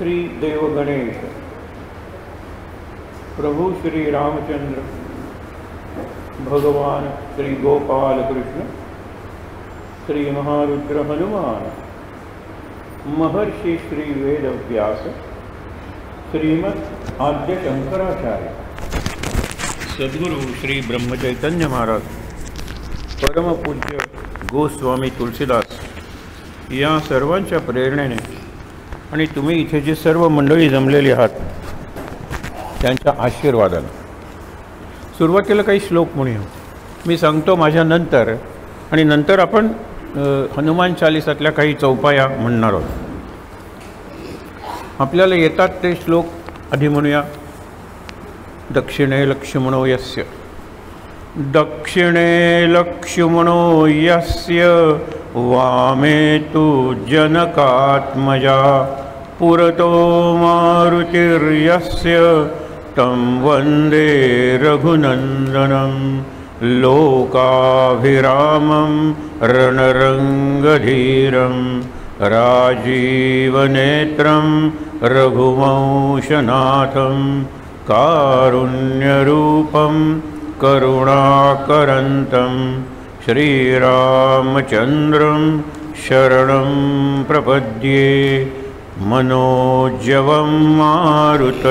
श्री देव गणेश, प्रभु श्री रामचंद्र, भगवान श्री गोपाल कृष्ण, श्री महारुद्र हनुमान, महर्षि श्री वेद व्यास, श्रीमद आद्य शंकराचार्य, सद्गुरु श्री ब्रह्मचैतन्य महाराज, परम पूज्य गोस्वामी तुलसीदास या सर्वांच्या प्रेरणेने आणि तुम्ही इथे जी सर्व मंडळी जमलेली आहात त्यांच्या आशीर्वादाने सुरुवातीला काही श्लोक म्हणूया. मी सांगतो माझ्या नंतर, आणि नंतर आपण हनुमान चालिसातल्या काही चौपाया म्हणणार आहोत. आपल्याला येतात ते श्लोक आधी म्हणूया. दक्षिणे लक्ष्मणो यस्य, दक्षिणे लक्ष्मणो यस्य, वामे तु जनकात्मजा, पुरतो मारुतिर्यस्य, तं वन्दे रघुनन्दनं, लोकाभिरामं रणरङ्गधीरं, राजीवनेत्रं रघुवंशनाथं, कारुण्यरूपं करुणाकरन्तं, श्रीरामचन्द्रं शरणं प्रपद्ये. मनोजवं मारुततुल्यवेगं,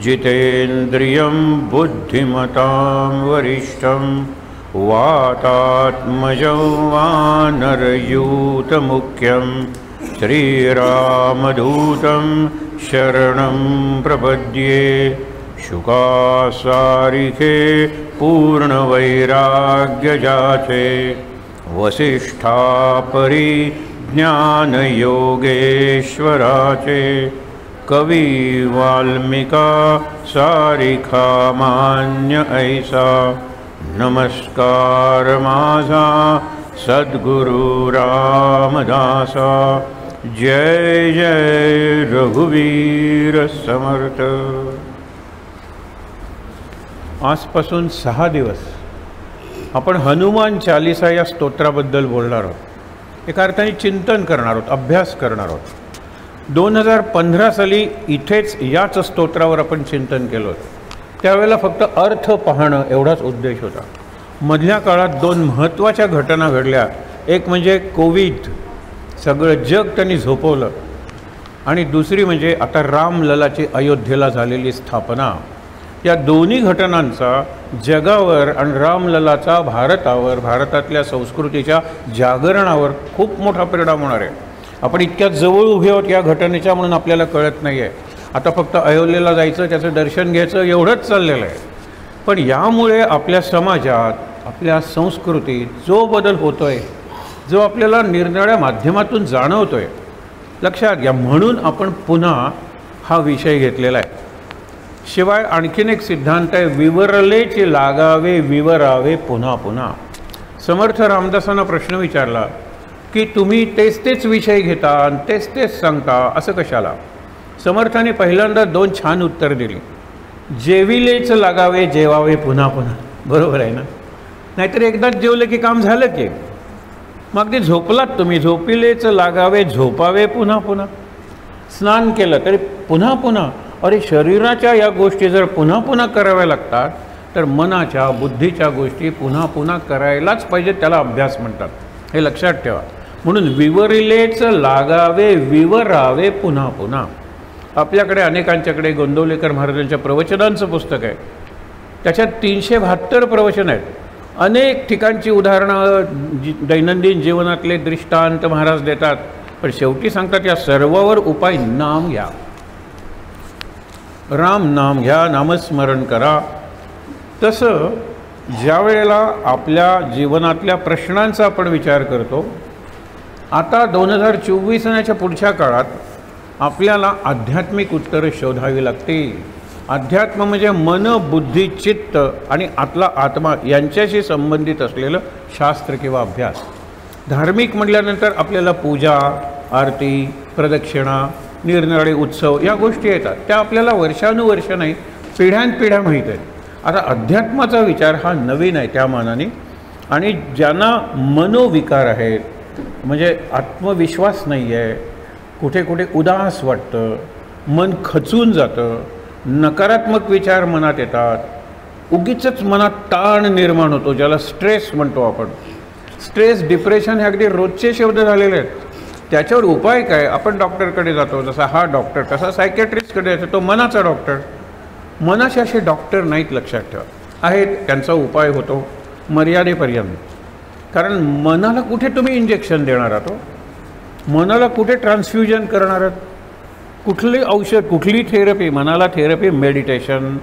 जितेन्द्रियं बुद्धिमतां वरिष्ठं, वातात्मजं वानरयूतमुख्यं, श्रीरामदूतं शरणं प्रपद्ये. शुकासारिखे पूर्णवैराग्यजाते, वसिष्ठापरि ज्ञानयोगेश्वराचे, कवि वाल्मीका सारिखा मान्य ऐसा, नमस्कार माझा सद्गुरु रामदासा. जय जय रघुवीर समर्थ. आजपासून 6 दिवस आपण हनुमान चालिसा या स्तोत्राबद्दल बोलणार आहोत. एका अर्थाने चिंतन करणार आहोत, अभ्यास करणार आहोत. 2015 साली इथेच याच स्तोत्रावर आपण चिंतन केलं होतं. त्यावेळेला फक्त अर्थ पाहणं एवढाच उद्देश होता. मधल्या काळात 2 महत्त्वाच्या घटना घडल्या. एक म्हणजे कोविड, सगळं जग त्यांनी झोपवलं, आणि दुसरी म्हणजे आता रामललाची अयोध्येला झालेली स्थापना. या दोन्ही घटनांचा जगावर आणि रामललाचा भारतावर, भारतातल्या संस्कृतीच्या जागरणावर खूप मोठा परिणाम होणार आहे. आपण इतक्या जवळ उभे आहोत या घटनेच्या म्हणून आपल्याला कळत नाही आहे. आता फक्त अयोध्येला जायचं, त्याचं दर्शन घ्यायचं एवढंच चाललेलं आहे. पण यामुळे आपल्या समाजात, आपल्या संस्कृतीत जो बदल होतो आहे, जो आपल्याला निरनिराळ्या माध्यमातून जाणवतो आहे, लक्षात घ्या. म्हणून आपण पुन्हा हा विषय घेतलेला आहे. शिवाय आणखीन एक सिद्धांत आहे, विवरलेचे लागावे विवरावे पुन्हा पुन्हा. समर्थ रामदासांना प्रश्न विचारला की तुम्ही तेच विषय घेता आणि तेच सांगता, असं कशाला? समर्थाने पहिल्यांदा 2 छान उत्तर दिली. जेविलेच लागावे जेवावे पुन्हा पुन्हा. बरोबर आहे ना? नाहीतर एकदाच जेवलं की काम झालं की. मग ते झोपलात तुम्ही, झोपिलेच लागावे झोपावे पुन्हा पुन्हा. स्नान केलं तरी पुन्हा पुन्हा. अरे, शरीराच्या या गोष्टी जर पुन्हा पुन्हा कराव्या लागतात तर मनाच्या, बुद्धीच्या गोष्टी पुन्हा पुन्हा करायलाच पाहिजे. त्याला अभ्यास म्हणतात, हे लक्षात ठेवा. म्हणून विवरिलेच लागावे विवरावे पुन्हा पुन्हा. आपल्याकडे अनेकांच्याकडे गोंदवलेकर महाराजांच्या प्रवचनांचं पुस्तक आहे. त्याच्यात 372 प्रवचन आहेत. अनेक ठिकाणची उदाहरणं, दैनंदिन जीवनातले दृष्टांत महाराज देतात. पण शेवटी सांगतात या सर्वावर उपाय नाम घ्या, राम नाम घ्या, नामस्मरण करा. तसं ज्या वेळेला आपल्या जीवनातल्या प्रश्नांचा आपण विचार करतो, आता 2024 पुढच्या काळात आपल्याला आध्यात्मिक उत्तरं शोधावी लागतील. अध्यात्म म्हणजे मन, बुद्धी, चित्त आणि आतला आत्मा यांच्याशी संबंधित असलेलं शास्त्र किंवा अभ्यास. धार्मिक म्हटल्यानंतर आपल्याला पूजा, आरती, प्रदक्षिणा, निरनिराळे उत्सव या गोष्टी येतात. त्या आपल्याला वर्षानुवर्ष नाही, पिढ्यानपिढ्या माहीत आहेत. आता अध्यात्माचा विचार हा नवीन आहे त्या मानाने. आणि ज्यांना मनोविकार आहेत, म्हणजे आत्मविश्वास नाही आहे, कुठे कुठे उदास वाटतं, मन खचून जातं, नकारात्मक विचार मनात येतात, उगीचच मनात ताण निर्माण होतो, ज्याला स्ट्रेस म्हणतो आपण. स्ट्रेस, डिप्रेशन हे अगदी रोजचे शब्द झालेले आहेत. त्याच्यावर उपाय काय? आपण डॉक्टरकडे जातो, जसा हा डॉक्टर, तसा सायकॅट्रिस्टकडे जातो, तो मनाचा डॉक्टर. मनाचे असे डॉक्टर नाहीत, लक्षात ठेवा. आहेत, त्यांचा उपाय होतो मर्यादेपर्यंत. कारण मनाला कुठे तुम्ही इंजेक्शन देणार आहात? मनाला कुठे ट्रान्सफ्युजन करणार आहात? कुठली औषध, कुठली थेरपी? मनाला थेरपी मेडिटेशन,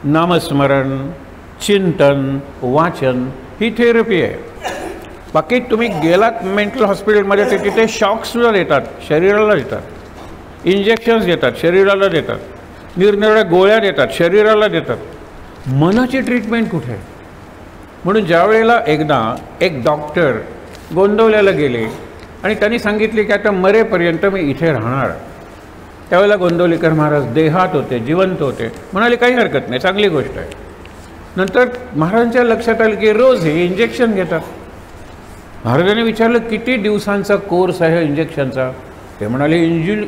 नामस्मरण, चिंतन, वाचन ही थेरपी आहे. बाकी तुम्ही गेलात मेंटल हॉस्पिटलमध्ये तर तिथे शॉकसुद्धा देतात, शरीराला देतात, इंजेक्शन्स देतात, शरीराला देतात, निरनिराळ्या गोळ्या देतात, शरीराला देतात. मनाची ट्रीटमेंट कुठे आहे? म्हणून ज्या वेळेला एकदा एक डॉक्टर गोंदवल्याला गेले आणि त्यांनी सांगितले की आता मरेपर्यंत मी इथे राहणार, त्यावेळेला गोंदवलेकर महाराज देहात होते, जिवंत होते. म्हणाले काही हरकत नाही, चांगली गोष्ट आहे. नंतर महाराजांच्या लक्षात आलं की रोज हे इंजेक्शन घेतात. महाराजांनी विचारलं किती दिवसांचा कोर्स आहे इंजेक्शनचा? ते म्हणाले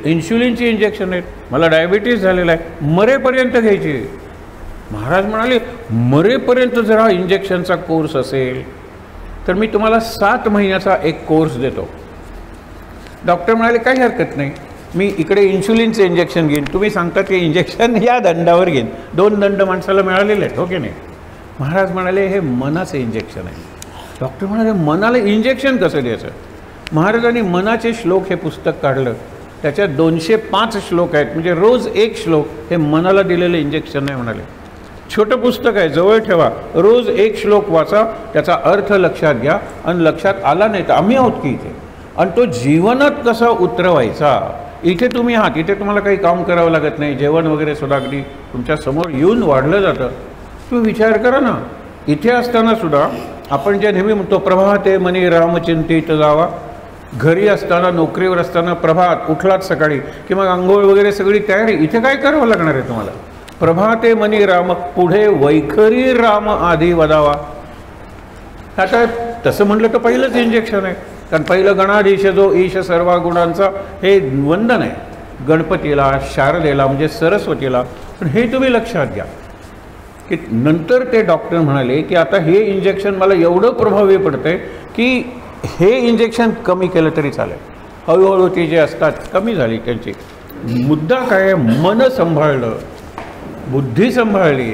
इन्शुलिनची इंजेक्शन आहेत, मला डायबिटीज झालेला आहे, मरेपर्यंत घ्यायची. महाराज म्हणाले मरेपर्यंत जर हा इंजेक्शनचा कोर्स असेल तर मी तुम्हाला 7 महिन्याचा एक कोर्स देतो. डॉक्टर म्हणाले काही हरकत नाही, मी इकडे इन्शुलिनचे इंजेक्शन घेईन, तुम्ही सांगता की इंजेक्शन या दंडावर घेईन. 2 दंड माणसाला मिळालेले आहेत, हो की नाही? महाराज म्हणाले हे मनाचे इंजेक्शन आहे. डॉक्टर म्हणाले मनाला इंजेक्शन कसं द्यायचं? महाराजांनी मनाचे श्लोक हे पुस्तक काढलं, त्याच्यात 205 श्लोक आहेत, म्हणजे रोज एक श्लोक हे मनाला दिलेलं इंजेक्शन आहे. म्हणाले छोटं पुस्तक आहे, जवळ ठेवा, रोज एक श्लोक वाचा, त्याचा अर्थ लक्षात घ्या, आणि लक्षात आला नाही तर आम्ही आहोत की इथे, आणि तो जीवनात कसा उतरवायचा. इथे तुम्ही आहात, इथे तुम्हाला काही काम करावं लागत नाही, जेवण वगैरे सुद्धा अगदी तुमच्या समोर येऊन वाढलं जातं. तुम्ही विचार करा ना, इथे असताना सुद्धा आपण जे नेहमी म्हणतो प्रभाते मनी रामचिंतित जावा, घरी असताना, नोकरीवर असताना प्रभात उठलात सकाळी की मग आंघोळ वगैरे सगळी तयारी, इथे काय करावं लागणार आहे तुम्हाला? प्रभाते मनी राम, पुढे वैखरी राम आधी वदावा. आता तसं म्हटलं तर पहिलंच इंजेक्शन आहे, कारण पहिलं गणाधीश जो ईश सर्व गुणांचा हे वंदन आहे गणपतीला, शारदेला म्हणजे सरस्वतीला. पण हे तुम्ही लक्षात घ्या की नंतर ते डॉक्टर म्हणाले की आता हे इंजेक्शन मला एवढं प्रभावी पडतंय की हे इंजेक्शन कमी केलं तरी चालेल. हळूहळू ती जे असतात कमी झाली त्यांची. मुद्दा काय? मन सांभाळलं, बुद्धी सांभाळली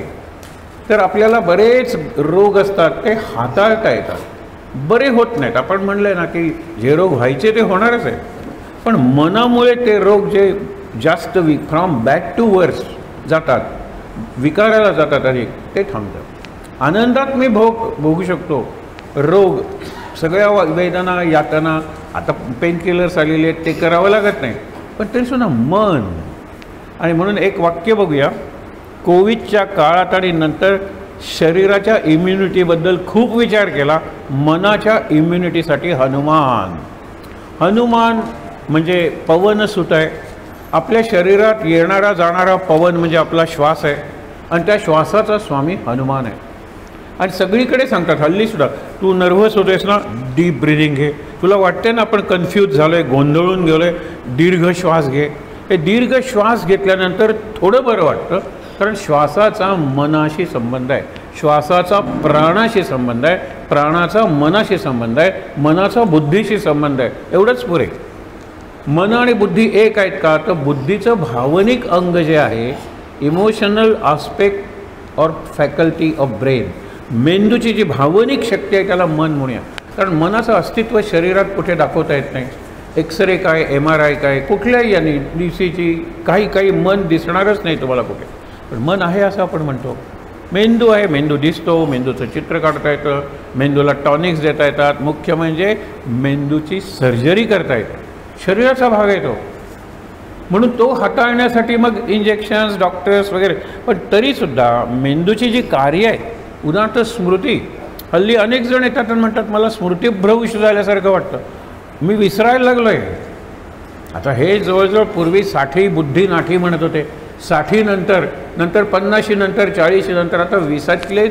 तर आपल्याला बरेच रोग असतात ते हाताळता येतात, बरे होत नाहीत. आपण म्हणले ना की जे रोग व्हायचे ते होणारच आहे, पण मनामुळे ते रोग जे जास्त फ्रॉम बॅड टू वर्स जातात, विकाराला जातात अधिक, ते थांबतात. आनंदात मी भोगू शकतो, रोग सगळ्या वेदना यातना, आता पेनकिलर्स आलेले आहेत ते करावं लागत नाही, पण तरीसुद्धा मन. आणि म्हणून एक वाक्य बघूया, कोविडच्या काळात आणि नंतर शरीराच्या इम्युनिटीबद्दल खूप विचार केला, मनाच्या इम्युनिटीसाठी हनुमान. हनुमान म्हणजे पवनसुत आहे. आपल्या शरीरात येणारा जाणारा पवन म्हणजे आपला श्वास आहे, आणि त्या श्वासाचा स्वामी हनुमान आहे. आणि सगळीकडे सांगतात हल्लीसुद्धा, तू नर्व्हस होतेस ना, डीप ब्रिदिंग घे. तुला वाटते ना आपण कन्फ्यूज झालो आहे, गोंधळून गेलो आहे, दीर्घ श्वास घे. हे दीर्घ श्वास घेतल्यानंतर थोडं बरं वाटतं, कारण श्वासाचा मनाशी संबंध आहे, श्वासाचा प्राणाशी संबंध आहे, प्राणाचा मनाशी संबंध आहे, मनाचा बुद्धीशी संबंध आहे. एवढंच पुरे. मन आणि बुद्धी एक आहेत का? तर बुद्धीचं भावनिक अंग जे आहे, इमोशनल आस्पेक्ट और फॅकल्टी ऑफ ब्रेन, मेंदूची जी भावनिक शक्ती आहे त्याला मन म्हणूया. कारण मनाचं अस्तित्व शरीरात कुठे दाखवता येत नाही. एक्सरे काय, MRI काय, कुठल्याही यांनी DCची काही मन दिसणारच नाही तुम्हाला कुठे, पण मन आहे असं आपण म्हणतो. मेंदू आहे, मेंदू दिसतो, मेंदूचं चित्र काढता येतं, मेंदूला टॉनिक्स देता येतात, मुख्य म्हणजे मेंदूची सर्जरी करता येते, शरीराचा भाग आहे तो. म्हणून तो हाताळण्यासाठी मग इंजेक्शन्स, डॉक्टर्स वगैरे. पण तरीसुद्धा मेंदूची जी कार्य आहे, उदाहरणार्थ स्मृती, हल्ली अनेक जण येतात आणि म्हणतात मला स्मृतिभ्रंश झाल्यासारखं वाटतं, मी विसरायला लागलो आहे. आता हे जवळजवळ पूर्वी 60 बुद्धी नाठी म्हणत होते, 60 नंतर 50 नंतर 40 नंतर आता 20तले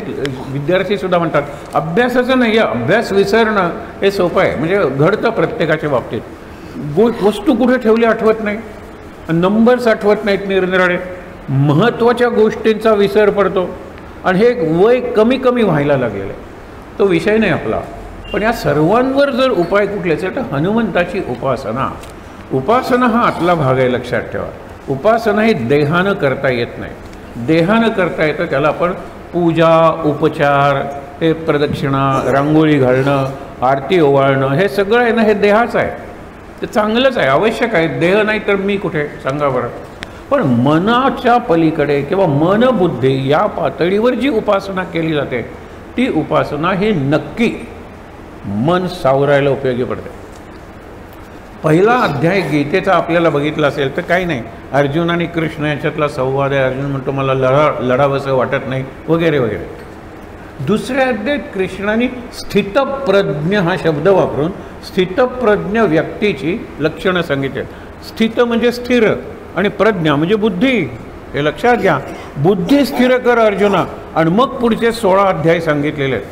विद्यार्थीसुद्धा म्हणतात अभ्यासाचं नाही आहे, अभ्यास विसरणं हे सोपं आहे, म्हणजे घडतं प्रत्येकाच्या बाबतीत. वस्तू कुठे ठेवली आठवत नाही, नंबर्स आठवत नाहीत, निरनिराळे महत्त्वाच्या गोष्टींचा विसर पडतो आणि हे एक वय कमी कमी व्हायला लागलेलं आहे. तो विषय नाही आपला. पण या सर्वांवर जर उपाय कुठले असेल तर हनुमंताची उपासना. उपासना हा आतला भाग आहे, लक्षात ठेवा. उपासना ही देहानं करता येत नाही. देहानं करता येतं त्याला आपण पूजा, उपचार, हे प्रदक्षिणा, रांगोळी घालणं, आरती ओवाळणं, हे सगळं आहे ना, हे देहाचं आहे. ते चांगलंच आहे, आवश्यक आहे. देह नाही तर मी कुठे, सांगा बरं. पण मनाच्या पलीकडे किंवा मनबुद्धी या पातळीवर जी उपासना केली जाते ती उपासना ही नक्की मन सावरायला उपयोगी पडते. पहिला अध्याय गीतेचा आपल्याला बघितला असेल तर काही नाही, अर्जुन आणि कृष्ण याच्यातला संवाद आहे. अर्जुन म्हणतो मला लढावंसं वाटत नाही वगैरे वगैरे. दुसऱ्या अध्यायात कृष्णाने स्थितप्रज्ञ हा शब्द वापरून स्थितप्रज्ञ व्यक्तीची लक्षणं सांगितली. स्थित म्हणजे स्थिर आणि प्रज्ञा म्हणजे बुद्धी. हे लक्षात घ्या. बुद्धी स्थिर कर अर्जुना. आणि मग पुढचे 16 अध्याय सांगितलेले आहेत.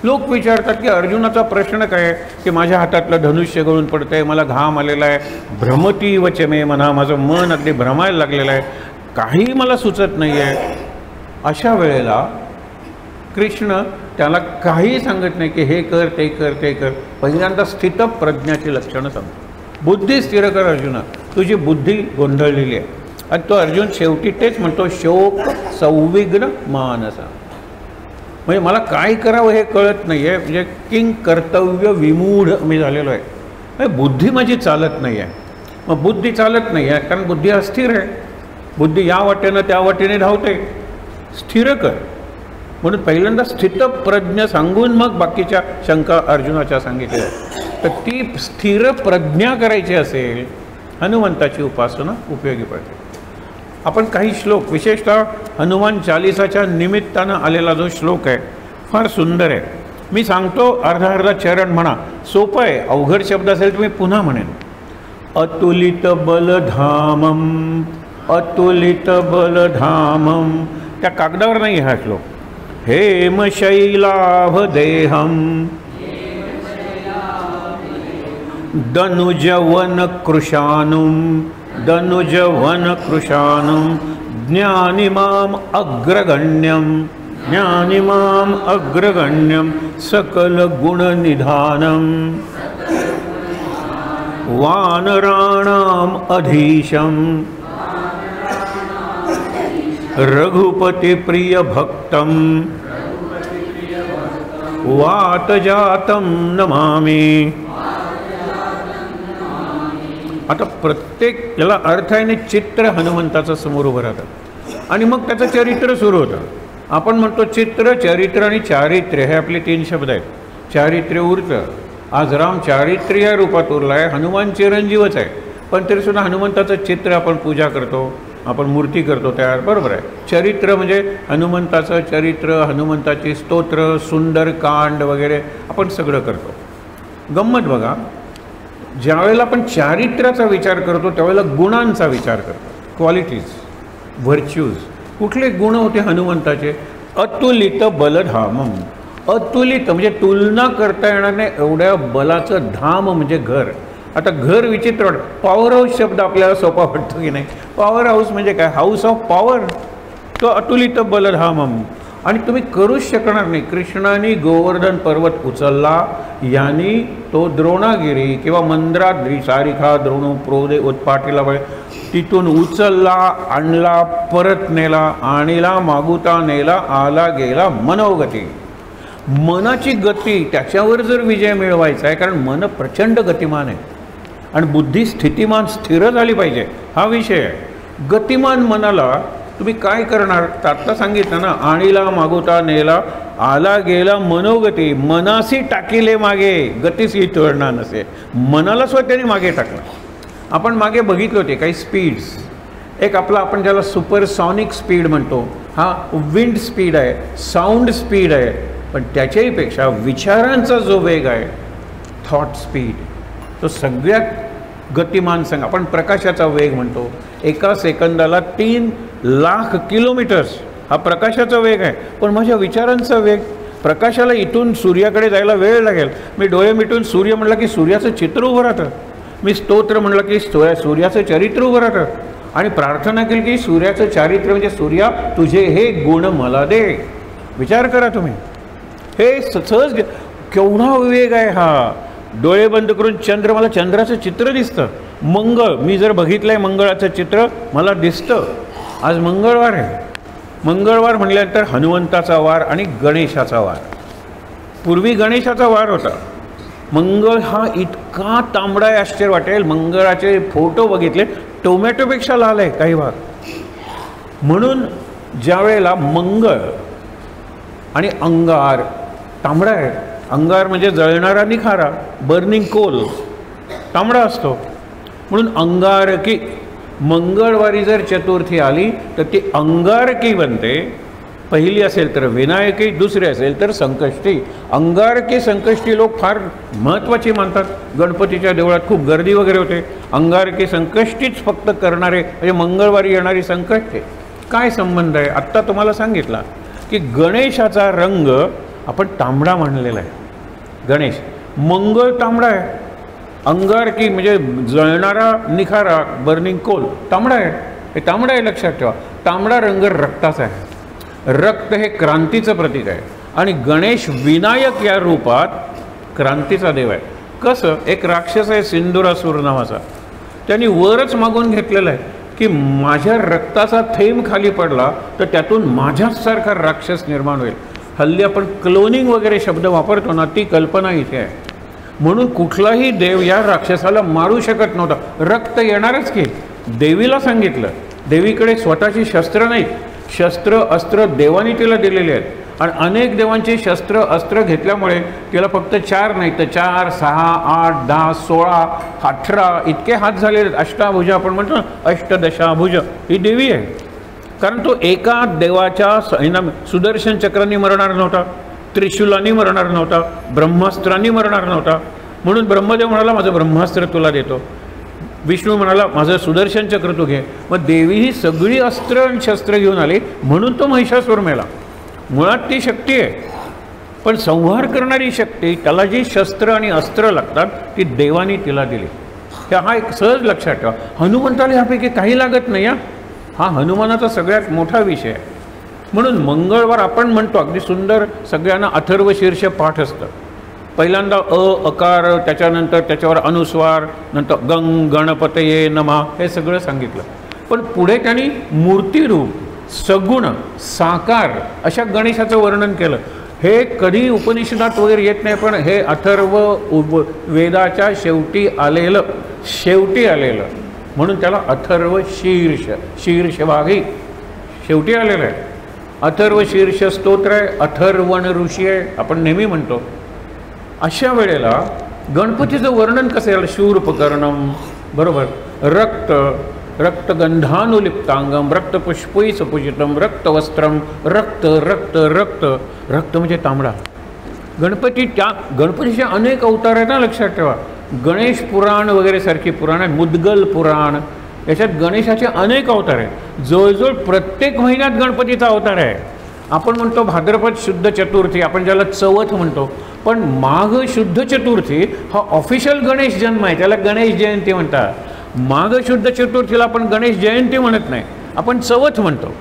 लोक विचारतात की अर्जुनाचा प्रश्न काय आहे की माझ्या हातातलं धनुष्य गळून पडतं आहे, मला घाम आलेला आहे, भ्रमती वच मे म्हणा, माझं मन अगदी भ्रमायला लागलेलं आहे, काही मला सुचत नाही आहे. अशा वेळेला कृष्ण त्याला काही सांगत नाही की हे कर ते कर ते कर. पहिल्यांदा स्थितप्रज्ञाची लक्षणं सांगतो. बुद्धी स्थिर कर अर्जुना, तुझी बुद्धी गोंधळलेली आहे. आणि तो अर्जुन शेवटी तेच म्हणतो, शोक संविघ्न मानसा. म्हणजे मला काय करावं हे कळत नाही आहे, म्हणजे किंग कर्तव्य विमूढ मी झालेलो आहे. म्हणजे बुद्धी माझी चालत नाही आहे. मग बुद्धी चालत नाही आहे कारण बुद्धी अस्थिर आहे. बुद्धी या वाटेनं त्या वाटेने धावते. स्थिर कर म्हणून पहिल्यांदा स्थितप्रज्ञ सांगून मग बाकीच्या शंका अर्जुनाच्या सांगितल्या. तर ती स्थिर प्रज्ञा करायची असेल हनुमंताची उपासना उपयोगी पडते. आपण काही श्लोक, विशेषतः हनुमान चालिसाच्या निमित्तानं आलेला जो श्लोक आहे फार सुंदर आहे. मी सांगतो अर्धा अर्धा चरण म्हणा, सोपं आहे. अवघड शब्द असेल तर मी पुन्हा म्हणेन. अतुलित बलधामम, अतुलित बलधामम. त्या कागदावर नाही हा श्लोक. हेमशैलाभ देहम दनुजवन कृशानुम, दनुजवन कृशानुम ज्ञानिमाम अग्रगण्यम, ज्ञानिमाम अग्रगण्यम सकल गुणनिधानम वानराणाम अधीशम रघुपति प्रिय भक्तम वातजातम नमामि. आता प्रत्येक याला अर्थ आहे. चित्र हनुमंताचं समोर उभं राहतं आणि मग त्याचं चरित्र सुरू होतं. आपण म्हणतो चित्र, चरित्र आणि चारित्र्य हे आपले 3 शब्द आहेत. चारित्र्य उरतं. आज राम चारित्र्य रूपात उरला आहे. हनुमान चिरंजीवच आहे, पण तरीसुद्धा हनुमंताचं चित्र आपण पूजा करतो, आपण मूर्ती करतो तयार, बरोबर आहे. चरित्र म्हणजे हनुमंताचं चरित्र, हनुमंताची स्तोत्र, सुंदरकांड वगैरे आपण सगळं करतो. गंमत बघा, ज्यावेळेला आपण चारित्र्याचा विचार करतो त्यावेळेला गुणांचा विचार करतो, क्वालिटीज, व्हर्च्यूज. कुठले गुण होते हनुमंताचे? अतुलित बलधामम. अतुलित म्हणजे तुलना करता येणार नाही एवढ्या बलाचं धाम म्हणजे घर. आता घर विचित्र वाटतं. पॉवर हाऊस शब्द आपल्याला सोपा वाटतो की नाही? पॉवर हाऊस म्हणजे काय? House of power. तो अतुलित बलधामम. आणि तुम्ही करूच शकणार नाही. कृष्णाने गोवर्धन पर्वत उचलला, यांनी तो द्रोणागिरी किंवा मंद्राद्री सारिखा द्रोणू प्रोदे उत्पाटीला वळ तिथून उचलला, आणला, परत नेला, आणीला मागुता नेला, आला गेला मनोगती. मनाची गती, त्याच्यावर जर विजय मिळवायचा आहे, कारण मन प्रचंड गतिमान आहे आणि बुद्धी स्थितिमान स्थिर झाली पाहिजे, हा विषय आहे. गतिमान मनाला तुम्ही काय करणार? आत्ता सांगितलं ना, आणीला मागुता नेला, आला गेला मनोगती. मनासी टाकिले मागे, गतीसी तोडणार नसे. मनाला स्वतःने मागे टाकलं. आपण मागे बघितले होते काही स्पीड्स. एक आपला आपण ज्याला सुपरसॉनिक स्पीड म्हणतो, हा विंड स्पीड आहे, साऊंड स्पीड आहे. पण त्याच्याही पेक्षा विचारांचा जो वेग आहे, थॉट स्पीड, तो सगळ्यात गतिमान संग. आपण प्रकाशाचा वेग म्हणतो. एका सेकंदाला 3 लाख किलोमीटर्स हा प्रकाशाचा वेग आहे. पण माझ्या विचारांचा वेग, प्रकाशाला इथून सूर्याकडे जायला वेळ लागेल. मी डोळे मिटून सूर्य म्हटलं की सूर्याचं चित्र उभं राहतं. मी स्तोत्र म्हणलं की सूर्याचं चरित्र उभं राहतं आणि प्रार्थना केली की सूर्याचं चारित्र्य म्हणजे सूर्या तुझे हे गुण मला दे. विचार करा तुम्ही, हे सहज केवढा विवेक आहे हा. डोळे बंद करून चंद्र, मला चंद्राचं चित्र दिसतं. मंगळ मी जर बघितलं आहे मंगळाचं चित्र मला दिसतं. आज मंगळवार आहे. मंगळवार म्हटल्यानंतर हनुमंताचा वार आणि गणेशाचा वार. पूर्वी गणेशाचा वार होता. मंगळ हा इतका तांबडा आहे आश्चर्य वाटेल. मंगळाचे फोटो बघितले टोमॅटोपेक्षा लाल आहे काही भाग. म्हणून ज्या वेळेला मंगळ आणि अंगार तांबडा आहे. अंगार म्हणजे जळणारा निखारा, बर्निंग कोल तांबडा असतो. म्हणून अंगारकी, मंगळवारी जर चतुर्थी आली तर ती अंगारकी बनते. पहिली असेल तर विनायकी, दुसरी असेल तर संकष्टी. अंगारकी संकष्टी लोक फार महत्त्वाची मानतात. गणपतीच्या देवळात खूप गर्दी वगैरे होते. अंगारकी संकष्टीच फक्त करणारे म्हणजे मंगळवारी येणारी संकष्टी. काय संबंध आहे? आत्ता तुम्हाला सांगितला की गणेशाचा रंग आपण तांबडा मानलेला आहे. गणेश मंगळ तांबडा आहे. अंगारकी म्हणजे जळणारा निखारा, बर्निंग कोल तांबडा आहे. हे तांबडा आहे लक्षात ठेवा. तांबडा रंग रक्ताचा आहे. रक्त हे क्रांतीचं प्रतीक आहे आणि गणेश विनायक या रूपात क्रांतीचा देव आहे. कसं? एक राक्षस आहे सिंदुरासूर नावाचा. त्यांनी वरच मागून घेतलेलं आहे की माझ्या रक्ताचा थेंब खाली पडला तर त्यातून माझ्यासारखा राक्षस निर्माण होईल. हल्ली आपण क्लोनिंग वगैरे शब्द वापरतो ना, ती कल्पना इथे आहे. म्हणून कुठलाही देव या राक्षसाला मारू शकत नव्हता. रक्त येणारच की. देवीला सांगितलं, देवीकडे स्वतःची शस्त्र नाहीत. शस्त्र अस्त्र देवानी तिला दिलेली आहेत आणि अनेक देवांची शस्त्र अस्त्र घेतल्यामुळे तिला फक्त 4 नाही तर 4, 6, 8, 10, 16, 18 इतके हात झालेले आहेत. अष्टाभुज आपण म्हणतो ना, अष्टदशाभुज ही देवी आहे. कारण तो एका देवाच्या सुदर्शन चक्रांनी मरणार नव्हता, त्रिशूलांनी मरणार नव्हता, ब्रह्मास्त्रांनी मरणार नव्हता. म्हणून ब्रह्मदेव म्हणाला माझं ब्रह्मास्त्र तुला देतो. विष्णू म्हणाला माझं सुदर्शन चक्र तू घे. मग देवी ही सगळी अस्त्र आणि शस्त्र घेऊन आली म्हणून तो महिषासूर मेला. मुळात ती शक्ती आहे, पण संहार करणारी शक्ती, त्याला जी शस्त्र आणि अस्त्र लागतात ती देवानी तिला दिली. हा एक सहज लक्षात ठेवा. हनुमंताला ह्यापैकी काही लागत नाही. हा हनुमानाचा सगळ्यात मोठा विषय आहे. म्हणून मंगळवार आपण म्हणतो अगदी सुंदर सगळ्यांना अथर्व शीर्ष पाठ असतं. पहिल्यांदा अकार, त्याच्यानंतर त्याच्यावर अनुस्वार, नंतर गणपतये नमः हे सगळं सांगितलं. पण पुढे त्यांनी मूर्तिरूप, सगुण, साकार अशा गणेशाचं वर्णन केलं. हे कधी उपनिषदात वगैरे येत नाही, पण हे अथर्व वेदाच्या शेवटी आलेलं म्हणून त्याला अथर्व शीर्ष, शीर्षभागी शेवटी आलेलं आहे. अथर्व शीर्ष स्तोत्र आहे. अथर्वण ऋषी आहे आपण नेहमी म्हणतो. अशा वेळेला गणपतीचं वर्णन कसं आहे? शूर्पकर्णम बरोबर, रक्त रक्तगंधानुलिप्तांगम, रक्तपुष्पै सुपूजितम, रक्तवस्त्रम, रक्त रक्त रक्त रक्त म्हणजे तांबडा. गणपतीचे अनेक अवतार आहेत ना, लक्षात ठेवा. गणेश पुराण वगैरे सारखी पुराण आहे. मुद्गल पुराण, याच्यात गणेशाचे अनेक अवतार आहेत. जवळजवळ प्रत्येक महिन्यात गणपतीचा अवतार आहे. आपण म्हणतो भाद्रपद शुद्ध चतुर्थी, आपण ज्याला चवथ म्हणतो, पण माघ शुद्ध चतुर्थी हा ऑफिशियल गणेश जन्म आहे, त्याला गणेश जयंती म्हणतात. माघ शुद्ध चतुर्थीला आपण गणेश जयंती म्हणत नाही, आपण चवथ म्हणतो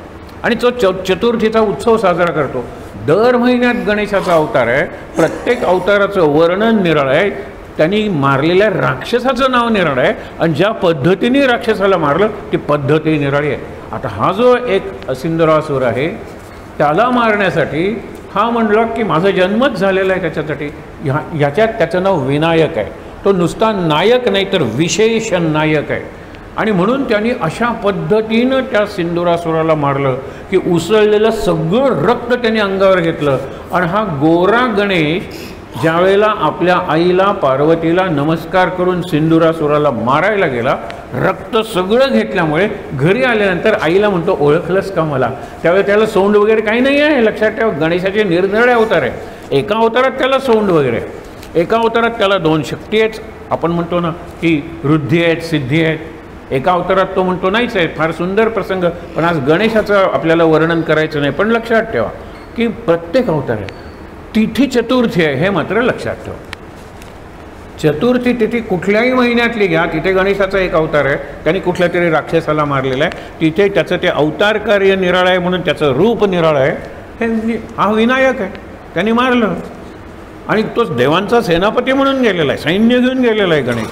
आणि तो चतुर्थीचा उत्सव साजरा करतो. दर महिन्यात गणेशाचा अवतार आहे. प्रत्येक अवताराचं वर्णन निराळं आहे. त्यांनी मारलेल्या राक्षसाचं नाव निराळं आहे आणि ज्या पद्धतीने राक्षसाला मारलं ती पद्धती निराळी आहे. आता हा जो एक सिंदुरासूर आहे त्याला मारण्यासाठी हा म्हणला की माझा जन्मच झालेला आहे त्याच्यासाठी. ह्याच्यात त्याचं नाव विनायक आहे. तो नुसता नायक नाही तर विशेष नायक आहे. आणि म्हणून त्यांनी अशा पद्धतीनं त्या सिंदुरासुराला मारलं की उसळलेलं सगळं रक्त त्यांनी अंगावर घेतलं. आणि हा गोरा गणेश ज्यावेळेला आपल्या आईला पार्वतीला नमस्कार करून सिंदुरासुराला मारायला गेला, रक्त सगळं घेतल्यामुळे घरी आल्यानंतर आईला म्हणतो ओळखलंस का मला? त्यावेळी त्याला सोंड वगैरे काही नाही आहे. लक्षात ठेवा, गणेशाचे निरनिराळे अवतार आहे. एका अवतारात त्याला सोंड वगैरे, एका अवतारात त्याला 2 शक्ती आहेत. आपण म्हणतो ना की वृद्धी आहेत, सिद्धी आहेत. एका अवतारात तो म्हणतो नाहीच आहे. फार सुंदर प्रसंग, पण आज गणेशाचं आपल्याला वर्णन करायचं नाही. पण लक्षात ठेवा की प्रत्येक अवतार आहे. तिथी चतुर्थी आहे हे मात्र लक्षात ठेवा. चतुर्थी तिथी कुठल्याही महिन्यातली घ्या, तिथे गणेशाचा एक अवतार आहे, त्यांनी कुठल्या तरी राक्षसाला मारलेला आहे, तिथे त्याचं ते अवतार कार्य निराळं आहे म्हणून त्याचं रूप निराळं आहे. हा विनायक आहे, त्यांनी मारलं आणि तोच देवांचा सेनापती म्हणून गेलेला आहे, सैन्य घेऊन गेलेला आहे गणेश.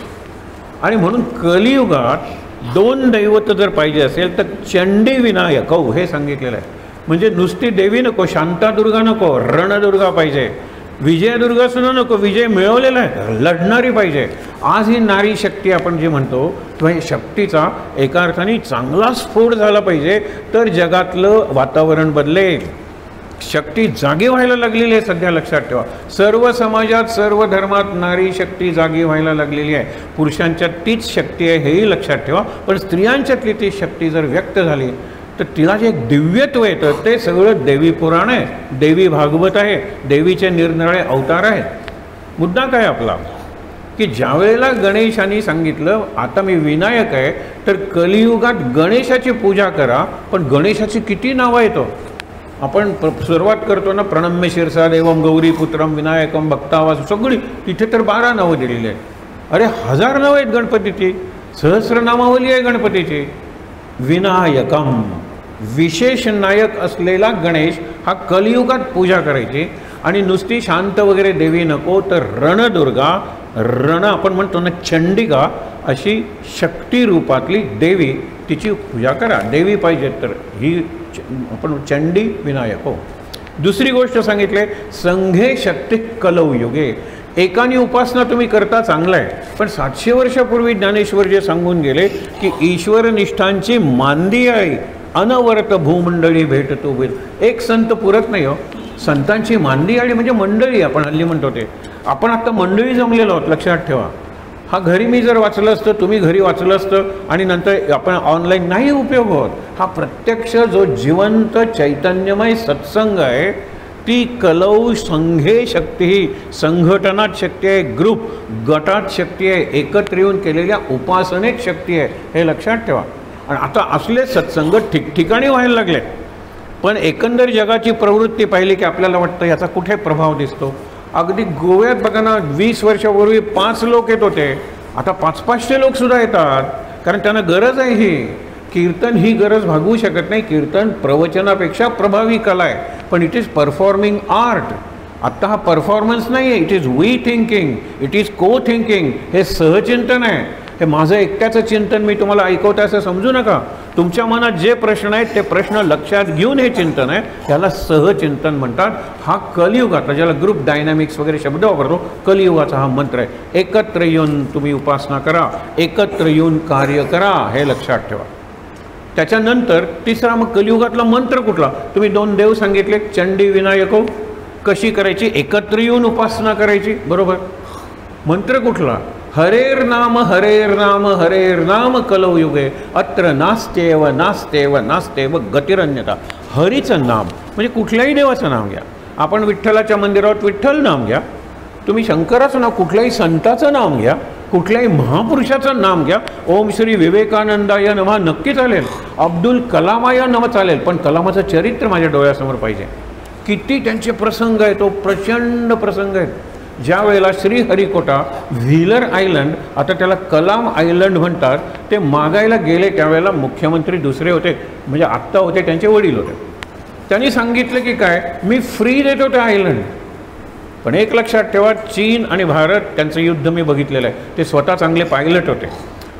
आणि म्हणून कलियुगात 2 दैवत जर पाहिजे असेल तर चंडी विनायक हे सांगितलेलं आहे. म्हणजे नुसती देवी नको, शांतादुर्गा नको, रणदुर्गा पाहिजे. विजयदुर्गा सुद्धा नको, विजय मिळवलेला आहे, लढणारी पाहिजे. आज ही नारी शक्ती आपण जे म्हणतो किंवा हे शक्तीचा एका अर्थाने चांगला स्फोट झाला पाहिजे तर जगातलं वातावरण बदलेल. शक्ती जागी व्हायला लागलेली आहे सध्या, लक्षात ठेवा. सर्व समाजात सर्व धर्मात नारी शक्ती जागी व्हायला लागलेली आहे. पुरुषांच्यात तीच शक्ती आहे हेही लक्षात ठेवा, पण स्त्रियांच्यातली ती शक्ती जर व्यक्त झाली तर तिला जे एक दिव्यत्व येतं ते सगळं देवी पुराण आहे, देवी भागवत आहे, देवीचे निरनिराळे अवतार आहेत. मुद्दा काय आपला की ज्या वेळेला गणेशाने सांगितलं आता मी विनायक आहे तर कलियुगात गणेशाची पूजा करा, पण गणेशाची किती नावं येतो. आपण सुरुवात करतो ना, प्रणम्य शिरसा देवम गौरी पुत्रम विनायकम भक्तावास, सगळी तिथे तर 12 नावं दिलेली आहेत. अरे 1000 नावं आहेत गणपतीची, सहस्रनामावली आहे गणपतीची. विनायकम विशेष नायक असलेला गणेश हा कलियुगात पूजा करायची. आणि नुसती शांत वगैरे देवी नको तर रणदुर्गा, रण आपण म्हणतो ना चंडिका, अशी शक्ती रूपातली देवी तिची पूजा करा. देवी पाहिजे तर ही आपण चंडी विनायक. दुसरी गोष्ट सांगितले संघे शक्ती कलौ युगे. एकाने उपासना तुम्ही करता चांगलं आहे, पण 700 वर्षापूर्वी ज्ञानेश्वर जे सांगून गेले की ईश्वरनिष्ठांची मांदी आहे अनवरत भूमंडळी भेटतो होईल. एक संत पुरत नाही हो, संतांची मांदी आली म्हणजे मंडळी आपण हल्ली म्हणतो ते. आपण आता मंडळी जमलेलो आहोत, लक्षात ठेवा. हा घरी मी जर वाचलं असतं, तुम्ही घरी वाचलं असतं आणि नंतर आपण ऑनलाईन नाही उपयोग होत. हा प्रत्यक्ष जो जिवंत चैतन्यमय सत्संग आहे, ती कलौ संघे शक्ती, ही संघटनात शक्ती आहे, ग्रुप गटात शक्ती आहे, एकत्र येऊन केलेल्या उपासनेत शक्ती आहे, हे लक्षात ठेवा. आणि आता असले सत्संग ठिकठिकाणी व्हायला लागले. पण एकंदर जगाची प्रवृत्ती पाहिली की आपल्याला वाटतं याचा कुठे प्रभाव दिसतो. अगदी गोव्यात बघा ना, 20 वर्षापूर्वी 5 लोक येत होते, आता 500-500 लोकसुद्धा येतात, कारण त्यांना गरज आहे. ही कीर्तन ही गरज भागवू शकत नाही. कीर्तन प्रवचनापेक्षा प्रभावी कला आहे, पण इट इज परफॉर्मिंग आर्ट. आत्ता हा परफॉर्मन्स नाही आहे, it is we thinking, it is co thinking. हे सहचिंतन आहे. हे माझं एकट्याचं चिंतन मी तुम्हाला ऐकवतं असं समजू नका. तुमच्या मनात जे प्रश्न आहेत ते प्रश्न लक्षात घेऊन हे चिंतन आहे, त्याला सहचिंतन म्हणतात. हा कलियुगाचा, ज्याला ग्रुप डायनॅमिक्स वगैरे शब्द वापरतो, कलियुगाचा हा मंत्र आहे. एकत्र येऊन तुम्ही उपासना करा, एकत्र येऊन कार्य करा, हे लक्षात ठेवा. त्याच्यानंतर तिसरा मग कलियुगातला मंत्र कुठला. तुम्ही 2 देव सांगितले, चंडी विनायक. कशी करायची, एकत्र येऊन उपासना करायची, बरोबर. मंत्र कुठला, हरेर नाम हरेर नाम हरेर नाम कलौ युगे अत्र नास्त्येव नास्त्येव नास्त्येव गतिरन्यता. हरीचं नाम म्हणजे कुठल्याही देवाचं नाम घ्या. आपण विठ्ठलाच्या मंदिरात विठ्ठल नाम घ्या, तुम्ही शंकराचं नाव, कुठल्याही संताचं नाम घ्या, कुठल्याही महापुरुषाचं नाम घ्या. ओम श्री विवेकानंदाय नमः नक्की चालेल, अब्दुल कलामाय नमः चालेल, पण कलामाचं चरित्र माझ्या डोळ्यासमोर पाहिजे. किती त्यांचे प्रसंग आहेत, तो प्रचंड प्रसंग आहेत. ज्या वेळेला श्रीहरिकोटा व्हीलर आयलंड, आता त्याला कलाम आयलंड म्हणतात, ते मागायला गेले त्यावेळेला मुख्यमंत्री दुसरे होते, म्हणजे आत्ता होते त्यांचे वडील होते. त्यांनी सांगितलं की काय, मी फ्री देतो ते आयलंड. पण एक लक्षात ठेवा, चीन आणि भारत त्यांचं युद्ध मी बघितलेलं आहे. ते स्वतः चांगले पायलट होते.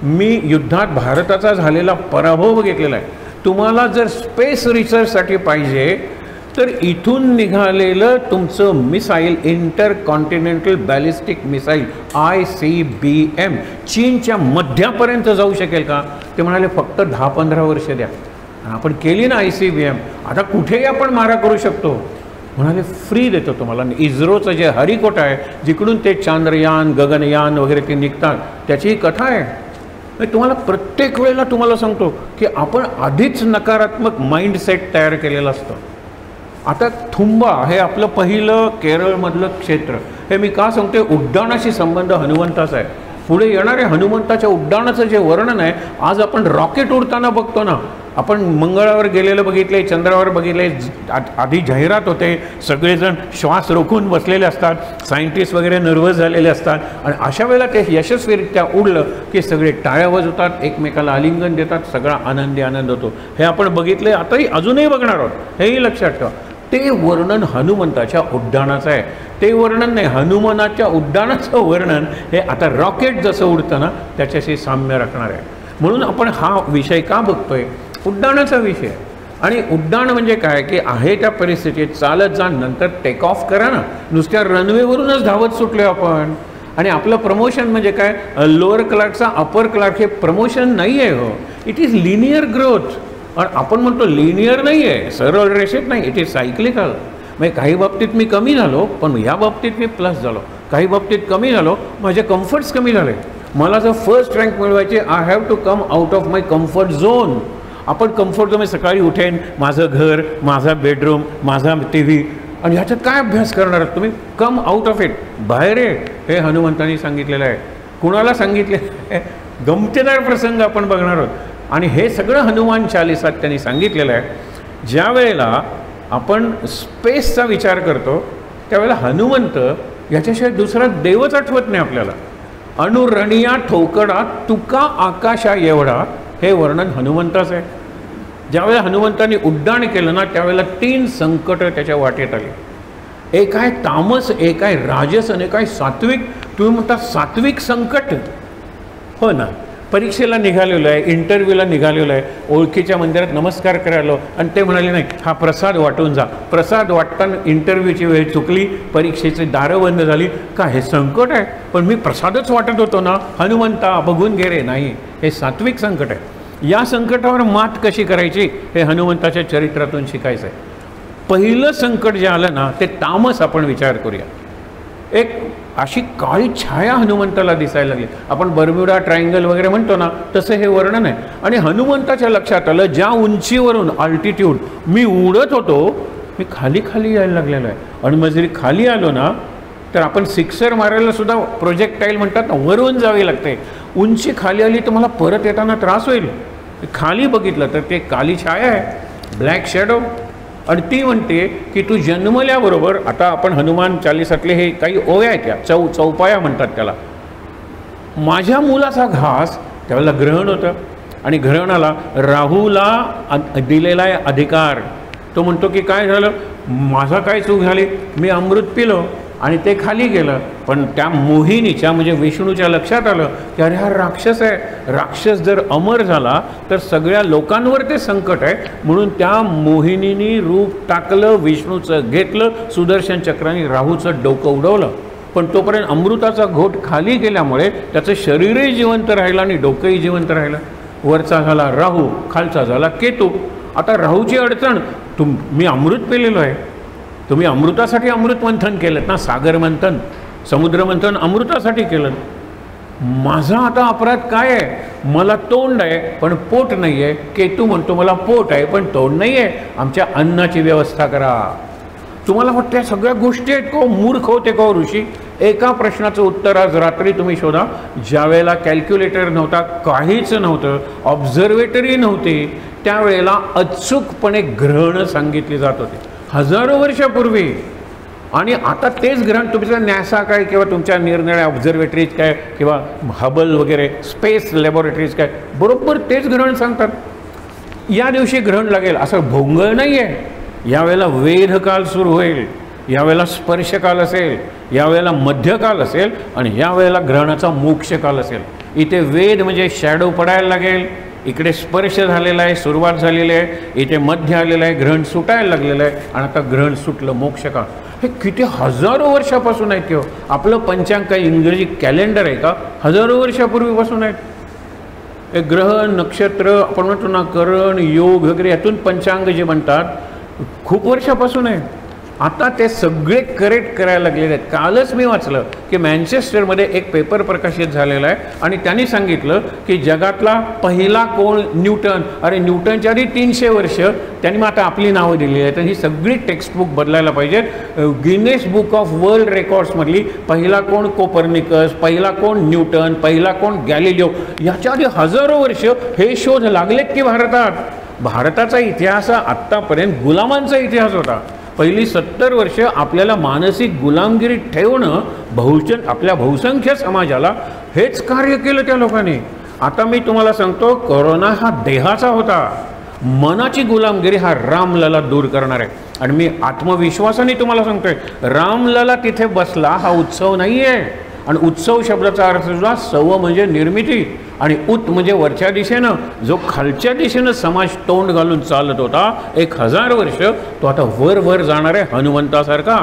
मी युद्धात भारताचा झालेला पराभव बघितलेला आहे. तुम्हाला जर स्पेस रिसर्चसाठी पाहिजे तर इथून निघालेलं तुमचं missile, inter continental ballistic missile ICBM, चीनच्या मध्यापर्यंत जाऊ शकेल का. ते म्हणाले फक्त 10-15 वर्ष द्या. आपण केली ना ICBM, आता कुठेही आपण मारा करू शकतो. म्हणाले फ्री देतो तुम्हाला. इस्रोचं जे हरिकोटा आहे, जिकडून ते चांद्रयान गगनयान वगैरे ते निघतात, त्याची ही कथा आहे. तुम्हाला प्रत्येक वेळेला तुम्हाला सांगतो की आपण आधीच नकारात्मक माइंडसेट तयार केलेलं असतं. आता थुंबा हे आपलं पहिलं केरळमधलं क्षेत्र. हे मी का सांगते, उड्डाणाशी संबंध हनुमंताचा आहे. पुढे येणाऱ्या हनुमंताच्या उड्डाणाचं जे वर्णन आहे, आज आपण रॉकेट उडताना बघतो ना, आपण मंगळावर गेलेलं बघितले, चंद्रावर बघितले, आधी जाहिरात होते, सगळेजण श्वास रोखून बसलेले असतात, सायंटिस्ट वगैरे नर्वस झालेले असतात आणि अशा वेळेला ते यशस्वीरित्या उडलं की सगळे टाळ्या वाजवतात, एकमेकाला आलिंगन देतात, सगळा आनंदी आनंद होतो. हे आपण बघितले, आताही अजूनही बघणार आहोत, हेही लक्षात ठेवा. ते वर्णन हनुमंताच्या उड्डाणाचं आहे. ते वर्णन नाही, हनुमानाच्या उड्डाणाचं वर्णन हे आता रॉकेट जसं उडतं ना त्याच्याशी साम्य राखणार आहे. म्हणून आपण हा विषय का बघतोय? उड्डाणाचा विषय. आणि उड्डाण म्हणजे काय की आहे त्या परिस्थितीत चालत जा, नंतर टेक ऑफ करा ना. नुसत्या रनवेवरूनच धावत सुटलो आपण. आणि आपलं प्रमोशन म्हणजे काय? लोअर क्लार्कचा अपर क्लार्क हे प्रमोशन नाही आहे हो, इट इज लिनियर ग्रोथ. आणि आपण म्हणतो लिनियर नाही आहे, सरळ रेषेत नाही, इट इज सायक्लिकल. म्हणजे काही बाबतीत मी कमी झालो, पण या बाबतीत मी प्लस झालो. काही बाबतीत कमी झालो, माझे कम्फर्ट्स कमी झाले. मला जर फर्स्ट रँक मिळवायचे, I have to come out of my comfort zone. आपण कम्फर्ट झोन सकाळी उठेन, माझं घर, माझा बेडरूम, माझा टी व्ही, आणि ह्याच्यात काय अभ्यास करणार आहात तुम्ही? कम आउट ऑफ इट, बाहेर आहे. हे हनुमंतांनी सांगितलेलं आहे. कुणाला सांगितले? गमतीदार प्रसंग आपण बघणार आहोत. आणि हे सगळं हनुमान चालिसात त्यांनी सांगितलेलं आहे. ज्या वेळेला आपण स्पेसचा विचार करतो त्यावेळेला हनुमंत याच्याशिवाय दुसरा देवच आठवत नाही आपल्याला. अनुरणिया ठोकडा तुका आकाशा एवढा, हे वर्णन हनुमंताचं आहे. ज्यावेळेला हनुमंतांनी उड्डाण केलं ना त्यावेळेला 3 संकट त्याच्या वाटेत आली. एक आहे तामस, एक आहे राजस आणि एक आहे सात्विक. तुम्ही म्हणता सात्विक संकट? हो ना, परीक्षेला निघालेलो आहे, इंटरव्ह्यूला निघालेलो आहे, ओळखीच्या मंदिरात नमस्कार करायला आणि ते म्हणाले नाही हा प्रसाद वाटून जा. प्रसाद वाटताना इंटरव्ह्यूची वेळ चुकली, परीक्षेची दारं बंद झाली. का हे संकट आहे? पण मी प्रसादच वाटत होतो ना. हनुमंता बघून घे रे. नाही, हे सात्विक संकट आहे. या संकटावर मात कशी करायची हे हनुमंताच्या चरित्रातून शिकायचं आहे. पहिलं संकट जे आलं ना ते तामस. आपण विचार करूया. एक अशी काळी छाया हनुमंताला दिसायला लागली. आपण बर्म्युडा ट्रायंगल वगैरे म्हणतो ना तसं हे वर्णन आहे. आणि हनुमंताच्या लक्षात आलं ज्या उंचीवरून अल्टिट्यूड मी उडत होतो, मी खाली खाली यायला लागलेलो आहे. आणि मग जरी खाली आलो ना तर आपण सिक्सर मारायला सुद्धा प्रोजेक्टाईल म्हणतात ना, वरून जावी लागते. उंची खाली आली तर मला परत येताना त्रास होईल. खाली बघितलं तर ते काली छाया आहे, ब्लॅक शॅडो. आणि ती म्हणते की तू जन्मल्याबरोबर, आता आपण हनुमान चालिसातले हे काही ओव्या आहेत त्या चौपाया म्हणतात त्याला. माझ्या मुलाचा घास, त्यावेळेला ग्रहण होतं आणि ग्रहणाला राहूला दिलेला आहे अधिकार. तो म्हणतो की काय झालं, माझा काय चूक झाली, मी अमृत पिलो आणि ते खाली गेलं. पण त्या मोहिनीच्या म्हणजे विष्णूच्या लक्षात आलं की अरे हा राक्षस आहे. राक्षस जर अमर झाला तर सगळ्या लोकांवर ते संकट आहे. म्हणून त्या मोहिनीने रूप टाकलं, विष्णूचं घेतलं, सुदर्शन चक्राने राहूचं डोकं उडवलं. पण तोपर्यंत अमृताचा घोट खाली गेल्यामुळे त्याचं शरीरही जिवंत राहिलं आणि डोकंही जिवंत राहिलं. वरचा झाला राहू, खालचा झाला केतू. आता राहूची अडचण, मी अमृत पिलेलो आहे. तुम्ही अमृतासाठी अमृत मंथन केलं ना, सागर मंथन, समुद्र मंथन अमृतासाठी केलं. माझा आता अपराध काय आहे? मला तोंड आहे पण पोट नाही आहे. केतू म्हणतो मला पोट आहे पण तोंड नाही आहे, आमच्या अन्नाची व्यवस्था करा. तुम्हाला वाटतं सगळ्या गोष्टी आहेत का? मूर्ख होते का ऋषी? एका प्रश्नाचं उत्तर आज रात्री तुम्ही शोधा. ज्या वेळेला कॅल्क्युलेटर नव्हता, काहीच नव्हतं, ऑब्झर्वेटरी नव्हती, त्यावेळेला अचूकपणे ग्रहणं सांगितली जात होती हजारो वर्षापूर्वी. आणि आता तेच ग्रहण तुमचं नॅसा काय किंवा तुमच्या निरनिराळ्या ऑब्झर्वेटरीज काय किंवा हबल वगैरे स्पेस लॅबोरेटरीज काय, बरोबर तेच ग्रहण सांगतात. या दिवशी ग्रहण लागेल असं भोंगळ नाही आहे. यावेळेला वेधकाल सुरू होईल, यावेळेला स्पर्शकाल असेल, यावेळेला मध्यकाल असेल आणि यावेळेला ग्रहणाचा मोक्षकाल असेल. इथे वेध म्हणजे शॅडो पडायला लागेल, इकडे स्पर्श झालेला आहे, सुरुवात झालेली आहे, इथे मध्य आलेलं आहे, ग्रहण सुटायला लागलेलं आहे आणि आता ग्रहण सुटलं, मोक्षकाळ. हे किती हजारो वर्षापासून आहे किंवा आपलं पंचांग काही इंग्रजी कॅलेंडर आहे का? हजारो वर्षापूर्वीपासून आहेत. हे ग्रहण नक्षत्र आपण म्हणतो ना, करण योग वगैरे यातून पंचांग जे म्हणतात खूप वर्षापासून आहे. आता ते सगळे करेक्ट करायला लागलेले आहेत. कालच मी वाचलं की मँचेस्टरमध्ये एक पेपर प्रकाशित झालेला आहे आणि त्यांनी सांगितलं की जगातला पहिला कोण न्यूटन. अरे न्यूटनच्या आधी 300 वर्ष त्यांनी मग आता आपली नावं दिलेली आहेत. तर ही सगळी टेक्स्टबुक बदलायला पाहिजेत. गिनेस बुक ऑफ वर्ल्ड रेकॉर्ड्समधली पहिला कोण कोपर्निकस, पहिला कोण न्यूटन, पहिला कोण गॅलिलिओ, याच्या आधी हजारो वर्ष हे शोध लागलेत की भारतात. भारताचा इतिहास हा आत्तापर्यंत गुलामांचा इतिहास होता. पहिली 70 वर्ष आपल्याला मानसिक गुलामगिरी ठेवणं आपल्या बहुसंख्य समाजाला हेच कार्य केलं त्या लोकांनी. आता मी तुम्हाला सांगतो, कोरोना हा देहाचा होता, मनाची गुलामगिरी हा रामलला दूर करणार आहे. आणि मी आत्मविश्वासाने तुम्हाला सांगतोय, रामलला तिथे बसला हा उत्सव नाही आहे. आणि उत्सव शब्दाचा अर्थ सुद्धा सव म्हणजे निर्मिती आणि उत म्हणजे वरच्या दिशेनं. जो खालच्या दिशेनं समाज तोंड घालून चालत होता 1000 वर्ष, तो आता वर वर जाणार आहे हनुमंतासारखा.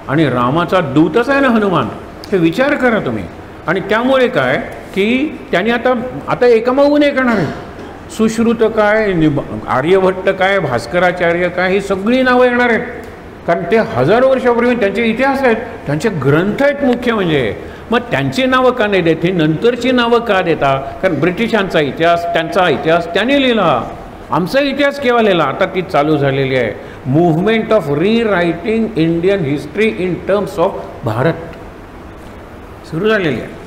आणि रामाचा दूतच आहे ना हनुमान, हे विचार करा तुम्ही. आणि त्यामुळे काय की त्याने आता एकामागून एक येणार आहे. सुश्रुत काय, आर्यभट्ट काय, भास्कराचार्य काय, ही सगळी नावं येणार आहेत. कारण ते हजारो वर्षापूर्वी त्यांचे इतिहास आहेत, त्यांचे ग्रंथ आहेत मुख्य म्हणजे. मग त्यांची नावं का नाही देत, ही नंतरची नावं का देता? कारण ब्रिटिशांचा इतिहास, त्यांचा इतिहास त्याने लिहिला. आमचा इतिहास केव्हा लिहिला? आता ती चालू झालेली आहे. Movement of rewriting Indian history in terms of Bharat सुरू झालेली आहे.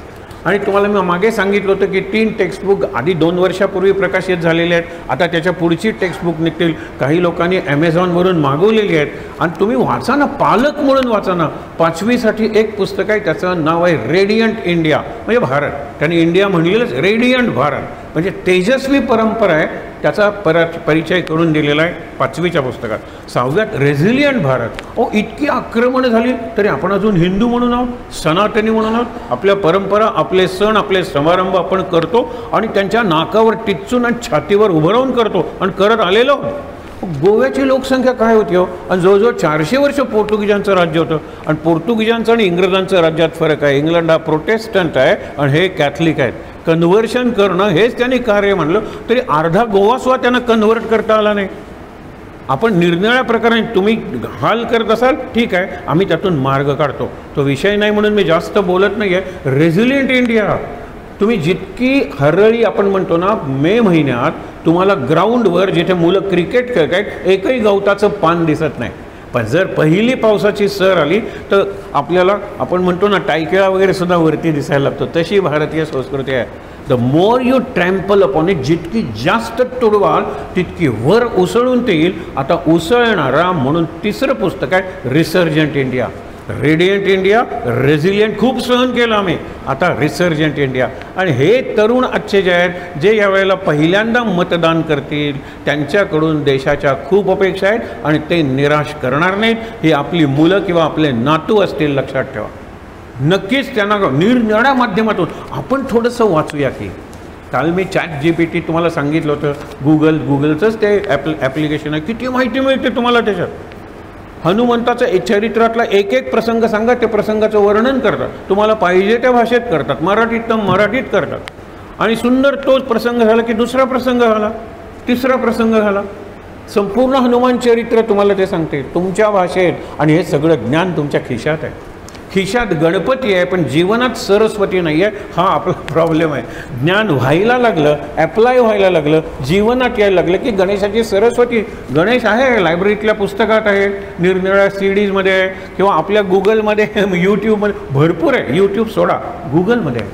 आणि तुम्हाला मी मागे सांगितलं होतं की 3 टेक्स्टबुक आधी 2 वर्षापूर्वी प्रकाशित झालेले आहेत. आता त्याच्या पुढची टेक्स्टबुक निघतील. काही लोकांनी ॲमेझॉनवरून मागवलेली आहेत. आणि तुम्ही वाचा ना, पालक म्हणून वाचा ना. 5वीसाठी एक पुस्तक आहे, त्याचं नाव आहे रेडियंट इंडिया, म्हणजे भारत. त्याने इंडिया म्हणलेलंच, रेडियंट भारत म्हणजे तेजस्वी परंपरा आहे, त्याचा परिचय करून दिलेला आहे 5वीच्या पुस्तकात. 6व्यात रेझिलियंट भारत. इतकी आक्रमणं झाली तरी आपण अजून हिंदू म्हणून आहोत, सनातनी म्हणून आहोत. आपल्या परंपरा, आपले सण, आपले समारंभ आपण करतो आणि त्यांच्या नाकावर टिच्चून आणि छातीवर उभं राहून करतो आणि करत आलेलो. गोव्याची लोकसंख्या काय होती हो? आणि जवळजवळ 400 वर्ष पोर्तुगीजांचं राज्य होतं. आणि पोर्तुगीजांचं आणि इंग्रजांचं राज्यात फरक आहे. इंग्लंड हा प्रोटेस्टंट आहे आणि हे कॅथलिक आहेत. कन्व्हर्शन करणं हेच त्यांनी कार्य म्हणलं, तरी अर्धा गोवा सुद्धा त्यांना कन्व्हर्ट करता आला नाही. आपण निरनिराळ्या प्रकारे तुम्ही हाल करत असाल, ठीक आहे, आम्ही त्यातून मार्ग काढतो, तो विषय नाही म्हणून मी जास्त बोलत नाही आहे. रेझिलियंट इंडिया, तुम्ही जितकी हरळी आपण म्हणतो ना, मे महिन्यात तुम्हाला ग्राउंडवर जिथे मुलं क्रिकेट खेळत आहेत एकही गवताचं पान दिसत नाही. पण जर पहिली पावसाची सर आली तर आपल्याला, आपण म्हणतो ना, टायकेळा वगैरे सुद्धा वरती दिसायला लागतो. तशी भारतीय संस्कृती आहे. The more you trample upon it, जितकी जास्त तुडवाल तितकी वर उसळून ते येईल. आता उसळणारा म्हणून 3रं पुस्तक आहे रिसर्जंट इंडिया. रेडियंट इंडिया, रेझिलियंट खूप सहन केलं आम्ही, आता रिसर्जंट इंडिया. आणि हे तरुण आजचे जे आहेत, जे यावेळेला पहिल्यांदा मतदान करतील, त्यांच्याकडून देशाच्या खूप अपेक्षा आहेत आणि ते निराश करणार नाहीत. ही आपली मुलं किंवा आपले नातू असतील, लक्षात ठेवा. नक्कीच त्यांना निरनिराळ्या माध्यमातून आपण थोडंसं वाचूया की. काल मी ChatGPT तुम्हाला सांगितलं होतं, गुगलचंच ते ॲप्लिकेशन आहे. किती माहिती मिळते तुम्हाला त्याच्यात. हनुमंताचं चरित्रातला एक एक प्रसंग सांगा, ते प्रसंगाचं वर्णन करतात, तुम्हाला पाहिजे त्या भाषेत करतात, मराठीत तर मराठीत करतात. आणि सुंदर तोच प्रसंग झाला की दुसरा प्रसंग झाला, 3रा प्रसंग झाला. संपूर्ण हनुमान चरित्र तुम्हाला ते सांगते तुमच्या भाषेत. आणि हे सगळं ज्ञान तुमच्या खिशात आहे. खिशात गणपती आहे पण जीवनात सरस्वती नाही आहे, हा आपला प्रॉब्लेम आहे. ज्ञान व्हायला लागलं, ॲप्लाय व्हायला लागलं, जीवनात यायला लागलं की गणेशाची सरस्वती. गणेश आहे, लायब्ररीतल्या पुस्तकात आहे, निरनिराळ्या CDजमध्ये आहे, किंवा आपल्या गुगलमध्ये, यूट्यूबमध्ये भरपूर आहे. यूट्यूब सोडा, गुगलमध्ये आहे.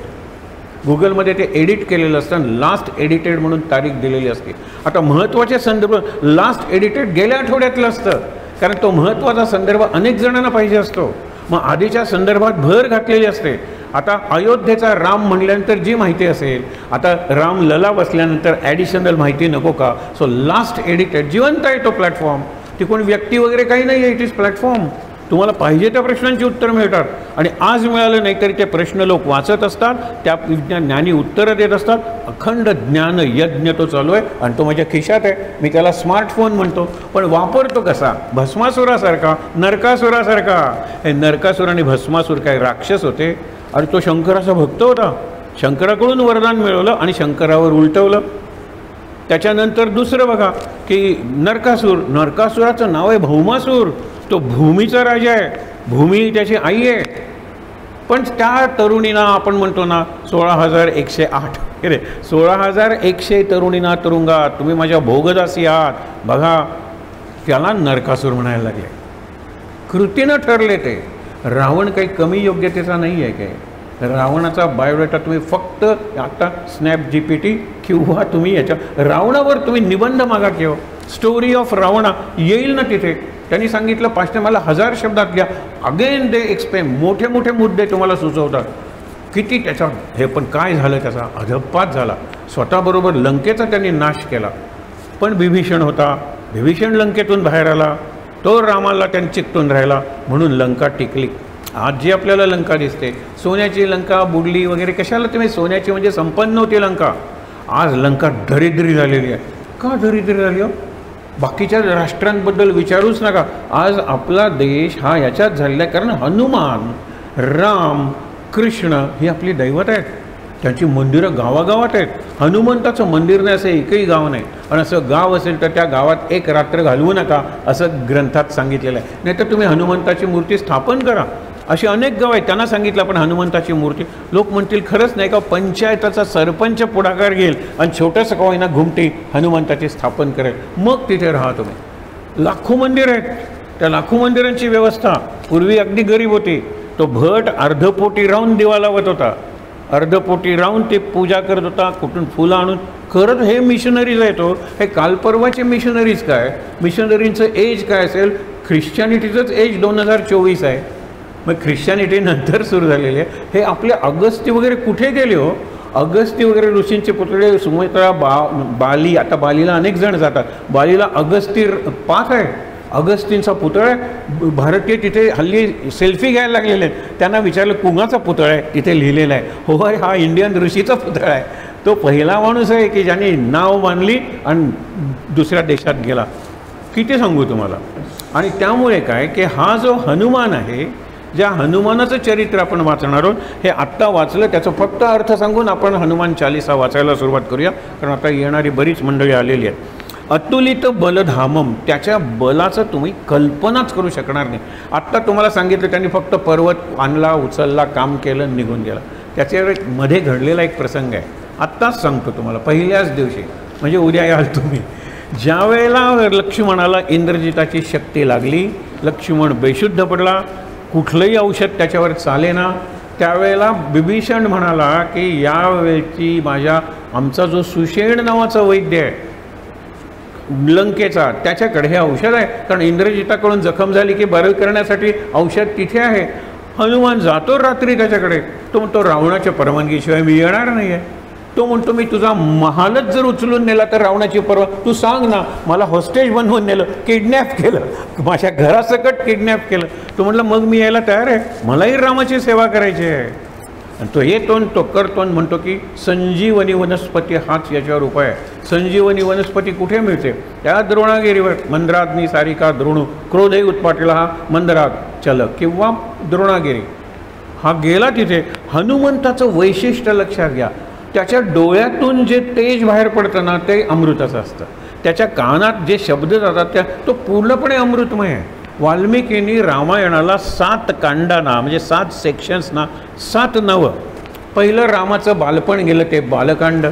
गुगलमध्ये ते एडिट केलेलं असतं, लास्ट एडिटेड म्हणून तारीख दिलेली असते. आता महत्त्वाचे संदर्भ लास्ट एडिटेड गेल्या आठवड्यातलं असतं, कारण तो महत्त्वाचा संदर्भ अनेक जणांना पाहिजे असतो. मग आधीच्या संदर्भात भर घातलेली असते. आता अयोध्येचा राम म्हणल्यानंतर जी माहिती असेल, आता राम लला बसल्यानंतर ॲडिशनल माहिती नको का? सो लास्ट एडिटेड जिवंत आहे तो प्लॅटफॉर्म. ती कोणी व्यक्ती वगैरे काही नाही आहे, इट इज प्लॅटफॉर्म. तुम्हाला पाहिजे त्या प्रश्नांची उत्तरं मिळतात. आणि आज मिळालं नाही तरी ते प्रश्न लोक वाचत असतात, त्या ज्ञानी उत्तरं देत असतात. अखंड ज्ञान यज्ञ तो चालू आहे आणि तो माझ्या खिशात आहे. मी त्याला स्मार्टफोन म्हणतो, पण वापरतो कसा? भस्मासुरासारखा, नरकासुरासारखा. हे नरकासुर आणि भस्मासूर काय राक्षस होते? आणि तो शंकराचा भक्त होता, शंकराकडून वरदान मिळवलं आणि शंकरावर उलटवलं. त्याच्यानंतर दुसरं बघा की नरकासुराचं नाव आहे भौमासूर. तो भूमीचा राजा आहे, भूमी त्याची आई आहे. पण त्या तरुणींना आपण म्हणतो ना 16,108, 16,100 तरुणींना तुरुंगात, तुम्ही माझ्या भोगदासी आहात. बघा, त्याला नरकासूर म्हणायला लागले. कृतीनं ठरले ते. रावण काही कमी योग्यतेचा नाही आहे काय? रावणाचा बायोडेटा तुम्ही फक्त आता स्नॅपजीपीटी किंवा तुम्ही याच्या रावणावर तुम्ही निबंध मागा किंवा स्टोरी ऑफ रावणा येईल ना तिथे. त्यांनी सांगितलं पाचशे मला 1000 शब्दात घ्या. अगेन दे एक्सप्लेन, मोठे मोठे मुद्दे तुम्हाला सुचवतात. किती त्याचा हे पण काय झालं, त्याचा अधपात झाला. स्वतःबरोबर लंकेचा त्यांनी नाश केला. पण विभीषण होता, विभीषण लंकेतून बाहेर आला, तो रामाला त्यांनी चिकटून राहिला, म्हणून लंका टिकली. आज जी आपल्याला लंका दिसते, सोन्याची लंका बुडली वगैरे, कशाला तुम्ही, सोन्याची म्हणजे संपन्न होती लंका. आज लंका दरिद्री झालेली आहे. का दरिद्री झाली हो? बाकीच्या राष्ट्रांबद्दल विचारूच नका. आज आपला देश हा याच्यात झालेला आहे कारण हनुमान, राम, कृष्ण ही आपली दैवत आहेत. त्यांची मंदिरं गावागावात आहेत. हनुमंताचं मंदिर नाही असं एकही गाव नाही. आणि असं गाव असेल तर त्या गावात एक रात्र घालवू नका असं ग्रंथात सांगितलेलं आहे. नाहीतर तुम्ही हनुमंताची मूर्ती स्थापन करा. अशी अनेक गाव आहेत, त्यांना सांगितलं पण हनुमंताची मूर्ती. लोक म्हणतील खरंच नाही का, पंचायताचा सरपंच पुढाकार घेईल आणि छोटंसं का होईना घुमटी हनुमंताची स्थापन करेल, मग तिथे राहा तुम्ही. लाखो मंदिर आहेत, त्या लाखो मंदिरांची व्यवस्था पूर्वी अगदी गरीब होती. तो भट अर्धपोटी राहून दिवा लावत होता, अर्धपोटी राहून ते पूजा करत होता, कुठून फुलं आणून करत. हे मिशनरीज आहेत. हो, हे कालपर्वाचे मिशनरीज काय, मिशनरींचं एज काय असेल. ख्रिश्चॅनिटीचंच एज 2024 आहे. मग ख्रिश्चॅनिटी नंतर सुरू झालेली आहे. हे आपले अगस्ती वगैरे कुठे गेले हो? अगस्ती वगैरे ऋषींचे पुतळे, सुमित्रा, बाली, आता बालीला अनेक जण जातात. बालीला अगस्ती पाक आहे, अगस्तींचा पुतळा आहे. भारतीय तिथे हल्ली सेल्फी घ्यायला लागलेले आहेत. त्यांना विचारलं कुणाचा पुतळा आहे, तिथे लिहिलेला आहे हो हा इंडियन ऋषीचा पुतळा आहे. तो पहिला माणूस आहे की ज्याने नाव बांधली आणि दुसऱ्या देशात गेला. किती सांगू तुम्हाला. आणि त्यामुळे काय की हा जो हनुमान आहे, ज्या हनुमानाचं चरित्र आपण वाचणार आहोत, हे आत्ता वाचलं त्याचं फक्त अर्थ सांगून आपण हनुमान चालीसा वाचायला सुरुवात करूया. कारण आता येणारी बरीच मंडळी आलेली आहेत. अतुलित बलधामम, त्याच्या बलाचं तुम्ही कल्पनाच करू शकणार नाही. आत्ता तुम्हाला सांगितलं त्यांनी फक्त पर्वत आणला, उचलला, काम केलं, निघून गेला. त्याच्या मध्ये घडलेला एक प्रसंग आहे, आत्ताच सांगतो तुम्हाला. पहिल्याच दिवशी म्हणजे उद्या याल तुम्ही, ज्या वेळेला लक्ष्मणाला इंद्रजिताची शक्ती लागली, लक्ष्मण बेशुद्ध पडला, कुठलंही औषध त्याच्यावर चालेना, त्यावेळेला विभीषण म्हणाला की यावेळची आमचा जो सुषेण नावाचा वैद्य आहे लंकेचा, त्याच्याकडे हे औषध आहे. कारण इंद्रजिताकडून जखम झाली की बरं करण्यासाठी औषध तिथे आहे. हनुमान जातो रात्री त्याच्याकडे. तो म्हणतो रावणाच्या परवानगीशिवाय मी येणार नाही आहे. तो म्हणतो मी तुझा महालच जर उचलून नेला तर रावणाची तू सांग ना, मला हॉस्टेज बनवून नेलं, किडनॅप केलं, माझ्या घरासकट किडनॅप केलं. तो म्हटलं मग मी यायला तयार आहे, मलाही रामाची सेवा करायची आहे. आणि तो येतो तो करतो म्हणतो की संजीवनी वनस्पती हाच याच्यावर उपाय आहे. संजीवनी वनस्पती कुठे मिळते? त्या द्रोणागिरीवर. मंदराग्नी सारिका द्रोणू क्रोधही उत्पाटला हा मंदराग चल किंवा द्रोणागिरी. हा गेला तिथे. हनुमंताचं वैशिष्ट्य लक्षात घ्या, त्याच्या डोळ्यातून जे तेज बाहेर पडतं ना ते अमृताचं असतं. त्याच्या कानात जे शब्द जातात तो पूर्णपणे अमृतमय आहे. वाल्मिकींनी रामायणाला 7 कांडांना म्हणजे 7 सेक्शन्सना 7 नव. पहिलं रामाचं बालपण गेलं ते बालकांड.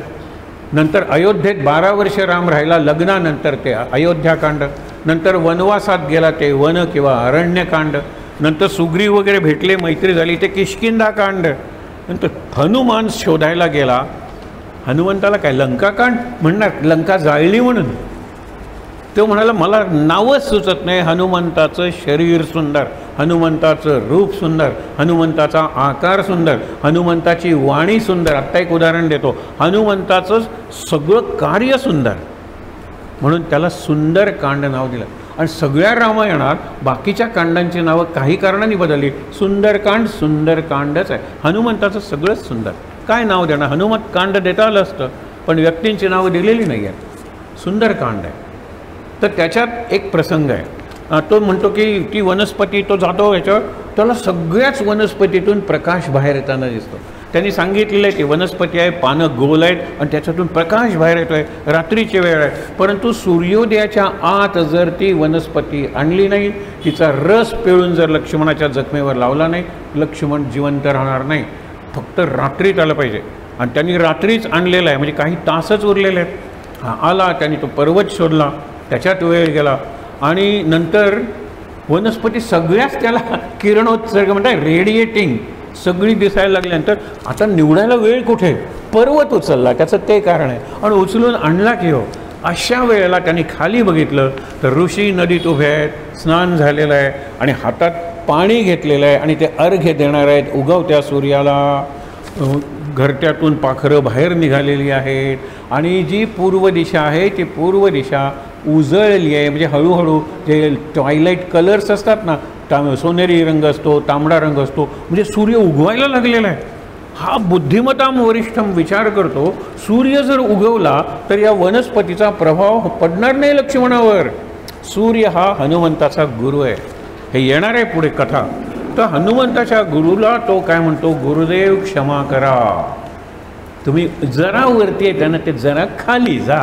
नंतर अयोध्येत 12 वर्ष राम राहिला, लग्नानंतर ते अयोध्याकांड. नंतर वनवासात गेला ते वन किंवा अरण्यकांड. नंतर सुग्रीव वगैरे भेटले, मैत्री झाली, ते किष्किंधाकांड. नंतर हनुमान शोधायला गेला. हनुमंताला काय लंकाकांड म्हणणार, लंका जाळली म्हणून. तो म्हणाला मला नावच सुचत नाही. हनुमंताचं शरीर सुंदर, हनुमंताचं रूप सुंदर, हनुमंताचा आकार सुंदर, हनुमंताची वाणी सुंदर. आत्ता एक उदाहरण देतो. हनुमंताचं सगळं कार्य सुंदर म्हणून त्याला सुंदरकांड नाव दिलं. आणि सगळ्या रामायणात बाकीच्या कांडांची नावं काही कारणांनी बदलली. सुंदरकांड सुंदरकांडच आहे. हनुमंताचं सगळंच सुंदर. काय नाव देणार? हनुमत कांड देता आलं असतं पण व्यक्तींची नावं दिलेली नाही आहेत. सुंदरकांड आहे. तर त्याच्यात एक प्रसंग आहे. तो म्हणतो की ती वनस्पती, तो जातो याच्यावर, त्याला सगळ्याच वनस्पतीतून प्रकाश बाहेर येताना दिसतो. त्यांनी सांगितलेलं आहे की वनस्पती आहे, पानं गोल आहेत आणि त्याच्यातून प्रकाश बाहेर येतो आहे. रात्रीची वेळ आहे. परंतु सूर्योदयाच्या आत जर ती वनस्पती आणली नाही, तिचा रस पिळून जर लक्ष्मणाच्या जखमेवर लावला नाही, लक्ष्मण जिवंत राहणार नाही. फक्त रात्रीत आलं पाहिजे. आणि त्यांनी रात्रीच आणलेलं आहे, म्हणजे काही तासच उरलेले आहेत. आला, त्यांनी तो पर्वत शोधला, त्याच्यात वेळ गेला. आणि नंतर वनस्पती सगळ्याच त्याला किरणोत्सर्ग म्हणतात, रेडिएटिंग सगळी दिसायला लागल्यानंतर आता निवडायला वेळ कुठे, पर्वत उचलला, त्याचं ते कारण आहे. आणि उचलून आणला की हो. अशा वेळेला त्यांनी खाली बघितलं तर ऋषी नदीत उभे आहेत, स्नान झालेलं आहे आणि हातात पाणी घेतलेलं आहे आणि ते अर्घ्य देणार आहेत उगवत्या सूर्याला. घरट्यातून पाखरं बाहेर निघालेली आहेत आणि जी पूर्व दिशा आहे ती पूर्व दिशा उजळली आहे. म्हणजे हळूहळू जे ट्वायलाईट कलर्स असतात ना, सोनेरी रंग असतो, तांबडा रंग असतो, म्हणजे सूर्य उगवायला लागलेला आहे. हा बुद्धिमताम वरिष्ठम विचार करतो, सूर्य जर उगवला तर या वनस्पतीचा प्रभाव पडणार नाही लक्ष्मणावर. सूर्य हा हनुमंताचा गुरु आहे. हे येणार आहे पुढे कथा. तर हनुमंताच्या गुरुला तो काय म्हणतो, गुरुदेव क्षमा करा, तुम्ही जरा वरती आहे त्यानं ते जरा खाली जा,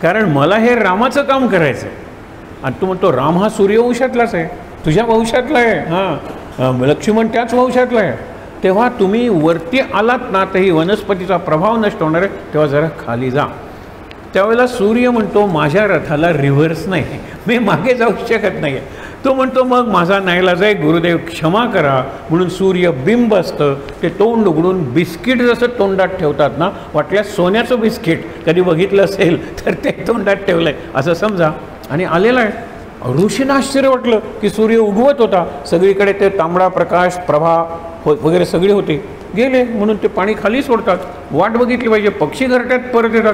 कारण मला हे रामाचं काम करायचं आहे. आणि तू म्हणतो राम हा सूर्यवंशातलाच आहे, तुझ्या वंशातला आहे, हां लक्ष्मण त्याच वंशातला आहे, तेव्हा तुम्ही वरती आलात ना तर ही वनस्पतीचा प्रभाव नष्ट होणार आहे, तेव्हा जरा खाली जा. त्यावेळेला सूर्य म्हणतो माझ्या रथाला रिव्हर्स नाही, मी मागे जाऊ शकत नाही. तो म्हणतो मग माझा नाईलाज आहे, गुरुदेव क्षमा करा. म्हणून सूर्य बिंब असतं ते तोंड उघडून बिस्किट जसं तोंडात ठेवतात ना, वाटल्यास सोन्याचं बिस्किट कधी बघितलं असेल तर ते तोंडात ठेवलं आहे असं समजा आणि आलेलं आहे. ऋषींना आश्चर्य वाटलं की सूर्य उगवत होता, सगळीकडे ते तांबडा प्रकाश प्रभा वगैरे सगळे होते, गेले म्हणून ते पाणी खाली सोडतात. वाट बघितली पाहिजे, पक्षी घरट्यात परत येतात.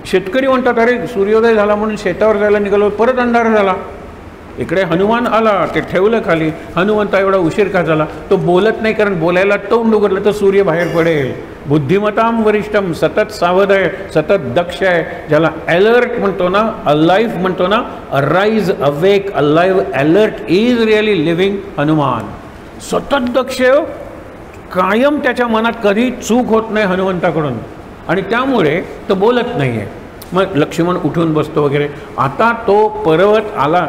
शेतकरी म्हणतात अरे सूर्योदय झाला म्हणून शेतावर जायला निघालो, परत अंधार झाला. इकडे हनुमान आला, ते ठेवलं खाली. हनुमंता एवढा उशीर का झाला, तो बोलत नाही, कारण बोलायला तोंड उघडलं तर सूर्य बाहेर पडेल. बुद्धिमताम वरिष्ठम, सतत सावध आहे, सतत दक्ष आहे, ज्याला अलर्ट म्हणतो ना, अलाइव्ह म्हणतो ना, arise awake alive alert is really living Hanuman. सतत दक्ष, कायम त्याच्या मनात कधी चूक होत नाही हनुमंताकडून आणि त्यामुळे तो बोलत नाही आहे. मग लक्ष्मण उठून बसतो वगैरे. आता तो पर्वत आला,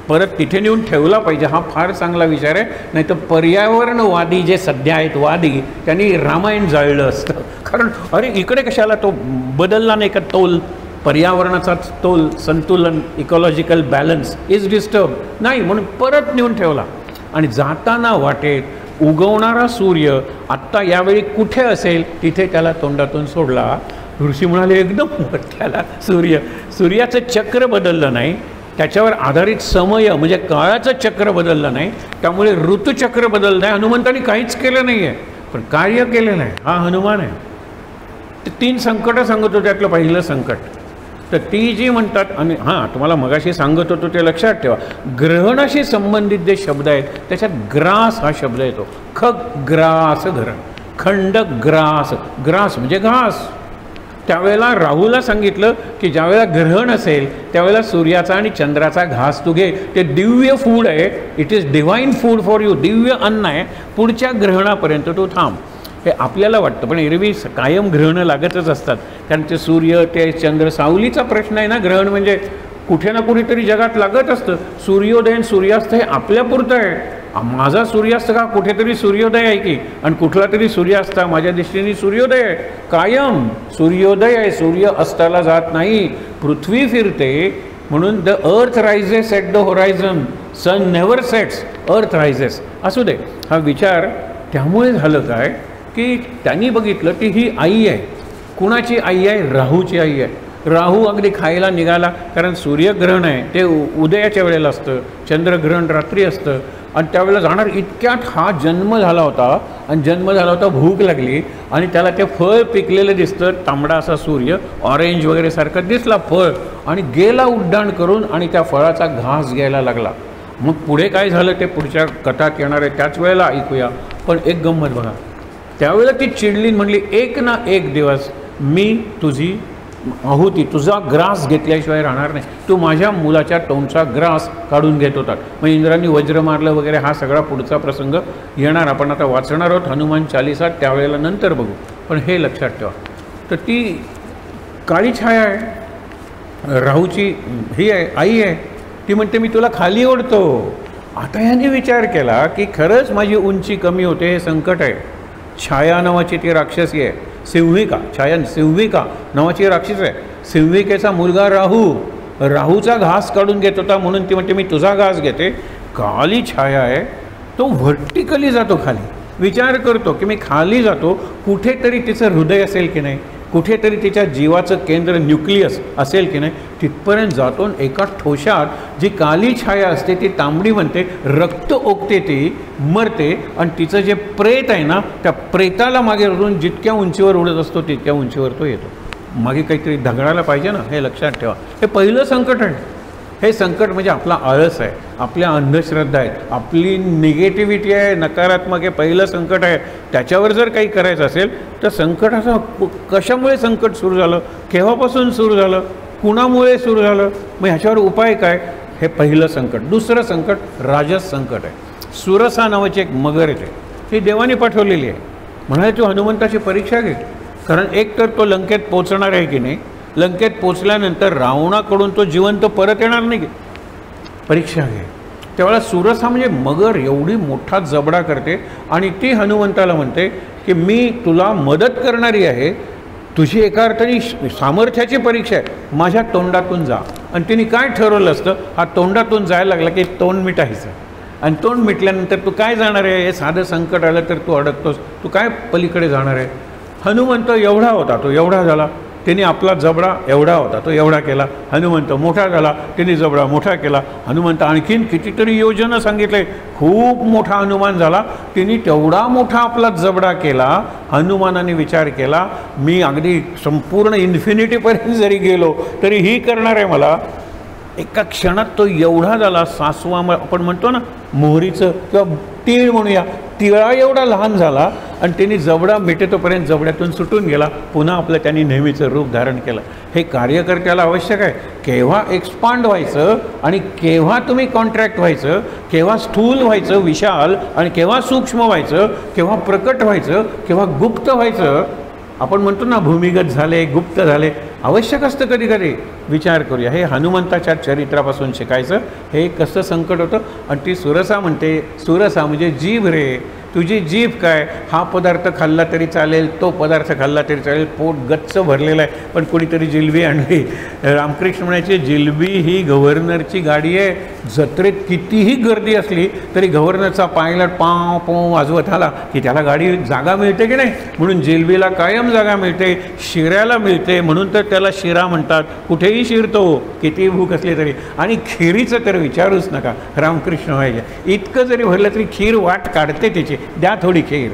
परत तिथे नेऊन ठेवला पाहिजे, हा फार चांगला विचार आहे. नाही तर पर्यावरणवादी जे सध्या आहेत वादी, त्यांनी रामायण जाळलं असतं. कारण अरे इकडे कशाला तो बदलला नाही का तोल, पर्यावरणाचा तोल, संतुलन, इकॉलॉजिकल बॅलन्स इज डिस्टर्ब नाही, म्हणून परत नेऊन ठेवला. आणि जाताना वाटेत उगवणारा सूर्य आत्ता यावेळी कुठे असेल तिथे त्याला तोंडातून सोडला. ऋषी म्हणाले एकदम त्याला सूर्याचं चक्र बदललं नाही, त्याच्यावर आधारित समय म्हणजे काळाचं चक्र बदललं नाही, त्यामुळे ऋतुचक्र बदललं नाही. हनुमंतांनी काहीच केलं नाही आहे, पण कार्य केलेलं आहे. हा हनुमान आहे. ते 3 संकटं सांगतो, त्यातलं पहिलं संकट तर ती जी म्हणतात. आणि हां तुम्हाला मगाशी सांगत होतो ते लक्षात ठेवा, ग्रहणाशी संबंधित जे शब्द आहेत त्याच्यात ग्रास हा शब्द येतो. ग्रास ग्रहण, खंड ग्रास, ग्रास म्हणजे घास. त्यावेळेला राहूला सांगितलं की ज्यावेळेला ग्रहण असेल त्यावेळेला सूर्याचा आणि चंद्राचा घास तू घे, ते दिव्य फूड आहे, it is divine food for you, Divya अन्न आहे, पुढच्या ग्रहणापर्यंत तू थांब. हे आपल्याला वाटतं, पण एरवी कायम ग्रहणं लागतच असतात, कारण ते सूर्य ते चंद्र, सावलीचा प्रश्न आहे ना. ग्रहण म्हणजे कुठे ना कुठेतरी जगात लागत असतं. सूर्योदय आणि सूर्यास्त हे आपल्यापुरतं आहे. माझा सूर्यास्त का कुठेतरी सूर्योदय आहे की, आणि कुठला तरी सूर्यास्त माझ्या दृष्टीने सूर्योदय आहे. कायम सूर्योदय आहे, सूर्य अस्ताला जात नाही. पृथ्वी फिरते म्हणून the earth rises at the horizon, sun never sets, earth rises. असू दे, हा विचार त्यामुळे झालं काय की त्यांनी बघितलं की ही आई आहे. कुणाची आई आहे? राहूची आई आहे. राहू अगदी खायला निघाला, कारण सूर्यग्रहण आहे ते उदयाच्या वेळेला असतं, चंद्रग्रहण रात्री असतं. आणि त्यावेळेला जाणार इतक्यात हा जन्म झाला होता, आणि जन्म झाला होता, भूक लागली आणि त्याला ते फळ पिकलेलं दिसतं, तांबडा असा सूर्य, ऑरेंज वगैरे सारखं दिसला फळ, आणि गेला उड्डाण करून आणि त्या फळाचा घास घ्यायला लागला. मग पुढे काय झालं ते पुढच्या कथात येणार आहे, त्याच वेळेला ऐकूया. पण एक गंमत बघा, त्यावेळेला ती चिडली, म्हणली एक ना एक दिवस मी तुझी आहुती, तुझा ग्रास घेतल्याशिवाय राहणार नाही. तू माझ्या मुलाच्या तोंडचा ग्रास काढून घेत होतात. मग इंद्रांनी वज्र मारलं वगैरे, हा सगळा पुढचा प्रसंग येणार, आपण आता वाचणार आहोत हनुमान चालिसा, त्यावेळेला नंतर बघू. पण हे लक्षात ठेवा, तर ती काळी छाया आहे, राहूची ही आहे, आई आहे. ती म्हणते मी तुला खाली ओढतो. आता यांनी विचार केला की खरंच माझी उंची कमी होते, हे संकट आहे. छाया नावाची ती राक्षसी आहे, सिंहिका, छायन सिंहिका नावाची राक्षस आहे. सिंहिकेचा मुलगा राहू, राहूचा घास काढून घेत होता, म्हणून ती म्हणते मी तुझा घास घेते. काली छाया आहे, तो व्हर्टिकली जातो खाली, विचार करतो की मी खाली जातो, कुठेतरी तिचं हृदय असेल की नाही, कुठेतरी तिच्या जीवाचं केंद्र न्यूक्लियस असेल की नाही, तिथपर्यंत जातो. एका ठोशात जी काली छाया असते ती तांबडी बनते, रक्त ओकते, ती मरते आणि तिचं जे प्रेत आहे ना, त्या प्रेताला मागे रोडून जितक्या उंचीवर उडत असतो तितक्या उंचीवर तो येतो. मागे काहीतरी धगडायला पाहिजे ना, हे लक्षात ठेवा. हे पहिलं संकट आहे. हे संकट म्हणजे आपला आळस आहे, आपल्या अंधश्रद्धा आहेत, आपली निगेटिव्हिटी आहे, नकारात्मक आहे. पहिलं संकट आहे. त्याच्यावर जर काही करायचं असेल तर संकटाचं कशामुळे संकट सुरू झालं, केव्हापासून सुरू झालं, कुणामुळे सुरू झालं, मग ह्याच्यावर उपाय काय, हे पहिलं संकट. दुसरं संकट राजस संकट आहे. सुरसा नावाची एक मगर येते, ती देवाने पाठवलेली आहे. म्हणाले तू हनुमंताची परीक्षा घे, कारण एक तर तो लंकेत पोचणार आहे की नाही, लंकेत पोचल्यानंतर रावणाकडून तो जिवंत परत येणार नाही, परीक्षा घे. त्यावेळेला सुरसा म्हणजे मगर एवढी मोठा जबडा करते आणि ती हनुमंताला म्हणते की मी तुला मदत करणारी आहे, तुझी एका अर्थाने सामर्थ्याची परीक्षा आहे, माझ्या तोंडातून जा. आणि तिने काय ठरवलं असतं, हा तोंडातून जायला लागला की तोंड मिटायचं, आणि तोंड मिटल्यानंतर तू काय जाणार आहे, हे साधं संकट आलं तर तू अडकतोस, तू काय पलीकडे जाणार आहे. हनुमंत एवढा होता, तो एवढा झाला, त्याने आपला जबडा एवढा होता तो एवढा केला. हनुमंत मोठा झाला, त्याने जबडा मोठा केला. हनुमंत आणखीन कितीतरी योजना सांगितले, खूप मोठा हनुमान झाला, तिने तेवढा मोठा आपला जबडा केला. हनुमानाने विचार केला, मी अगदी संपूर्ण इन्फिनिटीपर्यंत जरी गेलो तरी ही करणार आहे मला. एका क्षणात तो एवढा झाला, सासवा आपण म्हणतो ना मोहरीचं किंवा तीळ म्हणूया, तिळा एवढा लहान झाला आणि त्यांनी जबडा मिटेतोपर्यंत जबड्यातून सुटून गेला. पुन्हा आपलं त्यांनी नेहमीचं रूप धारण केलं. हे कार्यकर्त्याला आवश्यक आहे, केव्हा एक्सपांड व्हायचं आणि केव्हा तुम्ही कॉन्ट्रॅक्ट व्हायचं, केव्हा स्थूल व्हायचं विशाल आणि केव्हा सूक्ष्म व्हायचं, केव्हा प्रकट व्हायचं, केव्हा गुप्त व्हायचं. आपण म्हणतो ना भूमिगत झाले, गुप्त झाले, आवश्यक असतं कधी कधी. विचार करूया, हे हनुमंताच्या चरित्रापासून शिकायचं. हे कसं संकट होतं. आणि ती सुरसा म्हणते, सुरसा म्हणजे जीभ रे, तुझी जीभ काय, हा पदार्थ खाल्ला तरी चालेल, तो पदार्थ खाल्ला तरी चालेल, पोट गच्च भरलेलं आहे, पण कोणीतरी जिलबी आणली. रामकृष्ण म्हणायचे, जिलबी ही गव्हर्नरची गाडी आहे. जत्रेत कितीही गर्दी असली तरी गव्हर्नरचा पायलट पाव पाव वाजवत आला की त्याला गाडी जागा मिळते की नाही, म्हणून जिलबीला कायम जागा मिळते, शिऱ्याला मिळते, म्हणून तर त्याला शिरा म्हणतात. कुठेही शिरतो, कितीही भूक असली तरी. आणि खिरीचं तर विचारूच नका, रामकृष्ण व्हायचे इतकं जरी भरलं तरी खीर वाट काढते त्याची, द्या थोडी खीर.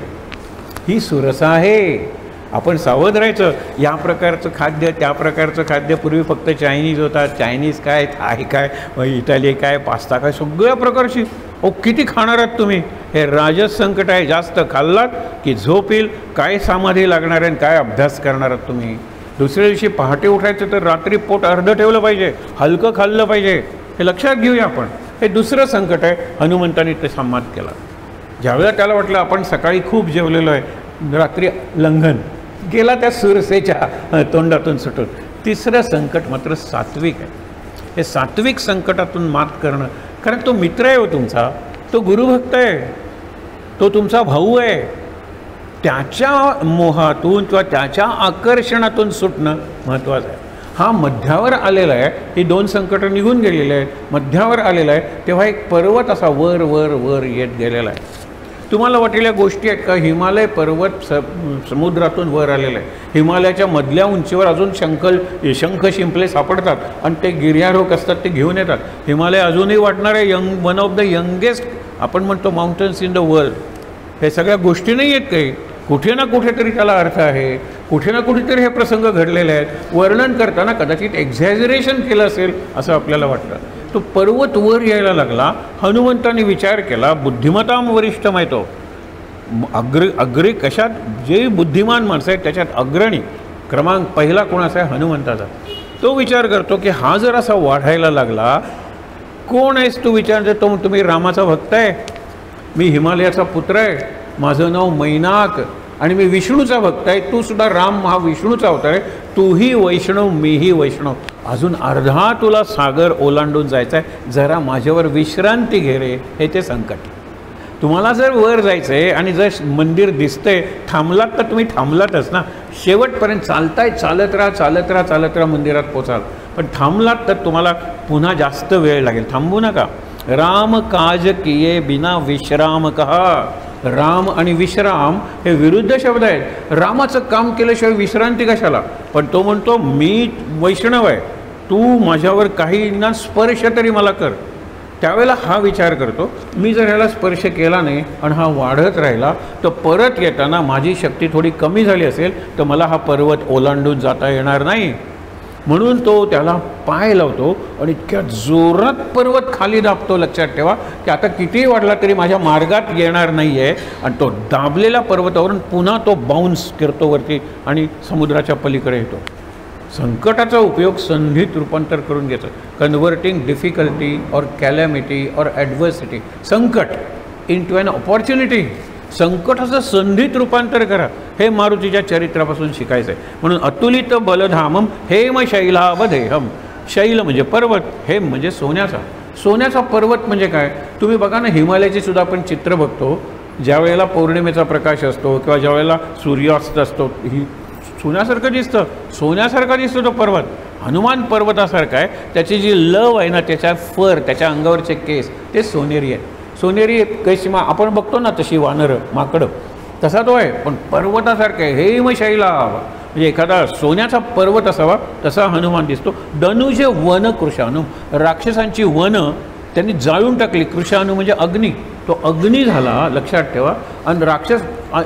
ही सुरसा आहे. आपण सावध राहायचं. या प्रकारचं खाद्य, त्या प्रकारचं खाद्य, पूर्वी फक्त चायनीज होता, चायनीज काय, थाय काय, इटाली काय, पास्ता काय, सगळ्या प्रकारची. किती खाणार आहात तुम्ही. हे राजस संकट आहे. जास्त खाल्लात की झोप येईल, काय समाधी लागणार आहे, काय अभ्यास करणार आहात तुम्ही. दुसऱ्या दिवशी पहाटे उठायचं तर रात्री पोट अर्धं ठेवलं पाहिजे, हलकं खाल्लं पाहिजे. हे लक्षात घेऊया आपण. हे दुसरं संकट आहे. हनुमंतांनी ते संवाद केला. ज्यावेळेला त्याला वाटलं आपण सकाळी खूप जेवलेलो आहे, रात्री लंघन गेला त्या सुरसेच्या तोंडातून सुटून. तिसरं संकट मात्र सात्विक आहे. हे सात्विक संकटातून मात करणं, कारण तो मित्र आहे हो तुमचा, तो गुरुभक्त आहे, तो तुमचा भाऊ आहे. त्याच्या मोहातून किंवा त्याच्या आकर्षणातून सुटणं महत्त्वाचं आहे. हा मध्यावर आलेला आहे. ही दोन संकटं निघून गेलेली आहेत. मध्यावर आलेला आहे तेव्हा एक पर्वत असा वर वर वर येत गेलेला आहे. तुम्हाला वाटेल या गोष्टी आहेत का. हिमालय पर्वत समुद्रातून वर आलेला आहे. हिमालयाच्या मधल्या उंचीवर अजून शंख शिंपले सापडतात आणि ते गिर्यारोहक असतात, ते घेऊन येतात. हिमालय अजूनही वाटणार आहे वन ऑफ द यंगेस्ट आपण म्हणतो माउंटन्स इन द वर्ल्ड. हे सगळ्या गोष्टी नाही आहेत काही, कुठे ना कुठेतरी त्याला अर्थ आहे, कुठे ना कुठेतरी हे प्रसंग घडलेले आहेत. वर्णन करताना कदाचित एक्झॅजरेशन केलं असेल असं आपल्याला वाटतं. तो पर्वत वर यायला लागला. हनुमंतांनी विचार केला, बुद्धिमत्ता वरिष्ठ माहितो, अग्री कशात जे बुद्धिमान माणसं आहेत त्याच्यात अग्रणी क्रमांक पहिला कोणाचा आहे, हनुमंताचा. तो विचार करतो की हा जर असा वाढायला लागला, कोण आहेस तू विचार. तो तुम्ही रामाचा भक्त आहे, मी हिमालयाचा पुत्र आहे, माझं नाव मैनाक आणि मी विष्णूचा भक्त आहे, तू सुद्धा राम हा विष्णूचा अवतार आहे, तूही वैष्णव मीही वैष्णव, अजून अर्धा तुला सागर ओलांडून जायचा आहे, जरा माझ्यावर विश्रांती घे रे. हे ते संकट. तुम्हाला जर वर जायचं आहे आणि जर मंदिर दिसतंय, थांबलात तर तुम्ही थांबलातच ना, शेवटपर्यंत चालताय, चालत राहा चालत राहा चालत राहा, मंदिरात पोचाल. पण थांबलात तर तुम्हाला पुन्हा जास्त वेळ लागेल, थांबू नका. राम काज किये बिना विश्राम कहा, राम आणि विश्राम हे विरुद्ध शब्द आहेत. रामाचं काम केल्याशिवाय विश्रांती कशाला? पण तो म्हणतो मी वैष्णव आहे, तू माझ्यावर काही ना स्पर्श तरी मला कर. त्यावेळेला हा विचार करतो मी जर ह्याला स्पर्श केला नाही आणि हा वाढत राहिला तर परत येताना माझी शक्ती थोडी कमी झाली असेल तर मला हा पर्वत ओलांडून जाता येणार नाही. म्हणून तो त्याला पाय लावतो आणि इतक्या जोरात पर्वत खाली दाबतो. लक्षात ठेवा की आता कितीही वाढला तरी माझ्या मार्गात येणार नाही आहे. आणि तो दाबलेल्या पर्वतावरून पुन्हा तो बाउन्स करतो वरती आणि समुद्राच्या पलीकडे येतो. संकटाचा उपयोग संधीत रूपांतर करून घ्यायचं. कन्व्हर्टिंग डिफिकल्टी और कॅलॅमिटी और ॲडव्हर्सिटी, संकट इन टू ॲन ऑपॉर्च्युनिटी. संकटाचं संधीत रूपांतर करा, हे मारुतीच्या चरित्रापासून शिकायचं आहे. म्हणून अतुलित बलधामम हेम शैलावधेहम. शैल म्हणजे पर्वत, हेम म्हणजे सोन्याचा. सोन्याचा पर्वत म्हणजे काय? तुम्ही बघा ना, हिमालयाची सुद्धा आपण चित्र बघतो. ज्या वेळेला पौर्णिमेचा प्रकाश असतो किंवा ज्या वेळेला सूर्यास्त असतो, ही सोन्यासारखं दिसतं, सोन्यासारखा दिसतो तो पर्वत. हनुमान पर्वतासारखा आहे. त्याची जी लव आहे ना, त्याच्या फर, त्याच्या अंगावरचे केस ते सोनेरी आहेत. सोनेरी कैसी आपण बघतो ना तशी वानरं, माकडं, तसा तो आहे, पण पर्वतासारखं आहे. हेमशैला म्हणजे एखादा सोन्याचा पर्वत असावा तसा हनुमान दिसतो. धनुजे वन कृशाणू, राक्षसांची वनं त्यांनी जाळून टाकली. कृशाणू म्हणजे अग्नी, तो अग्नी झाला, लक्षात ठेवा. आणि राक्षस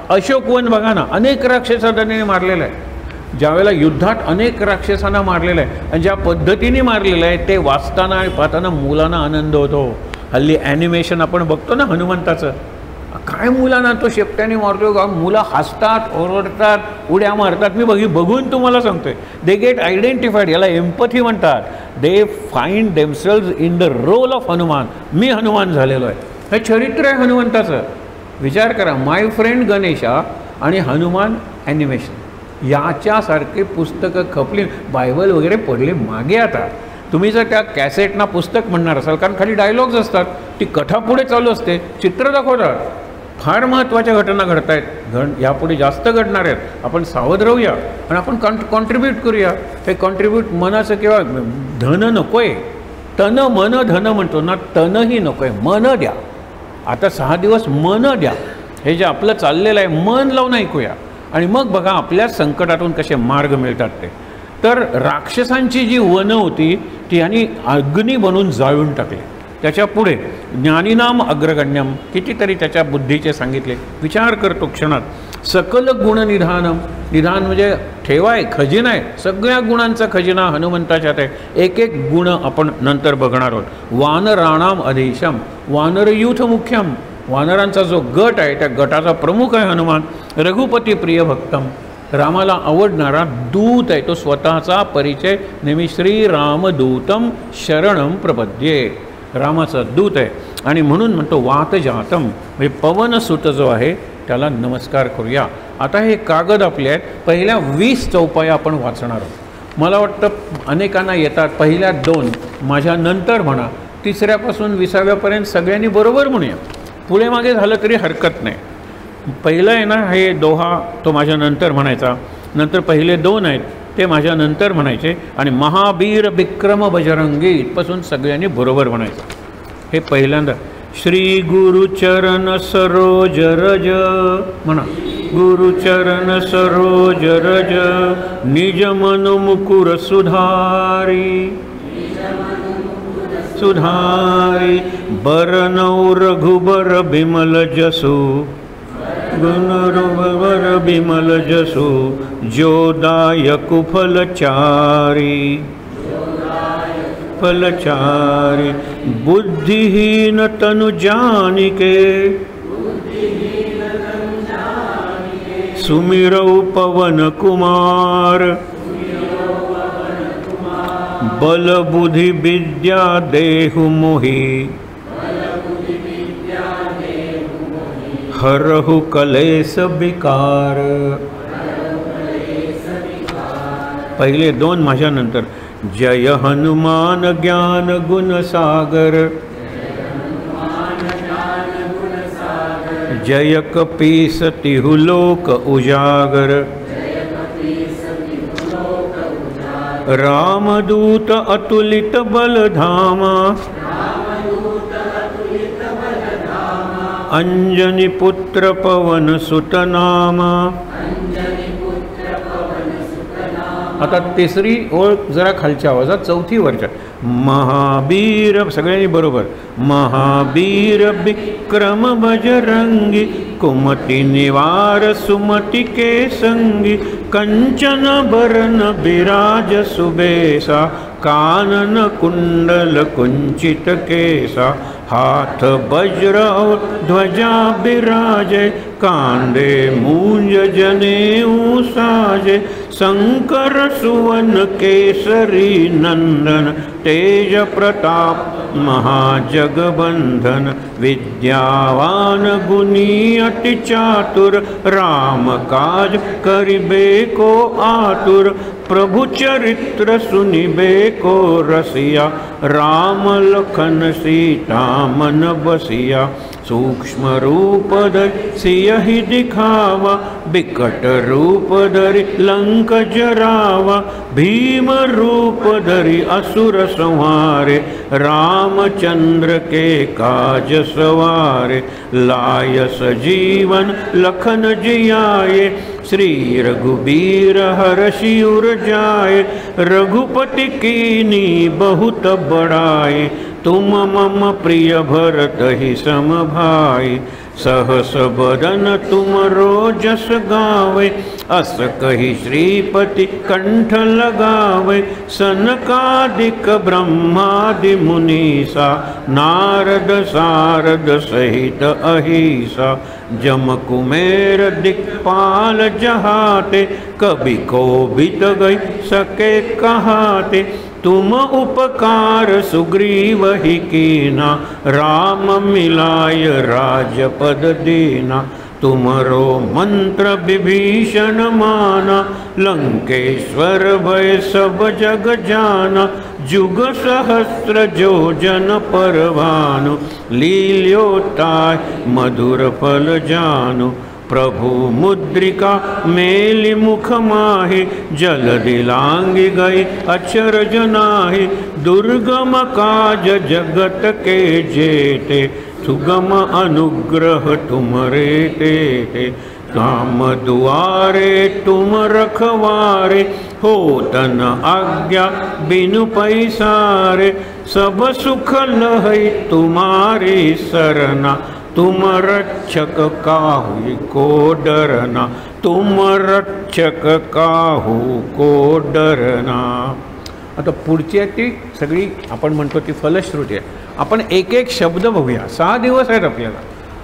अशोकवन बघा ना, अनेक राक्षसांना त्याने मारलेलं आहे. ज्यावेळेला युद्धात अनेक राक्षसांना मारलेलं आहे आणि ज्या पद्धतीने मारलेलं आहे ते वाचताना आणि पाहताना मुलांना आनंद होतो. हल्ली ॲनिमेशन आपण बघतो ना हनुमंताचं, काय मुलांना तो शेपट्याने मारतो, मुलं हसतात, ओरडतात, उड्या मारतात. मी बघून तुम्हाला सांगतोय, दे गेट आयडेंटिफाईड. याला एम्पथी म्हणतात. They find themselves in the role of Hanuman. मी हनुमान झालेलो आहे. हे चरित्र आहे हनुमंताचं. विचार करा, माय फ्रेंड गणेशा आणि हनुमान ॲनिमेशन याच्यासारखे पुस्तकं खपली. बायबल वगैरे पडले मागे. आता तुम्ही जर त्या कॅसेटना पुस्तक म्हणणार असाल, कारण खाली डायलॉग्स असतात, ती कथा पुढे चालू असते, चित्र दाखवतात, फार महत्त्वाच्या घटना घडत आहेत, यापुढे जास्त घडणार आहेत. आपण सावध राहूया आणि आपण कॉन्ट्रीब्यूट करूया. हे कॉन्ट्रीब्यूट मनाचं किंवा धन नको आहे. तन मन धन म्हणतो ना, तनही नको आहे, मन द्या. आता 6 दिवस मन द्या. हे जे आपलं चाललेलं आहे मन लावून ऐकूया आणि मग बघा आपल्या संकटातून कसे मार्ग मिळतात ते. तर राक्षसांची जी वनं होती ती यांनी अग्नी बनून जाळून टाकली. त्याच्या पुढे ज्ञानीनाम अग्रगण्यम, कितीतरी त्याच्या बुद्धीचे सांगितले. विचार करतो क्षणात. सकल गुणनिधानम, निधान म्हणजे ठेवाय, खजिना आहे. सगळ्या गुणांचा खजिना हनुमंताच्यात आहे. एक एक गुण आपण नंतर बघणार आहोत. वानराणाम अधीशम, वानरयूथ मुख्यम, वानरांचा जो गट आहे त्या गटाचा प्रमुख आहे हनुमान. रघुपती प्रिय भक्तम, रामाला आवडणारा दूत आहे. तो स्वतःचा परिचय नेहमी श्रीरामदूतम शरणम प्रपद्ये, रामाचा दूत आहे. आणि म्हणून म्हणतो वातजातम म्हणजे पवनसुत जो आहे त्याला नमस्कार करूया. आता हे कागद आपले आहेत. पहिल्या 20 चौपाया आपण वाचणार आहोत. मला वाटतं अनेकांना येतात. पहिल्या 2 माझ्या नंतर म्हणा, 3ऱ्यापासून 20व्यापर्यंत सगळ्यांनी बरोबर म्हणूया. पुढे मागे झालं तरी हरकत नाही. पहिलं आहे ना हे दोहा, तो माझ्या नंतर म्हणायचा. नंतर पहिले 2 आहेत ते माझ्या नंतर म्हणायचे. आणि महावीर विक्रम बजरंगी इथपासून सगळ्यांनी बरोबर म्हणायचं. हे पहिल्यांदा श्री गुरुचरण सरोज रज म्हणा. गुरुचरण सरोज रज निज मनु मुकुर सुधारी, सुधारी बरनौ रघुबर बिमल जसु, गुणरुबर बिमल जसु जोदायक फलचारी, फलचारी बुद्धिहीन तनु जानिके, सुमिरौ पवन कुमार, बल बुद्धि विद्या देहु मोहि, हरहु कलेश विकार. पहिले 2 माझ्या नंतर. जय हनुमान ज्ञान गुण सागर, जय कपीस तिहु लोक उजागर, रामदूत अतुलित बल धामा, अंजनी पुत्र पवन सुत नाम। आता तिसरी ओळ जरा खालच्या आवाजात, चौथी वरच्या। महावीर, सगळ्यांनी बरोबर, महावीर विक्रम बजरंगी, कुमति निवार सुमति के संगी, कंचन बरन विराज सुबेसा, कानन कुंडल कुंचित केसा, हाथ वज्र और ध्वजा विराजे, कांधे मूंज जनेऊ साजे, शंकर सुवन केसरी नंदन, तेज प्रताप महाजगबंधन, विद्यावान गुणी अति चातुर, राम काज करिबे को आतुर, प्रभु चरित्र सुनिबे को रसिया, राम लखन सीता मन बसिया, सूक्ष्म रूप धरि सियहि दिखावा, बिकट रूप धरि लंक जरावा, भीम रूप धरि असुर संहारे, रामचंद्र के काज सवारे, लाय सजीवन लखन जियाए, श्री रघुबीर हरषि उर जाए, रघुपति कीनी बहुत बड़ाई, तुम मम प्रिय भरत ही सम भाई, सहस बदन तुम रोजस गावे, अस कहि श्रीपति कंठ लगावे, सनकादिक ब्रह्मादि मुनीसा, नारद सारद सहित अहिसा, जम कुमेर दिक्पाल जहाते, कभी कोबित गई सके कहाते, तुम उपकार सुग्रीव ही कीना, राम मिलाय राजपद दीना, तुमरो मंत्र विभीषण माना, लंकेश्वर भय सब जग जाना, जुग सहस्र जो जन पर भानु, लील्योताय मधुर फल जानु, प्रभु मुद्रिका मेलि मुख माहि, जल दिलांगी गई अचरज नाहि, दुर्गम काज जगत के जेते, सुगम अनुग्रह तुमरे तेते, काम दुआरे तुम रखवारे, होतन आज्ञा बिनु पैसारे, सब सुख लहै तुम्हारी सरना, तुम रक्षक काहू को डरना, तुम रक्षक काहू को डरना। आता पुढची आहे ती सगळी आपण म्हणतो ती फलश्रुती आहे। आपण एक एक शब्द बघूया। 6 दिवस आहेत आपल्याला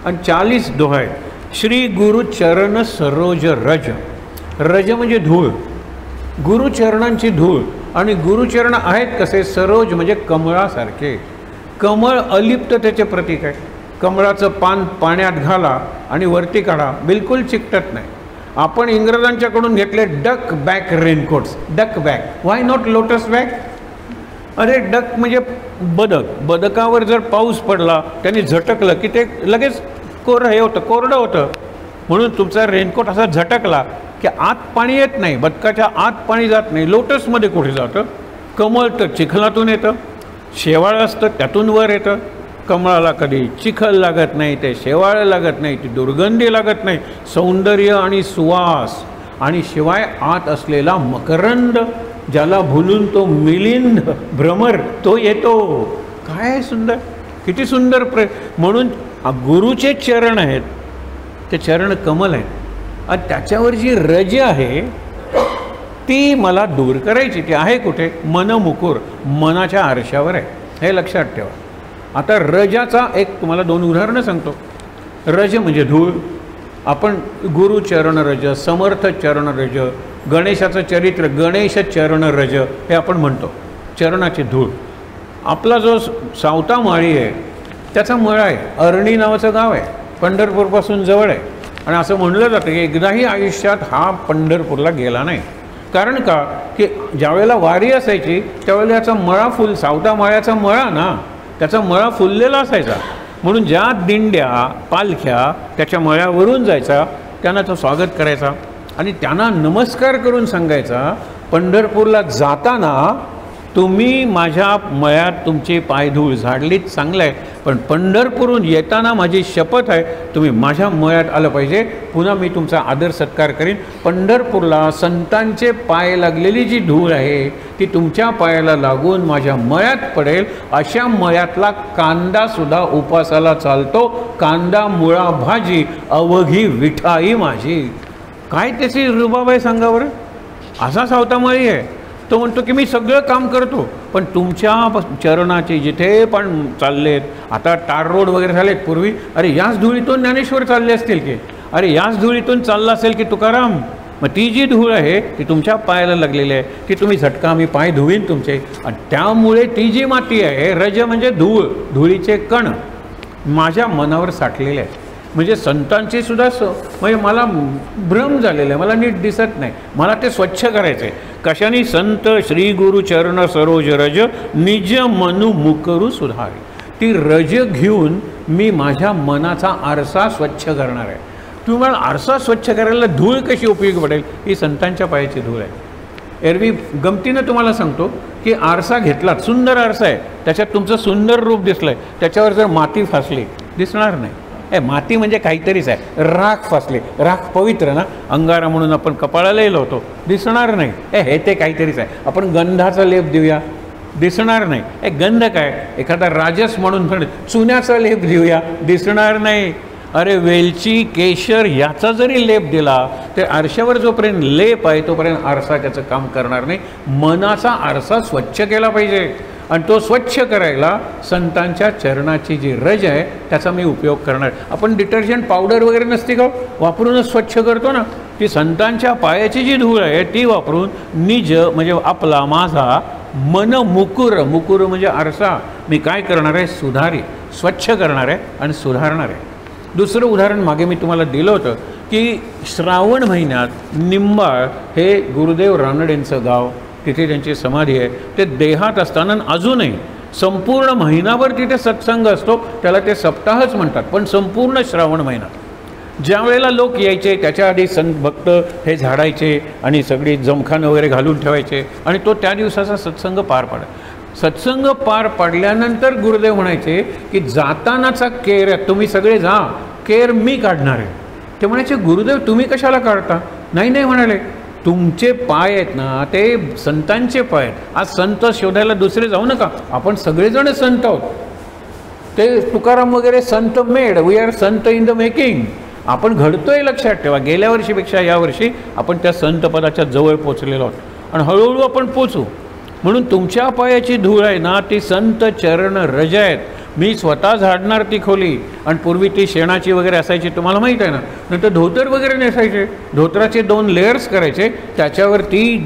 आणि 40 दोहा आहेत। श्री गुरुचरण सरोज रज, रज म्हणजे धूळ, गुरुचरणांची धूळ, आणि गुरुचरण आहेत कसे, सरोज म्हणजे कमळासारखे, कमळ अलिप्ततेचे प्रतीक आहे। कमळाचं पान पाण्यात घाला आणि वरती काढा, बिलकुल चिकटत नाही। आपण इंग्रजांच्याकडून घेतले duck back raincoats, duck back, why not lotus back? अरे डक म्हणजे बदक, बदकावर जर पाऊस पडला त्याने झटकलं की ते लगेच हे होतं, कोरडं होतं, म्हणून तुमचा रेनकोट असा झटकला की आत पाणी येत नाही, बदकाच्या आत पाणी जात नाही। लोटसमध्ये कुठे जातं? कमळ तर चिखलातून येतं, शेवाळ असतं त्यातून वर येतं। कमळाला कधी चिखल लागत नाही, ते शेवाळ लागत नाही, ती दुर्गंधी लागत नाही, सौंदर्य आणि सुवास, आणि शिवाय आत असलेला मकरंद, ज्याला भुलून तो मिलिंद भ्रमर तो येतो। काय सुंदर, किती सुंदर म्हणून गुरुचे चरण आहेत, ते चरण कमल आहेत, आणि त्याच्यावर जी रज आहे ती मला दूर करायची। ती आहे कुठे? मनमुकुर, मनाच्या आरशावर आहे, हे लक्षात ठेवा। आता रजाचा एक तुम्हाला 2 उदाहरणं सांगतो। रज म्हणजे धूळ, आपण गुरुचरण रज, समर्थ चरण रज, गणेशाचं चरित्र गणेश चरण रज हे आपण म्हणतो, चरणाची धूळ। आपला जो सावता माळी आहे त्याचा मळा आहे, अरणी नावाचं गाव आहे, पंढरपूरपासून जवळ आहे, आणि असं म्हणलं जातं की एकदाही आयुष्यात हा पंढरपूरला गेला नाही। कारण का की ज्यावेळेला वारी असायची त्यावेळेला याचा मळा फुल, सावता माळ्याचा मळा ना, त्याचा मळा फुललेला असायचा, म्हणून ज्या दिंड्या पालख्या त्याच्या मळ्यावरून जायचा त्यांना तो स्वागत करायचा, आणि त्यांना नमस्कार करून सांगायचा पंढरपूरला जाताना तुम्ही माझ्या मळ्यात तुमचे पायधूळ झाडलीत चांगलं आहे, पण पंढरपूरहून येताना माझी शपथ आहे तुम्ही माझ्या मळ्यात आलं पाहिजे. पुन्हा मी तुमचा आदर सत्कार करीन. पंढरपूरला संतांचे पाय लागलेली जी धूळ आहे ती तुमच्या पायाला लागून माझ्या मळ्यात पडेल. अशा मळ्यातला कांदासुद्धा उपासाला चालतो. कांदा मुळा भाजी अवघी विठाई माझी. काय त्याची रुबाब आहे सांगा बरं. असा सावतामाळी आहे. तो म्हणतो की मी सगळं काम करतो, पण तुमच्या चरणाचे जिथे पण चाललेत, आता टार रोड वगैरे झालेत, पूर्वी अरे याच धुळीतून ज्ञानेश्वर चालले असतील की, अरे याच धुळीतून चालला असेल की तुकाराम. मग ती जी धूळ आहे ती तुमच्या पायाला लागलेली आहे, ती तुम्ही झटका मी पाय धुवीन तुमचे. आणि त्यामुळे ती जी माती आहे, रज म्हणजे धूळ, धुळीचे कण माझ्या मनावर साठलेले आहेत. म्हणजे संतांची सुद्धा म्हणजे मला भ्रम झालेला आहे, मला नीट दिसत नाही, मला ते स्वच्छ करायचं आहे. कशाने? संत श्री गुरु चरण सरोज रज निज मनु मुकरू सुधारी. ती रज घेऊन मी माझ्या मनाचा आरसा स्वच्छ करणार आहे. तुम्हाला आरसा स्वच्छ करायला धूळ कशी उपयोगी पडेल? ही संतांच्या पायाची धूळ आहे. एरवी गमतीनं तुम्हाला सांगतो की आरसा घेतलात, सुंदर आरसा आहे, त्याच्यात तुमचं सुंदर रूप दिसलं आहे, त्याच्यावर जर माती फासली दिसणार नाही. माती म्हणजे काहीतरीच आहे. राख फासले, राख पवित्र ना, अंगारा म्हणून आपण कपाळाला लावतो, दिसणार नाही. हे ते काहीतरीच आहे. आपण गंधाचा लेप देऊया, दिसणार नाही. गंध काय? एखादा राजस म्हणून पण चुन्याचा लेप देऊया, दिसणार नाही. अरे वेलची, केशर याचा जरी लेप दिला तर आरशावर जोपर्यंत लेप आहे तोपर्यंत आरसा त्याचं काम करणार नाही. मनाचा आरसा स्वच्छ केला पाहिजे. आणि तो स्वच्छ करायला संतांच्या चरणाची जी रज आहे त्याचा मी उपयोग करणार. आपण डिटर्जंट पावडर वगैरे नसते का वापरूनच स्वच्छ करतो ना, ती संतांच्या पायाची जी धूळ आहे ती वापरून निज म्हणजे आपला माझा मन मुकुर, मुकुर म्हणजे आरसा, मी काय करणार आहे? सुधारी, स्वच्छ करणार आहे आणि सुधारणार आहे. दुसरं उदाहरण मागे मी तुम्हाला दिलं होतं की श्रावण महिन्यात निंबाळ हे गुरुदेव रानडेंचं गाव, तिथे त्यांची समाधी आहे. ते देहात असताना अजूनही संपूर्ण महिनाभर तिथे सत्संग असतो, त्याला ते सप्ताहच म्हणतात. पण संपूर्ण श्रावण महिना ज्या वेळेला लोक यायचे त्याच्या आधी संत भक्त हे झाडायचे आणि सगळी जमखान वगैरे घालून ठेवायचे आणि तो त्या दिवसाचा सत्संग पार पाडा. सत्संग पार पाडल्यानंतर गुरुदेव म्हणायचे की जातानाचा केर तुम्ही सगळे जा, केर मी काढणार आहे. ते म्हणायचे गुरुदेव तुम्ही कशाला काढता? नाही नाही म्हणाले, तुमचे पाय आहेत ना ते संतांचे पाय आहेत. आज संत शोधायला दुसरे जाऊ नका, आपण सगळेजण संत आहोत. ते तुकाराम वगैरे संत made, we R Sant in the making. आपण घडतोय, लक्षात ठेवा. गेल्या वर्षीपेक्षा यावर्षी आपण त्या संत पदाच्या जवळ पोचलेलो आहोत आणि हळूहळू आपण पोचू. म्हणून तुमच्या पायाची धूळ आहे ना ती संत चरण रज आहेत. मी स्वतः झाडणार ती खोली. आणि पूर्वी ती शेणाची वगैरे असायची, तुम्हाला माहीत आहे ना. नंतर धोतर वगैरे नेसायचे, धोतराचे 2 लेयर्स करायचे, त्याच्यावर ती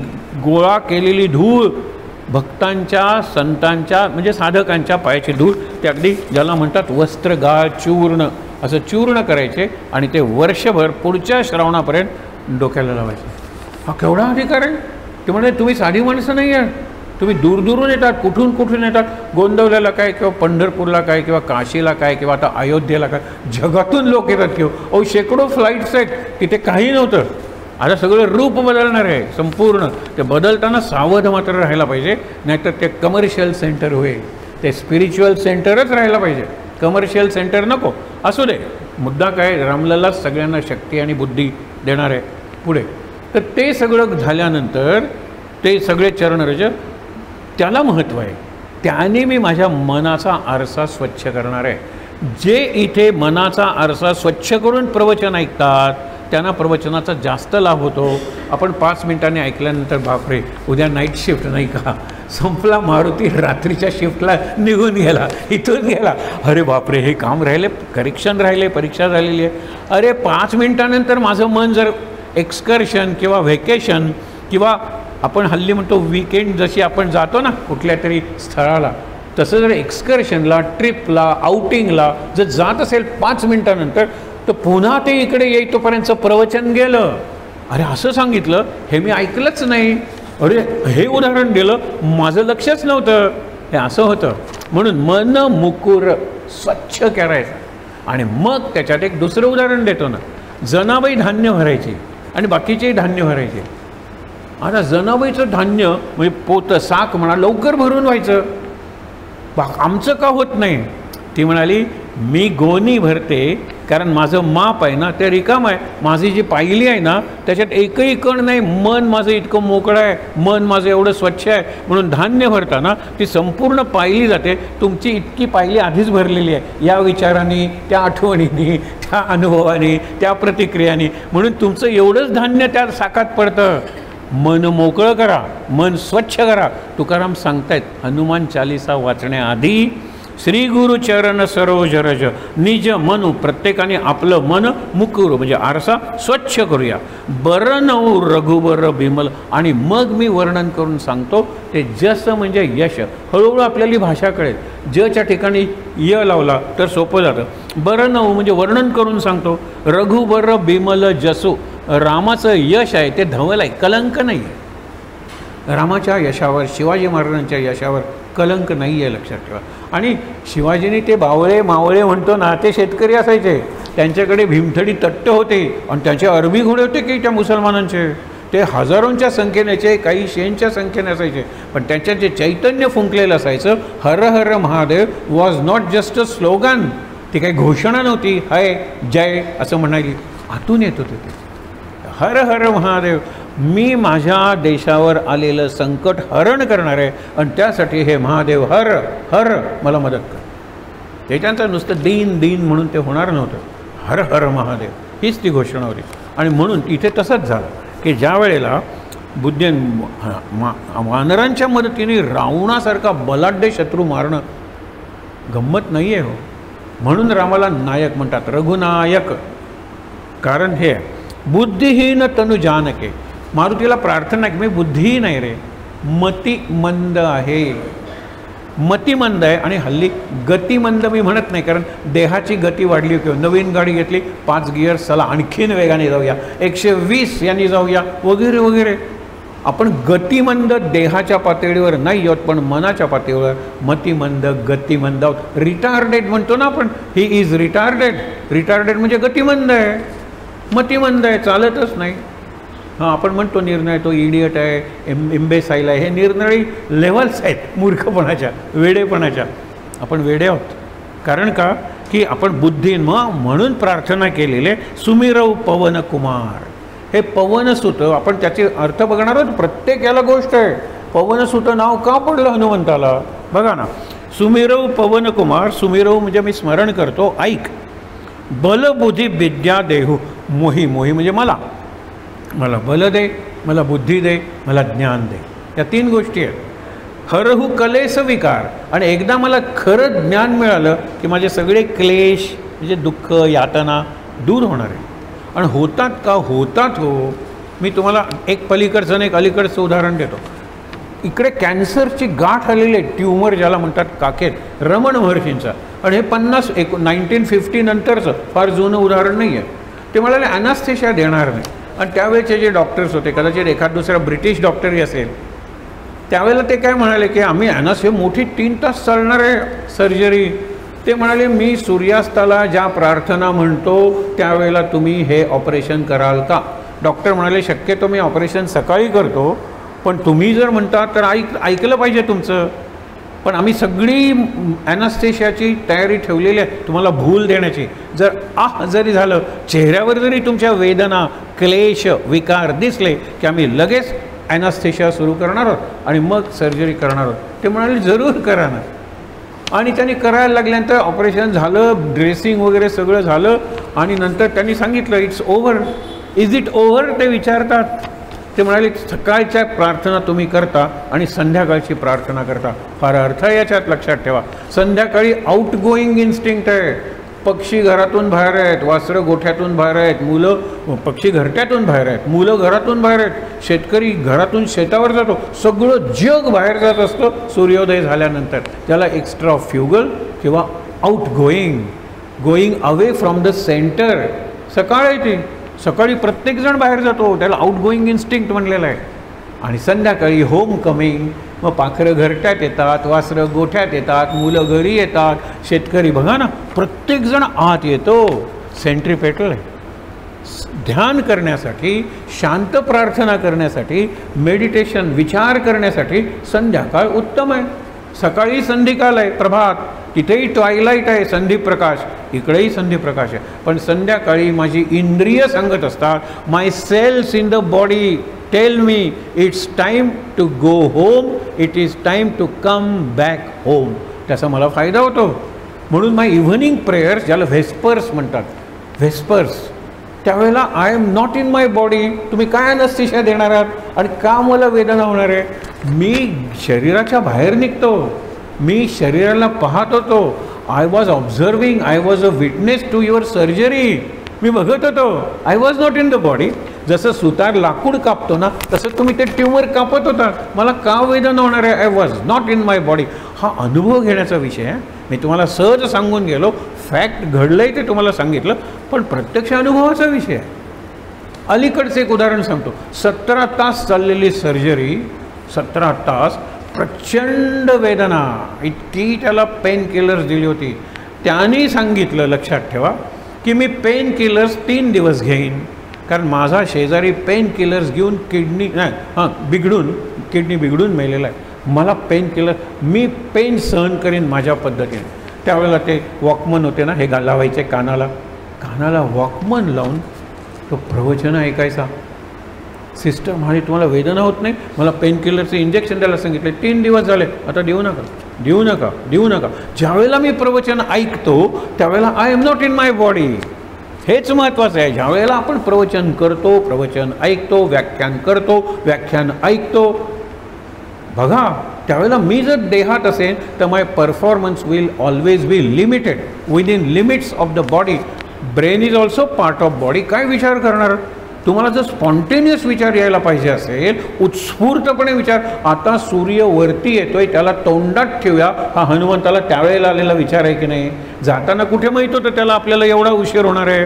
गोळा केलेली धूळ भक्तांच्या संतांच्या म्हणजे साधकांच्या पायाची धूळ, ते अगदी ज्याला म्हणतात वस्त्रगाळ चूर्ण, असं चूर्ण करायचे आणि ते वर्षभर पुढच्या श्रावणापर्यंत डोक्याला लावायचे. हा केवढा अधिकार आहे. ते म्हणजे तुम्ही साधी माणसं नाही आहे, तुम्ही दूरदूरून येतात, कुठून कुठून येतात. गोंदवल्याला काय किंवा पंढरपूरला काय किंवा काशीला काय किंवा आता अयोध्येला काय, जगातून लोक येतात किंवा अहो शेकडो फ्लाईट्स आहेत. तिथे काही नव्हतं, आता सगळं रूप बदलणार आहे संपूर्ण. ते बदलताना सावध मात्र राहायला पाहिजे, नाहीतर ते कमर्शियल सेंटर होईल. ते स्पिरिच्युअल सेंटरच राहायला पाहिजे, कमर्शियल सेंटर नको. असू दे, मुद्दा काय, रामलल्लाच सगळ्यांना शक्ती आणि बुद्धी देणार आहे पुढे. तर ते सगळं झाल्यानंतर ते सगळे चरणरज त्याला महत्त्व आहे. त्याने मी माझ्या मनाचा आरसा स्वच्छ करणार आहे. जे इथे मनाचा आरसा स्वच्छ करून प्रवचन ऐकतात त्यांना प्रवचनाचा जास्त लाभ होतो. आपण 5 मिनिटांनी ऐकल्यानंतर बापरे उद्या नाईट शिफ्ट नाही का, संपला, मारुती रात्रीच्या शिफ्टला निघून गेला, इथून गेला, अरे बापरे हे काम राहिले, करेक्शन राहिले, परीक्षा झालेली आहे. अरे 5 मिनिटानंतर माझं मन जर एक्सकर्शन किंवा व्हेकेशन किंवा आपण हल्ली म्हणतो वीकेंड, जशी आपण जातो ना कुठल्या तरी स्थळाला, तसं जर एक्सकर्शनला, ट्रिपला, आउटिंगला जर जात असेल 5 मिनिटानंतर, तर पुन्हा ते इकडे येईतोपर्यंतचं प्रवचन गेलं. अरे असं सांगितलं, हे मी ऐकलंच नाही, अरे हे उदाहरण दिलं, माझं लक्षच नव्हतं, हे असं होतं. म्हणून मन मुकुर स्वच्छ करायचं. आणि मग त्याच्यात एक दुसरं उदाहरण देतो ना, जनाबाई धान्य भरायची आणि बाकीचेही धान्य भरायचे. आता जनाबाईचं धान्य म्हणजे पोतं साक म्हणा लवकर भरून व्हायचं, आमचं का होत नाही? ती म्हणाली मी गोणी भरते कारण माझं माप आहे ना ते रिकाम आहे, माझी जी पायली आहे ना त्याच्यात एकही कण नाही, मन माझं इतकं मोकळं आहे, मन माझं एवढं स्वच्छ आहे, म्हणून धान्य भरताना ती संपूर्ण पायली जाते. तुमची इतकी पायली आधीच भरलेली आहे या विचारांनी, त्या आठवणींनी, त्या अनुभवाने, त्या प्रतिक्रियांनी, म्हणून तुमचं एवढंच धान्य त्या साकात पडतं. मन मोकळं करा, मन स्वच्छ करा. तुकाराम सांगतायत हनुमान चालिसा वाचण्याआधी श्री गुरु चरण सरोज रज निज मनू, प्रत्येकाने आपलं मन मुकुर म्हणजे आरसा स्वच्छ करूया. बरं नऊ रघुबर बिमल, आणि मग मी वर्णन करून सांगतो ते जस म्हणजे यश. हळूहळू आपल्याला भाषा कळेल. जच्या ठिकाणी य लावला तर सोपं जातं. बरं नऊ म्हणजे वर्णन करून सांगतो. रघुबर बिमल जसू, रामाचं यश आहे ते धवल आहे, कलंक नाही आहे. रामाच्या यशावर, शिवाजी महाराजांच्या यशावर कलंक नाही आहे, लक्षात ठेवा. आणि शिवाजीने ते बावळे मावळे म्हणतो ना ते शेतकरी असायचे, त्यांच्याकडे भीमथडी तट्ट होते आणि त्यांचे अरबी घोडे होते की त्या मुसलमानांचे, ते हजारोंच्या संख्येनेचे, काही शेंच्या संख्येने असायचे, पण त्यांच्यात जे चैतन्य फुंकलेलं असायचं, Har Har Mahadev was not just a slogan, ती काही घोषणा नव्हती, हाय जय असं म्हणाली, आतून येत होते ते. हर हर महादेव, मी माझ्या देशावर आलेलं संकट हरण करणार आहे आणि त्यासाठी हे महादेव हर हर मला मदत कर. ते त्यांचं नुसतं दीन दीन म्हणून ते होणार नव्हतं. हर हर महादेव हीच ती घोषणा होती. आणि म्हणून इथे तसंच झालं की ज्या वेळेला बुद्ध वानरांच्या मदतीने रावणासारखा बलाढ्य शत्रू मारणं गंमत नाही आहे हो. म्हणून रामाला नायक म्हणतात, रघुनायक. कारण हे बुद्धिहीन तनु जानके, मारुतीला प्रार्थना की मी बुद्धिहीन आहे रे, मतिमंद आहे. मतिमंद आहे. आणि हल्ली गतिमंद मी म्हणत नाही, कारण देहाची गती वाढली किंवा नवीन गाडी घेतली 5 गिअर, चला आणखीन वेगाने जाऊया, 120 यांनी जाऊया वगैरे वगैरे. आपण गतिमंद देहाच्या पातळीवर नाही आहोत, पण मनाच्या पातळीवर मतिमंद गतिमंद आहोत. रिटार्डेड म्हणतो ना आपण, ही इज रिटार्डेड. रिटार्डेड म्हणजे गतिमंद आहे, मतिमंद आहे, चालतच नाही. हां, आपण म्हणतो निर्णय तो इडियट आहे, इम्बेसाईल आहे, हे निर्णय लेवल्स आहेत मूर्खपणाच्या, वेडेपणाच्या. आपण वेडे आहोत. कारण का की आपण बुद्धीन म्हणून प्रार्थना केलेले सुमिरव पवन कुमार. हे पवनसुत, आपण त्याचे अर्थ बघणार आहोत. प्रत्येक याला गोष्ट आहे. पवनसुत नाव का पडलं हनुमंताला बघा ना. सुमिरव पवन कुमार, सुमिरव म्हणजे मी स्मरण करतो, ऐक. बलबुद्धी विद्या देहू, मोही, मोही म्हणजे मला बल दे, मला बुद्धी दे, मला ज्ञान दे. या 3 गोष्टी आहेत. हरहू कलेस विकार, आणि एकदा मला खरं ज्ञान मिळालं की माझे सगळे क्लेश म्हणजे दुःख यातना दूर होणार आहे. आणि होतात का? होतात हो. मी तुम्हाला एक पलीकडचं आणि एक अलीकडचं उदाहरण देतो. इकडे कॅन्सरची गाठ आलेली आहे, ट्यूमर ज्याला म्हणतात काखेत, रमण महर्षींचा. आणि हे 1950 नंतरचं फार जुनं उदाहरण नाही आहे. ते म्हणाले ॲनास्थेशिया देणार नाही. आणि त्यावेळेचे जे डॉक्टर्स होते, कदाचित एखाद दुसरा ब्रिटिश डॉक्टरही असेल, त्यावेळेला ते काय म्हणाले की आम्ही ॲनास्थेशिया मोठी 3 तास चालणार आहे सर्जरी. ते म्हणाले मी सूर्यास्ताला ज्या प्रार्थना म्हणतो त्यावेळेला तुम्ही हे ऑपरेशन कराल का? डॉक्टर म्हणाले शक्यतो मी ऑपरेशन सकाळी करतो, पण तुम्ही जर म्हणता तर ऐकलं पाहिजे तुमचं. पण आम्ही सगळी ॲनास्थेशियाची तयारी ठेवलेली आहे तुम्हाला भूल देण्याची. जर जरी झालं, चेहऱ्यावर जरी तुमच्या वेदना, क्लेश, विकार दिसले की आम्ही लगेच ॲनास्थेशिया सुरू करणार आहोत आणि मग सर्जरी करणार आहोत. ते म्हणाले जरूर करा ना. आणि त्यांनी करायला लागल्यानंतर ऑपरेशन झालं, ड्रेसिंग वगैरे सगळं झालं, आणि नंतर त्यांनी सांगितलं it's over. Is it over ते विचारतात. ते म्हणाले सकाळच्या प्रार्थना तुम्ही करता आणि संध्याकाळची प्रार्थना करता, फार अर्थ आहे याच्यात, लक्षात ठेवा. संध्याकाळी आउट गोईंग इन्स्टिंक्ट आहे. पक्षी घरातून बाहेर आहेत, वासरं गोठ्यातून बाहेर आहेत, मुलं, पक्षी घरट्यातून बाहेर आहेत, मुलं घरातून बाहेर आहेत, शेतकरी घरातून शेतावर जातो, सगळं जग बाहेर जात असतं सूर्योदय झाल्यानंतर. त्याला एक्स्ट्रा फ्युगल किंवा out going away from the centre. सकाळ आहे ती, सकाळी प्रत्येकजण बाहेर जातो, त्याला आउट गोईंग इन्स्टिंक्ट म्हणलेलं आहे. आणि संध्याकाळी होम कमिंग, मग पाखरं घरट्यात येतात, वासरं गोठ्यात येतात, मुलं घरी येतात, शेतकरी बघा ना प्रत्येकजण आत येतो. सेंट्रिपेटल आहे. ध्यान करण्यासाठी, शांत प्रार्थना करण्यासाठी, मेडिटेशन विचार करण्यासाठी संध्याकाळ उत्तम आहे. सकाळी संधिकाल आहे, प्रभात, तिथेही ट्वायलाईट आहे, संधिप्रकाश, इकडेही संधिप्रकाश आहे. पण संध्याकाळी माझी इंद्रिय सांगत असतात, my cells in the body tell me it's time to go home, it is time to come back home. त्याचा मला फायदा होतो. म्हणून माय इव्हनिंग प्रेयर्स, ज्याला व्हेस्पर्स म्हणतात, व्हेस्पर्स, त्यावेळेला I am not in my body. तुम्ही काय अनस्थिशा देणार आहात आणि का मला वेदना होणार आहे? मी शरीराच्या बाहेर निघतो, मी शरीराला पाहत होतो. I was observing, I was a witness to your surgery. मी बघत होतो, I was not in the body. जसं सुतार लाकूड कापतो ना, तसं तुम्ही ते ट्यूमर कापत होता. मला का वेदना होणार आहे? I was not in my body. हा अनुभव घेण्याचा विषय आहे. मी तुम्हाला सहज सांगून गेलो, फॅक्ट घडलंय ते तुम्हाला सांगितलं, पण प्रत्यक्ष अनुभवाचा विषय आहे. अलीकडचं एक उदाहरण सांगतो. 17 तास चाललेली सर्जरी, 17 तास, प्रचंड वेदना, इतकी त्याला पेन किलर्स दिली होती. त्यांनी सांगितलं, लक्षात ठेवा, की मी पेन किलर्स 3 दिवस घेईन, कारण माझा शेजारी पेन किलर्स घेऊन किडनी बिघडून मेलेला आहे. मला पेन किलर, मी पेन सहन करीन माझ्या पद्धतीने. त्यावेळेला ते वॉकमन होते ना, हे लावायचे कानाला वॉकमन लावून तो प्रवचन ऐकायचा. सिस्टर म्हणे, तुम्हाला वेदना होत नाही? मला पेन किलरचं इंजेक्शन द्यायला सांगितले, 3 दिवस झाले, आता देऊ नका. ज्यावेळेला मी प्रवचन ऐकतो त्यावेळेला I am not in my body. हेच महत्त्वाचं आहे. ज्यावेळेला आपण प्रवचन करतो, प्रवचन ऐकतो, व्याख्यान करतो, व्याख्यान ऐकतो, बघा, त्यावेळेला मी जर देहात असेल तर my performance will always be limited within limits of the body. Brain is also part of body. काय विचार करणार? तुम्हाला जर स्पॉन्टेनियस विचार यायला पाहिजे असेल, उत्स्फूर्तपणे विचार, आता सूर्य वरती येतोय, त्याला तोंडात ठेवूया, हा हनुमंताला त्यावेळेला आलेला विचार आहे की नाही? जाताना कुठे माहीत होतं त्याला आपल्याला एवढा उशीर होणार आहे?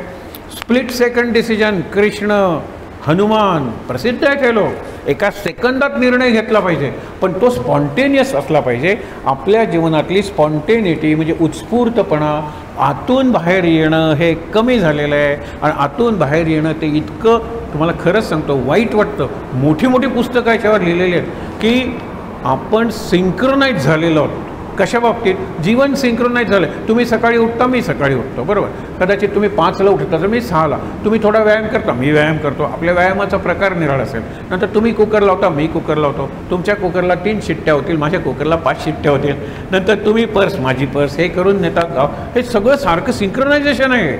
Split second decision. Krishna, Hanuman प्रसिद्ध आहे ते लोक. एका सेकंदात निर्णय घेतला पाहिजे, पण तो स्पॉन्टेनियस असला पाहिजे. आपल्या जीवनातली स्पॉन्टेनिटी म्हणजे उत्स्फूर्तपणा, आतून बाहेर येणं हे कमी झालेलं आहे. आणि आतून बाहेर येणं ते इतकं, तुम्हाला खरंच सांगतो, वाईट वाटतं. मोठी मोठी पुस्तकं याच्यावर लिहिलेली आहेत की आपण सिंक्रोनाइज झालेलो आहोत. कशा बाबतीत? जीवन सिंक्रोनाइज झालं. तुम्ही सकाळी उठता, मी सकाळी उठतो, बरोबर. कदाचित तुम्ही 5ला उठता तर मी 6ला. तुम्ही थोडा व्यायाम करता, मी व्यायाम करतो. आपल्या व्यायामाचा प्रकार निराळा असेल. नंतर तुम्ही कुकर लावता, मी कुकर लावतो. तुमच्या कुकरला 3 शिट्ट्या होतील, माझ्या कुकरला 5 शिट्ट्या होतील. नंतर तुम्ही पर्स, माझी पर्स, हे करून नेतात गाव. हे सगळं सारखं सिंक्रोनायझेशन आहे.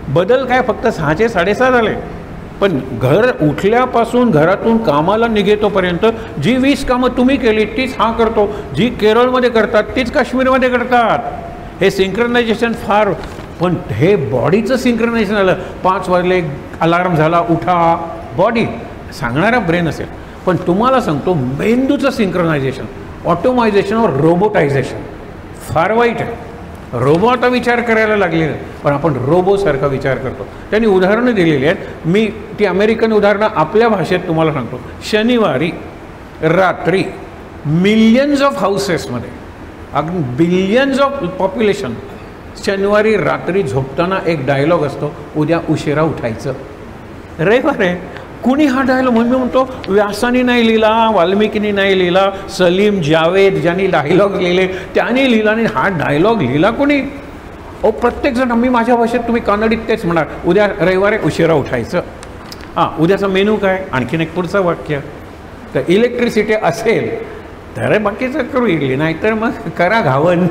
बदल काय फक्त 6चे 6:30 झाले. पण घर उठल्यापासून घरातून कामाला निघेतोपर्यंत जी 20 कामं तुम्ही केली तीच हा करतो. जी केरळमध्ये करतात तीच काश्मीरमध्ये करतात. हे सिंक्रोनायझेशन फार, पण हे बॉडीचं सिंक्रोनायझेशन झालं. 5 वाजले, अलार्म झाला, उठा, बॉडी सांगणारा ब्रेन असेल. पण तुम्हाला सांगतो, मेंदूचं सिंक्रोनायझेशन, ऑटोमायझेशन और रोबोटायझेशन फार वाईट आहे. रोबो आता विचार करायला लागले, पण आपण रोबोसारखा विचार करतो. त्यांनी उदाहरणं दिलेली आहेत. मी ती अमेरिकन उदाहरणं आपल्या भाषेत तुम्हाला सांगतो. शनिवारी रात्री मिलियन्स ऑफ हाऊसेसमध्ये, अगदी बिलियन्स ऑफ पॉप्युलेशन, शनिवारी रात्री झोपताना एक डायलॉग असतो, उद्या उशिरा उठायचं. रविवार आहे, कुणी हा डायलॉग, म्हणून मी म्हणतो व्यासानी नाही लिहिला, वाल्मिकीनी नाही लिहिला, सलीम जावेद ज्यांनी डायलॉग लिहिले त्यांनी लिहिला नाही, हा डायलॉग लिहिला कोणी? प्रत्येकजण. मी माझ्या भाषेत, तुम्ही कानडीत तेच म्हणाल, उद्या रविवारी उशिरा उठायचं. उद्याचा मेनू काय? आणखीन एक पुढचं वाक्य. तर इलेक्ट्रिसिटी असेल तर बाकीचं करू येईल, नाहीतर मग करा घावन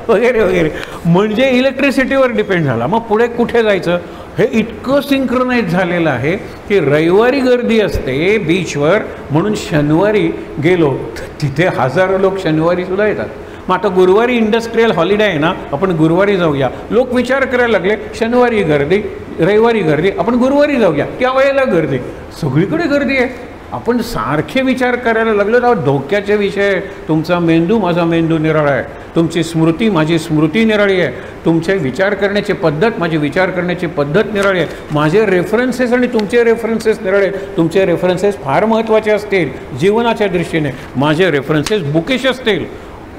वगैरे वगैरे. म्हणजे इलेक्ट्रिसिटीवर डिपेंड झाला. मग पुढे कुठे जायचं? हे इतकं सिंक्रोनाइज झालेलं आहे की रविवारी गर्दी असते बीचवर, म्हणून शनिवारी गेलो तर तिथे हजारो लोक शनिवारीसुद्धा येतात. मग आता गुरुवारी इंडस्ट्रियल हॉलिडे आहे ना, आपण गुरुवारी जाऊया. लोक विचार करायला लागले, शनिवारी गर्दी, रविवारी गर्दी, आपण गुरुवारी जाऊया, त्या वेळेला गर्दी. सगळीकडे गर्दी आहे. आपण सारखे विचार करायला लागलो तर धोक्याचे विषय. तुमचा मेंदू माझा मेंदू निराळा आहे, तुमची स्मृती माझी स्मृती निराळी आहे, तुमचे विचार करण्याची पद्धत माझी विचार करण्याची पद्धत निराळी आहे, माझे रेफरन्सेस आणि तुमचे रेफरन्सेस निराळे. तुमचे रेफरन्सेस फार महत्त्वाचे असतील जीवनाच्या दृष्टीने, माझे रेफरन्सेस बुकिश असतील.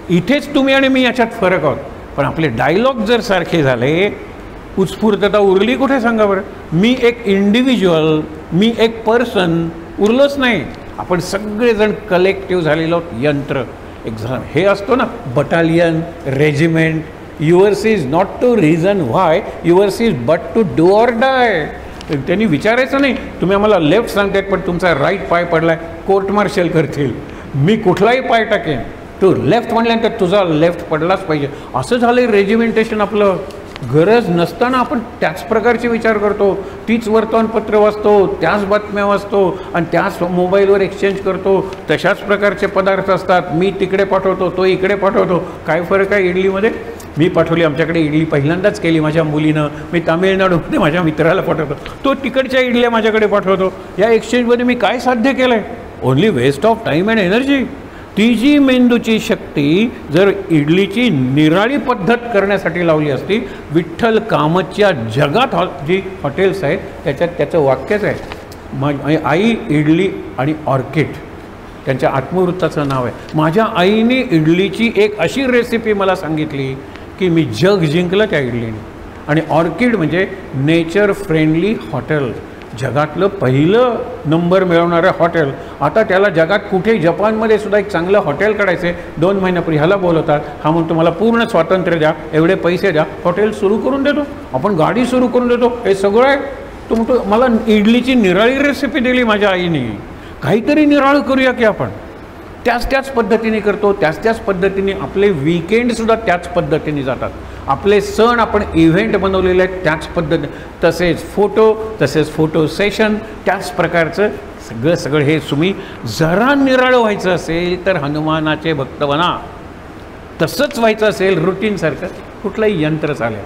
इथेच तुम्ही आणि मी याच्यात फरक आहोत. पण आपले डायलॉग जर सारखे झाले उत्स्फूर्तता उरली कुठे सांगा बरं? मी एक इंडिव्हिज्युअल, मी एक पर्सन उरलोच नाही. आपण सगळेजण कलेक्टिव्ह झालेलो यंत्र. एक हे असतो ना battalion, regiment. Yours is not to reason why, yours is but to do or die. त्यांनी विचारायचं नाही तुम्ही आम्हाला लेफ्ट सांगतायत पण तुमचा राईट पाय पडलाय, कोर्ट मार्शल करतील. मी कुठलाही पाय टाकेन, तू लेफ्ट म्हणल्यानंतर तुझा लेफ्ट पडलाच पाहिजे. असं झालंय रेजिमेंटेशन आपलं. गरज नसताना आपण त्याच प्रकारचे विचार करतो, तीच वर्तमानपत्र वाचतो, त्याच बातम्या वाचतो आणि त्याच मोबाईलवर एक्सचेंज करतो. तशाच प्रकारचे पदार्थ असतात. मी तिकडे पाठवतो, तो इकडे पाठवतो. काय फरक आहे इडलीमध्ये? मी पाठवली, आमच्याकडे इडली पहिल्यांदाच केली माझ्या मुलीनं. मी तामिळनाडूमध्ये माझ्या मित्राला पाठवतो, तो तिकडच्या इडल्या माझ्याकडे पाठवतो. या एक्सचेंजमध्ये मी काय साध्य केलं आहे? Only waste of time and energy. ती जी मेंदूची शक्ती जर इडलीची निराळी पद्धत करण्यासाठी लावली असती, विठ्ठल कामतच्या जगात जी हॉटेल्स आहेत त्याच्यात त्याचं वाक्यच आहे, आई इडली आणि ऑर्किड, त्यांच्या आत्मवृत्ताचं नाव आहे. माझ्या आईने इडलीची एक अशी रेसिपी मला सांगितली की मी जग जिंकलं त्या इडलीने. आणि ऑर्किड म्हणजे नेचर फ्रेंडली हॉटेल, जगातलं पहिलं नंबर मिळवणारं हॉटेल. आता त्याला जगात कुठे, जपानमध्ये सुद्धा एक चांगलं हॉटेल काढायचं आहे. 2 महिन्यापूर्वी ह्याला बोलवतात, हा म्हणतो मला पूर्ण स्वातंत्र्य द्या, एवढे पैसे द्या, हॉटेल सुरू करून देतो, आपण गाडी सुरू करून देतो, हे सगळं आहे. तो म्हणतो मला इडलीची निराळी रेसिपी दिली माझ्या आईने, काहीतरी निराळं करूया की आपण. त्याच पद्धतीने करतो, त्याच पद्धतीने आपले वीकेंडसुद्धा त्याच पद्धतीने जातात. आपले सण आपण इव्हेंट बनवलेले आहेत त्याच पद्धती, तसेच फोटो सेशन, त्याच प्रकारचं सगळं हे. तुम्ही जरा निराळं व्हायचं असेल तर हनुमानाचे भक्त बना. तसंच व्हायचं असेल रुटीनसारखं, कुठलंही यंत्र चालेल.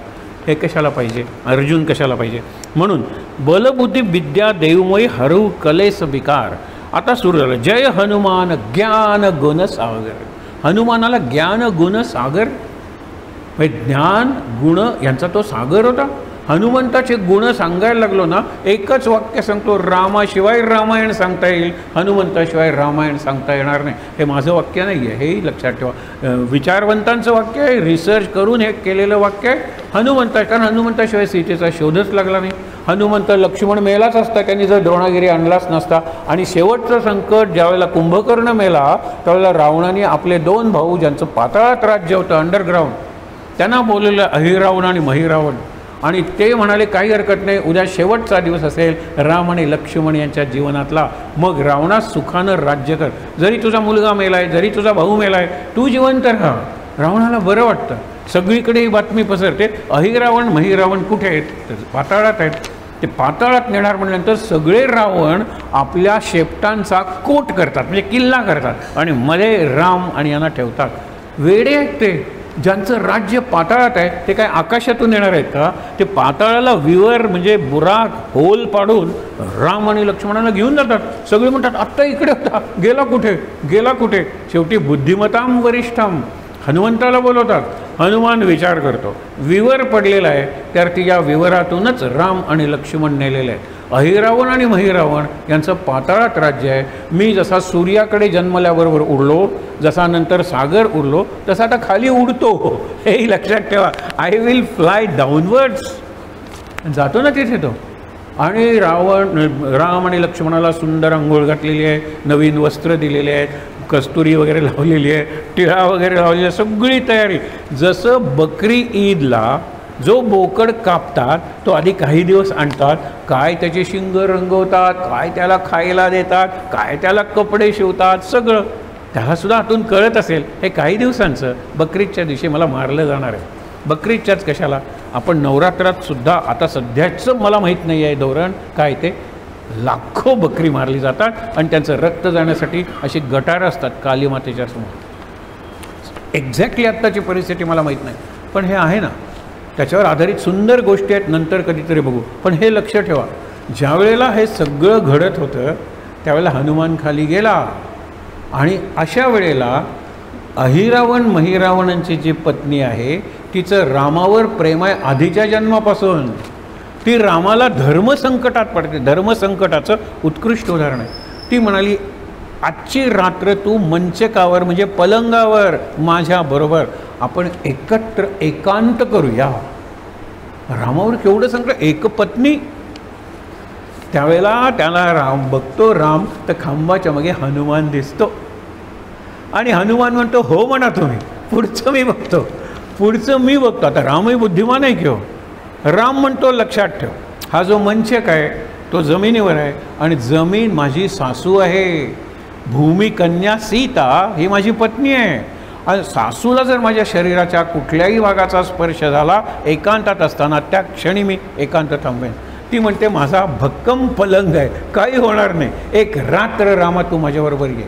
हे कशाला पाहिजे? अर्जुन कशाला पाहिजे? म्हणून बलबुद्धी विद्या देवमयी हरऊ कलेस विकार. आता सुरू झालं, जय हनुमान ज्ञान गुण सागर. हनुमानाला ज्ञान गुण सागर, ज्ञान गुण यांचा तो सागर होता. हनुमंताचे गुण सांगायला लागलो ना, एकच वाक्य सांगतो, रामाशिवाय रामायण सांगता येईल, हनुमंताशिवाय रामायण सांगता येणार नाही. हे माझं वाक्य नाही आहे, हेही लक्षात ठेवा. विचारवंतांचं वाक्य आहे, रिसर्च करून हे केलेलं वाक्य आहे. हनुमंता, कारण हनुमंताशिवाय सीतेचा शोधच लागला नाही. हनुमंत लक्ष्मण मेलाच असता त्यांनी जर द्रोणागिरी आणलाच नसता. आणि शेवटचं संकट ज्यावेळेला कुंभकर्ण मेला त्यावेळेला रावणाने आपले 2 भाऊ, ज्यांचं पाताळात राज्य होतं अंडरग्राऊंड, त्यांना बोललेलं अहिरावण आणि महिरावण. आणि ते म्हणाले काही हरकत नाही, उद्या शेवटचा दिवस असेल राम आणि लक्ष्मण यांच्या जीवनातला, मग रावणास सुखानं राज्य कर. जरी तुझा मुलगा मेला आहे, जरी तुझा भाऊ मेला आहे, तू जिवंत राहा. रावणाला बरं वाटतं. सगळीकडे ही बातमी पसरते, अहिरावण महिरावण कुठे आहेत? पाताळात आहेत. ते पाताळात नेणार म्हटल्यानंतर सगळे रावण आपल्या शेपटांचा कोट करतात, म्हणजे किल्ला करतात आणि मध्ये राम आणि यांना ठेवतात. वेडे आहेत ते. ज्यांचं राज्य पाताळात आहे ते काय आकाशातून येणार आहेत का? ते पाताळाला विवर म्हणजे बुराक होल पाडून राम आणि लक्ष्मणाला घेऊन जातात. सगळे म्हणतात आत्ता इकडे होता, गेला कुठे? शेवटी बुद्धिमताम वरिष्ठाम हनुमंताला बोलवतात. हनुमान विचार करतो, विवर पडलेला आहे, तर या विवरातूनच राम आणि लक्ष्मण नेलेले आहेत. अहिरावण आणि महिरावण यांचं पाताळात राज्य आहे. मी जसा सूर्याकडे जन्मल्याबरोबर उडलो, जसा नंतर सागर उडलो, तसा आता खाली उडतो. हेही लक्षात ठेवा. I will fly downwards. जातो ना तिथे तो. आणि राम आणि लक्ष्मणाला सुंदर अंघोळ घातलेली आहे, नवीन वस्त्र दिलेले आहेत, कस्तुरी वगैरे लावलेली आहे, टिळा वगैरे लावलेली आहे, सगळी तयारी. जसं बकरी ईदला जो बोकड कापतात तो आधी काही दिवस आणतात, काय त्याचे शिंग रंगवतात, काय त्याला खायला देतात, काय त्याला कपडे शिवतात, सगळं त्यालासुद्धा आतून कळत असेल हे काही दिवसांचं. बकरीदच्या दिवशी मला मारलं जाणार आहे. बकरीदच्याच कशाला, आपण नवरात्रात सुद्धा, आता सध्याचं मला माहीत नाही आहे धोरण काय ते, लाखो बकरी मारली जातात आणि त्यांचं रक्त जाण्यासाठी अशी गटारं असतात काली मातेच्या समोर. एक्झॅक्टली आत्ताची परिस्थिती मला माहीत नाही, पण हे आहे ना, त्याच्यावर आधारित सुंदर गोष्टी आहेत, नंतर कधीतरी बघू. पण हे लक्ष ठेवा, ज्या वेळेला हे सगळं घडत होतं त्यावेळेला हनुमान खाली गेला. आणि अशा वेळेला अहिरावण महिरावणांची जी पत्नी आहे तिचं रामावर प्रेम आहे आधीच्या जन्मापासून. ती रामाला धर्मसंकटात पडते. धर्मसंकटाचं उत्कृष्ट उदाहरण आहे. ती म्हणाली, आजची रात्र तू मंचकावर म्हणजे पलंगावर माझ्याबरोबर आपण एकत्र एकांत करूया. रामावर केवढं संकट, एकपत्नी. त्यावेळेला त्याला राम बघतो, राम तर खांबाच्या मागे हनुमान दिसतो आणि हनुमान म्हणतो हो म्हणा तुम्ही, पुढचं मी बघतो, पुढचं मी बघतो. आता रामही बुद्धिमान आहे की हो. राम म्हणतो लक्षात ठेव, हा जो मंचक आहे तो जमिनीवर आहे आणि जमीन माझी सासू आहे, भूमी कन्या सीता ही माझी पत्नी आहे. आणि सासूला जर माझ्या शरीराच्या कुठल्याही भागाचा स्पर्श झाला एकांतात असताना, त्या क्षणी मी एकांत थांबेन. ती म्हणते माझा भक्कम पलंग आहे, काही होणार नाही, एक रात्र रामा तू माझ्याबरोबर ये.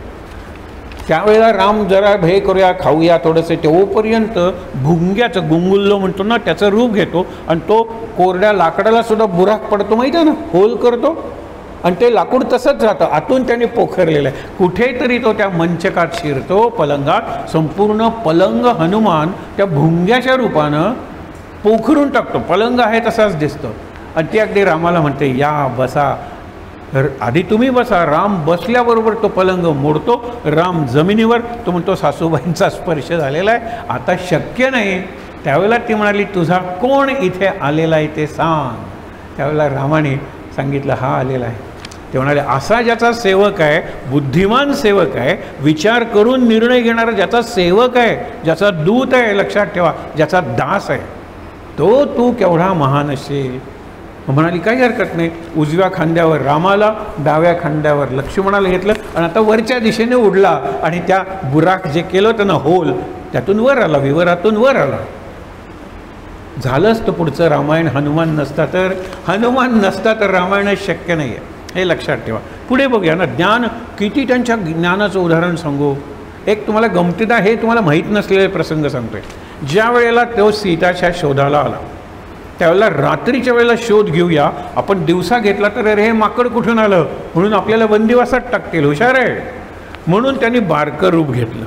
त्यावेळेला राम जरा भे करूया, खाऊया थोडंसं, तोपर्यंत भुंग्याचं, गुंगुल्लो म्हणतो ना, त्याचं रूप घेतो आणि तो कोरड्या लाकडाला सुद्धा बुराक पडतो, माहिती आहे ना, होल करतो आणि ते लाकूड तसंच राहतं, आतून त्याने पोखरलेलं आहे. कुठेतरी तो त्या मंचकात शिरतो, पलंगात. संपूर्ण पलंग हनुमान त्या भुंग्याच्या रूपानं पोखरून टाकतो, पलंग आहे तसाच दिसतो. आणि ती अगदी रामाला म्हणते या बसा, आधी तुम्ही बसा. राम बसल्याबरोबर तो पलंग मोडतो, राम जमिनीवर. तो म्हणतो सासूबाईंचा स्पर्श झालेला आहे, आता शक्य नाही. त्यावेळेला ती म्हणाली तुझा कोण इथे आलेला आहे ते सांग. त्यावेळेला रामाने सांगितलं हा आलेला आहे. ते म्हणाले असा ज्याचा सेवक आहे, बुद्धिमान सेवक आहे, विचार करून निर्णय घेणारा ज्याचा सेवक आहे, ज्याचा दूत आहे, लक्षात ठेवा, ज्याचा दास आहे, तो तू केवढा महान असेल. म्हणाली काही हरकत नाही. उजव्या खांद्यावर रामाला, डाव्या खांद्यावर लक्ष्मणाला घेतलं आणि आता वरच्या दिशेने उडला आणि त्या बुराक जे केलं त्यानं होल, त्यातून वर आला, विवरातून वर आला. झालंच तर पुढचं रामायण. हनुमान नसता तर रामायण शक्य नाही आहे, हे लक्षात ठेवा. पुढे बघूया ना, ज्ञान किती, त्यांच्या ज्ञानाचं उदाहरण सांगू. एक तुम्हाला गमतीदार, हे तुम्हाला माहीत नसलेले प्रसंग सांगतोय. ज्या वेळेला तो सीताच्या शोधाला आला त्यावेळेला रात्रीच्या वेळेला शोध घेऊया आपण, दिवसा घेतला तर अरे हे माकड कुठून आलं म्हणून आपल्याला बंदिवासात टाकतील, हुशार आहे म्हणून त्यांनी बारकं रूप घेतलं.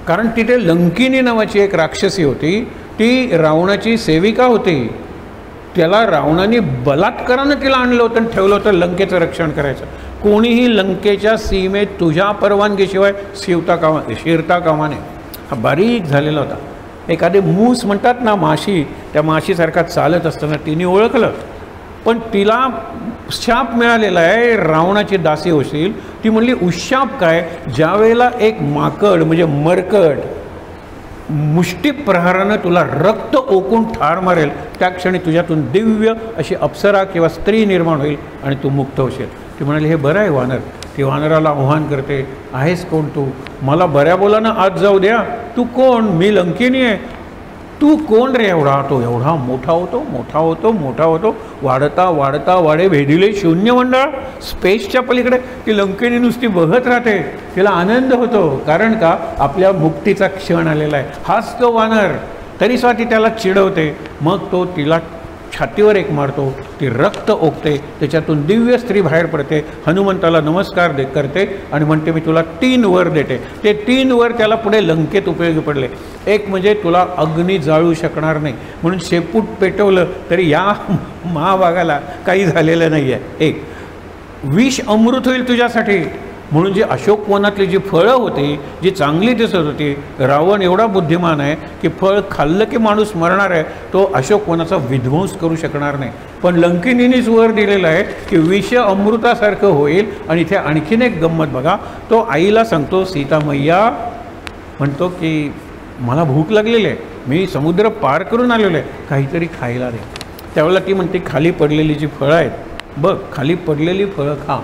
कारण तिथे लंकिनी नावाची एक राक्षसी होती, ती रावणाची सेविका होती. त्याला रावणाने बलात्कारानं तिला आणलं होतं आणि ठेवलं होतं लंकेचं रक्षण करायचं. कोणीही लंकेच्या सीमेत तुझ्या परवानगीशिवाय शिरता कामा नये. हा बारीक झालेला होता. एखादे मूस म्हणतात ना, माशी, त्या माशीसारखा चालत असताना तिने ओळखलं. पण तिला शाप मिळालेला आहे, रावणाची दासी होशील. ती म्हणली उशाप काय, ज्या वेळेला एक माकड म्हणजे मरकट मुष्टी प्रहारानं तुला रक्त ओकून ठार मारेल, त्या क्षणी तुझ्यातून दिव्य अशी अप्सरा किंवा स्त्री निर्माण होईल आणि तू मुक्त होशील. ती म्हणाली हे बरं आहे वानर. ती वानराला आव्हान करते, आहेस कोण तू, मला बऱ्या बोलानं आत जाऊ द्या. तू कोण, मी लंकिनी आहे. तू कोण रे एवढा. तो एवढा मोठा होतो, वाढता वाढे भेदिले शून्य मंडळ. स्पेसच्या पलीकडे ती लंकिनी नुसती बघत राहते, तिला आनंद होतो. कारण का, आपल्या मुक्तीचा क्षण आलेला आहे. हाच तो वानर. तरी स्वाती त्याला चिडवते. मग तो तिला छातीवर एक मारतो, ती रक्त ओकते, त्याच्यातून दिव्य स्त्री बाहेर पडते. हनुमंताला नमस्कार करते आणि म्हणते मी तुला 3 वर देते. ते 3 वर त्याला पुढे लंकेत उपयोगी पडले. एक म्हणजे तुला अग्नी जाळू शकणार नाही म्हणून शेपूट पेटवलं तरी या महाभागाला काही झालेलं नाही आहे. एक विष अमृत होईल तुझ्यासाठी म्हणून जी अशोकवनातली जी फळं होती, जी चांगली दिसत होती, रावण एवढा बुद्धिमान आहे की फळ खाल्लं की माणूस मरणार आहे, तो अशोकवनाचा विध्वंस करू शकणार नाही. पण लंकिनीनेच वर दिलेलं आहे की विष अमृतासारखं होईल. आणि इथे आणखीन एक गंमत बघा, तो आईला सांगतो, सीता मैया म्हणतो की मला भूक लागलेली आहे, मी समुद्र पार करून आलेलो आहे, काहीतरी खायला दे. त्यावेळेला ती म्हणते खाली पडलेली जी फळं आहेत बघ, खाली पडलेली फळं खा.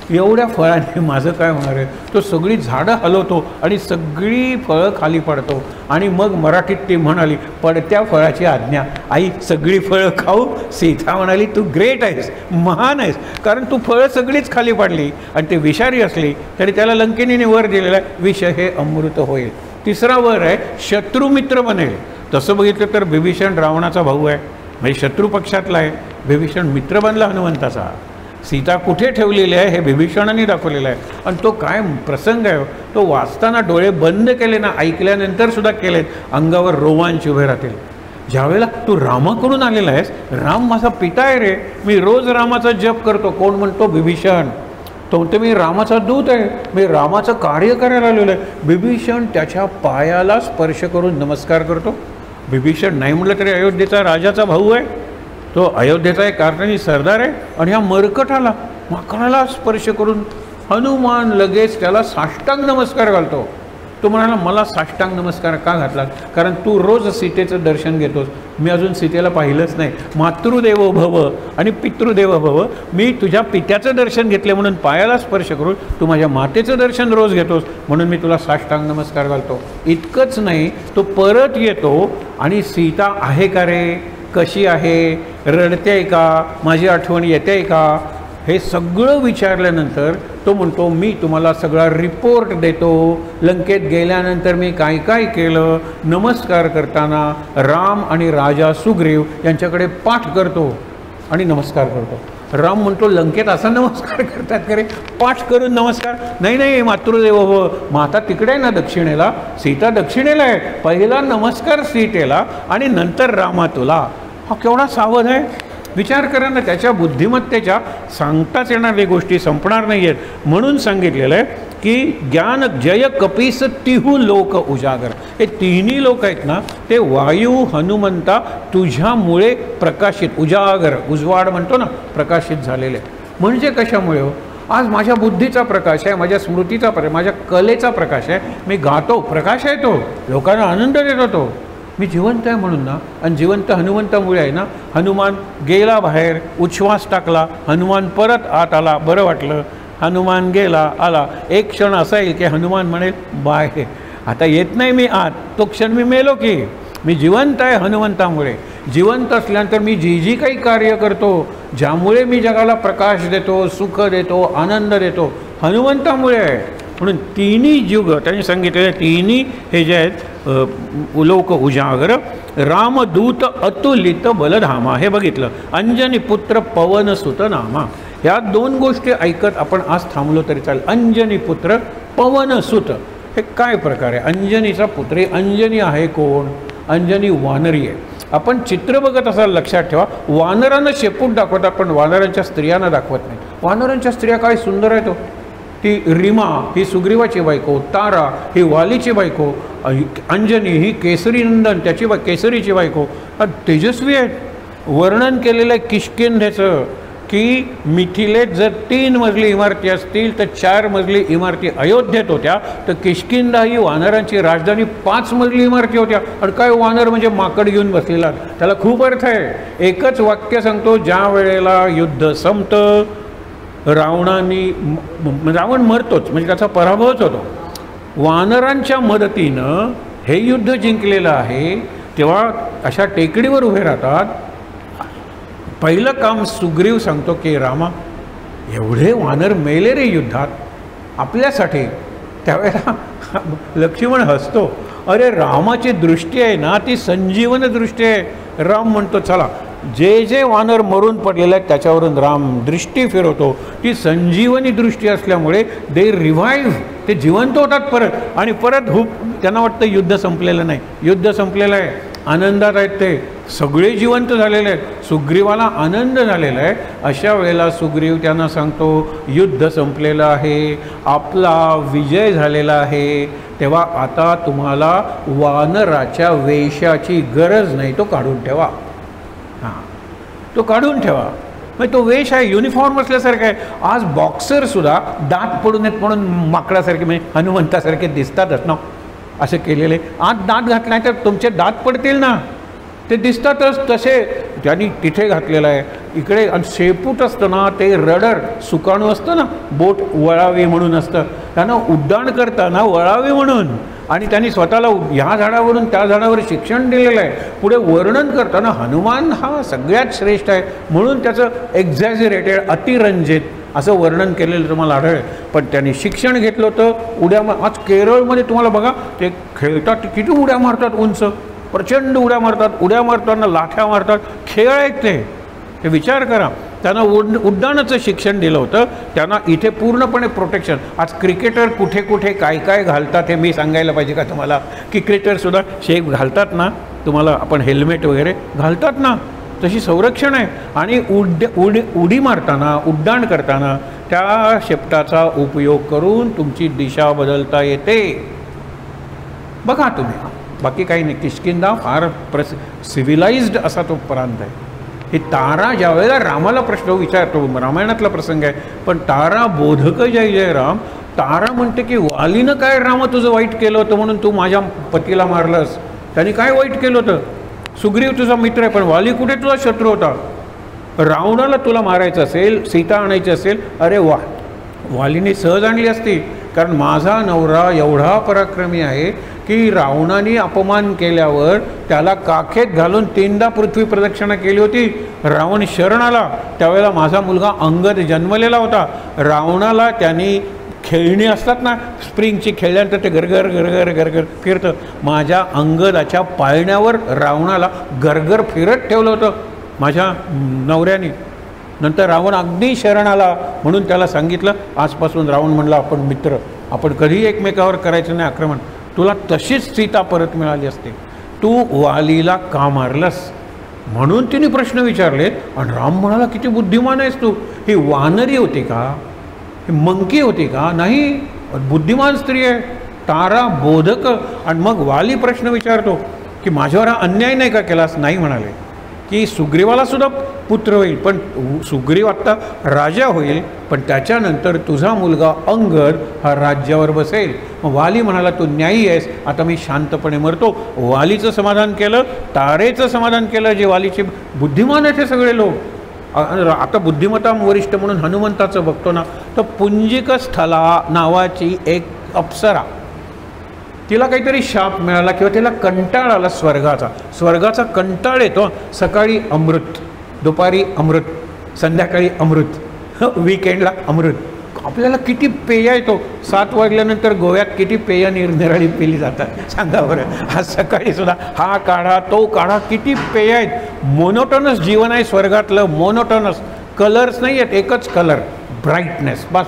एवढ्या फळाने माझं काय होणार आहे. तो सगळी झाडं हलवतो आणि सगळी फळं खाली पडतो. आणि मग मराठीत ती म्हणाली, पडत्या फळाची आज्ञा. आई सगळी फळं खाऊ. सीता म्हणाली तू ग्रेट आहेस, महान आहेस, कारण तू फळं सगळीच खाली पडली आणि ते विषारी असली तरी त्याला लंकिनीने वर दिलेला आहे, विष हे अमृत होईल. तिसरा वर आहे शत्रुमित्र बनेल. तसं बघितलं तर विभीषण रावणाचा भाऊ आहे, म्हणजे शत्रू पक्षातला आहे. विभीषण मित्र बनला हनुमंताचा. सीता कुठे ठेवलेली आहे हे विभीषणाने दाखवलेलं आहे. आणि तो काय प्रसंग आहे, तो वाचताना डोळे बंद केले ना, ऐकल्यानंतर सुद्धा केलेत, अंगावर रोमांच उभे राहतील. ज्यावेळेला तू रामाकडून आलेला आहेस, राम माझा पिता आहे रे, मी रोज रामाचा जप करतो. कोण म्हणतो, विभीषण. तो म्हणतो मी रामाचा दूत आहे, मी रामाचं कार्य करायला आलेलो आहे. विभीषण त्याच्या पायाला स्पर्श करून नमस्कार करतो विभीषण नाही म्हटलं तरी अयोध्येचा राजाचा भाऊ आहे, तो अयोध्येचा एक कारखानी सरदार आहे, आणि ह्या मरकटाला माकडाला स्पर्श करून हनुमान लगेच त्याला साष्टांग नमस्कार घालतो. तो म्हणाला, मला साष्टांग नमस्कार का घातला? कारण तू रोज सीतेचं दर्शन घेतोस, मी अजून सीतेला पाहिलंच नाही. मातृदेवो भव आणि पितृदेवो भव, मी तुझ्या पित्याचं दर्शन घेतले म्हणून पायाला स्पर्श करून तू माझ्या मातेचं दर्शन रोज घेतोस, म्हणून मी तुला साष्टांग नमस्कार घालतो. इतकंच नाही, तो परत येतो आणि सीता आहे का रे, कशी आहे, रडते आहे का, माझी आठवण येते आहे का, हे सगळं विचारल्यानंतर तो म्हणतो, मी तुम्हाला सगळा रिपोर्ट देतो. लंकेत गेल्यानंतर मी काय काय केलं, नमस्कार करताना राम आणि राजा सुग्रीव यांच्याकडे पाठ करतो आणि नमस्कार करतो. राम म्हणतो, लंकेत असा नमस्कार करतात का रे, पाठ करून नमस्कार? नाही नाही मातृदेव हो, माता तिकडे आहे ना दक्षिणेला, सीता दक्षिणेला आहे, पहिला नमस्कार सीतेला आणि नंतर रामा तुला. हा केवढा सावध आहे, विचार करा ना. त्याच्या बुद्धिमत्तेच्या सांगताच येणाऱ्या गोष्टी संपणार नाही आहेत. म्हणून सांगितलेलं आहे की ज्ञान जय कपीस तिहू लोक उजागर. हे तिन्ही लोक आहेत ना, ते वायू हनुमंता तुझ्यामुळे प्रकाशित, उजागर उजवाड म्हणतो ना, प्रकाशित झालेले. म्हणजे कशामुळे हो? आज माझ्या बुद्धीचा प्रकाश आहे, माझ्या स्मृतीचा प्रकाश, माझ्या कलेचा प्रकाश आहे, मी गातो, प्रकाश आहे तो, लोकांना आनंद देतो तो. मी जिवंत आहे म्हणून ना, आणि जिवंत हनुमंतामुळे आहे ना. हनुमान गेला बाहेर, उच्छ्वास टाकला, हनुमान परत आत आला, बरं वाटलं. हनुमान गेला आला, एक क्षण असा येईल की हनुमान म्हणेल, बाय आता येत नाही मी आत, तो क्षण मी मेलो की. मी जिवंत आहे हनुमंतामुळे. जिवंत असल्यानंतर मी जी जी काही कार्य करतो, ज्यामुळे मी जगाला प्रकाश देतो, सुख देतो, आनंद देतो, हनुमंतामुळे आहे. म्हणून तिन्ही युग त्यांनी सांगितलेले, तिन्ही हे जे आहेत लोक उजागर, रामदूत अतुलित बलधामा, हे बघितलं. अंजनी पुत्र पवनसुत नामा, ह्या दोन गोष्टी ऐकत आपण आज थांबलो तरी चालेल. अंजनी पुत्र पवनसुत, हे काय प्रकार आहे? अंजनीचा पुत्र, अंजनी आहे कोण? अंजनी वानरी आहे. आपण चित्र बघत असाल, लक्षात ठेवा, वानरांना शेपूट दाखवतात पण वानरांच्या स्त्रियांना दाखवत नाही. वानरांच्या स्त्रिया काय सुंदर आहेत. ती रीमा ही सुग्रीवाची बायको, तारा ही वालीची बायको, अंजनी ही केसरीनंदन त्याची केसरीची बायको, तेजस्वी आहेत. वर्णन केलेलं आहे किष्किंधेचं की मिथिलेत जर 3 मजली इमारती असतील तर 4 मजली इमारती अयोध्येत होत्या, तर किष्किंधा ही वानरांची राजधानी 5 मजली इमारती होत्या. आणि काय वानर म्हणजे माकड घेऊन बसलेला, त्याला खूप अर्थ आहे. एकच वाक्य सांगतो, ज्या वेळेला युद्ध संपतं, रावण मरतोच, म्हणजे त्याचा पराभवच होतो. वानरांच्या मदतीनं हे युद्ध जिंकलेलं आहे. तेव्हा अशा टेकडीवर उभे राहतात. पहिलं काम सुग्रीव सांगतो की रामा, एवढे वानर मेले रे युद्धात आपल्यासाठी. त्यावेळेला लक्ष्मण हसतो, अरे रामाची दृष्टी आहे ना, ती संजीवन दृष्टी आहे. राम म्हणतो, चला जे जे वानर मरून पडलेले आहेत त्याच्यावरून राम दृष्टी फिरवतो. ती संजीवनी दृष्टी असल्यामुळे दे रिव्हाइव्ह, ते जिवंत होतात परत. आणि परत त्यांना वाटतं युद्ध संपलेलं नाही. युद्ध आपलेलं आहे, आनंदात आहेत, ते सगळे जिवंत झालेले आहेत. सुग्रीवाला आनंद झालेला आहे. अशा वेळेला सुग्रीव त्यांना सांगतो, युद्ध संपलेलं आहे, आपला विजय झालेला आहे. तेव्हा आता तुम्हाला वानराच्या वेशाची गरज नाही, तो काढून ठेवा. हां, तो काढून ठेवा. मग तो वेश आहे, युनिफॉर्म असल्यासारखं आहे. आज बॉक्सरसुद्धा दात पडू नयेत म्हणून माकडासारखे, म्हणजे हनुमंतासारखे दिसतातच ना, असे केलेले. आत दात घातला तर तुमचे दात पडतील ना, ते दिसतातच. तसे त्यांनी तिथे घातलेलं आहे. इकडे आणि शेपूट असतं ना, ते रडर सुकाणू असतं ना, बोट वळावी म्हणून असतं, त्यांना उड्डाण करताना वळावी म्हणून. आणि त्यांनी स्वतःला ह्या झाडावरून त्या झाडावर शिक्षण दिलेलं आहे. पुढे वर्णन करताना हनुमान हा सगळ्यात श्रेष्ठ आहे म्हणून त्याचं एक्झॅजरेटेड, अतिरंजित असं वर्णन केलेलं तुम्हाला आढळेल. पण त्यांनी शिक्षण घेतलं होतं. उड्या आज केरळमध्ये तुम्हाला बघा, ते खेळतात, किती उड्या मारतात, उंच प्रचंड उड्या मारतात. उड्या मारताना लाठ्या मारतात, खेळ आहेत ते विचार करा. त्यांना उड्डाणाचं शिक्षण दिलं होतं. त्यांना इथे पूर्णपणे प्रोटेक्शन. आज क्रिकेटर कुठे कुठे काय काय घालतात हे मी सांगायला पाहिजे का तुम्हाला? क्रिकेटरसुद्धा शेप घालतात ना, तुम्हाला आपण हेल्मेट वगैरे घालतात ना, तशी संरक्षण आहे. आणि उडी मारताना, उड्डाण करताना त्या शेपटाचा उपयोग करून तुमची दिशा बदलता येते. बघा तुम्ही, बाकी काही नाही. किष्किंधा फार सिव्हिलाइज्ड असा तो प्रांत आहे. ही तारा ज्या वेळेला रामाला प्रश्न विचारतो, रामायणातला प्रसंग आहे, पण तारा बोधक जय जय राम, तारा म्हणते की वालीनं काय राम तुझं वाईट केलं होतं म्हणून तू माझ्या पतीला मारलंस? त्यांनी काय वाईट केलं होतं? सुग्रीव तुझा मित्र आहे, पण वाली कुठे तुझा शत्रू होता? रावणाला तुला मारायचं असेल, सीता आणायची असेल, अरे वालीने सहज आणली असती, कारण माझा नवरा एवढा पराक्रमी आहे की रावणाने अपमान केल्यावर त्याला काखेत घालून 3दा पृथ्वी प्रदक्षिणा केली होती. रावण शरण आला, त्यावेळेला माझा मुलगा अंगद जन्मलेला होता. रावणाला त्यांनी खेळणी असतात ना, स्प्रिंगची, खेळल्यानंतर ते गरगर गरगर गरगर फिरतं. माझ्या अंगदाच्या पाळण्यावर रावणाला गरगर फिरत ठेवलं होतं माझ्या नवऱ्याने. नंतर रावण अगदी शरण आला म्हणून त्याला सांगितलं, आजपासून रावण म्हणला आपण मित्र, आपण कधीही एकमेकावर करायचं नाही आक्रमण. तुला तशीच सीता परत मिळाली असते, तू वालीला का मारलंस? म्हणून तिने प्रश्न विचारले. आणि राम म्हणाला, किती बुद्धिमान आहेस तू. ही वानरी होती का? ही मंकी होती का? नाही, बुद्धिमान स्त्री आहे, तारा बोधक. आणि मग वाली प्रश्न विचारतो की माझ्यावर हा अन्याय नाही का केलास? नाही म्हणाले की सुग्रीवाला सुद्धा पुत्र होईल, पण सुग्रीव आत्ता राजा होईल, पण त्याच्यानंतर तुझा मुलगा अंगद हा राज्यावर बसेल. मग वाली म्हणाला, तू न्यायी आहेस, आता मी शांतपणे मरतो. वालीचं समाधान केलं, तारेचं समाधान केलं. जे वालीचे बुद्धिमान आहेत हे सगळे लोक. आता बुद्धिमत्ता वरिष्ठ म्हणून हनुमंताचं बघतो ना, तर पुंजिक स्थला नावाची एक अप्सरा, तिला काहीतरी शाप मिळाला किंवा तिला कंटाळ आला स्वर्गाचा कंटाळ येतो. सकाळी अमृत, दुपारी अमृत, संध्याकाळी अमृत, वीकेंडला अमृत. आपल्याला किती पेय येतो. 7 वाजल्यानंतर गोव्यात किती पेय निरनिराळी पिली जातात सांगा बरं. आज सकाळी सुद्धा हा काढा तो काढा, किती पेय आहेत. मोनोटोनस जीवन आहे स्वर्गातलं, मोनोटोनस. कलर्स नाही आहेत, एकच कलर, ब्राईटनेस, बस.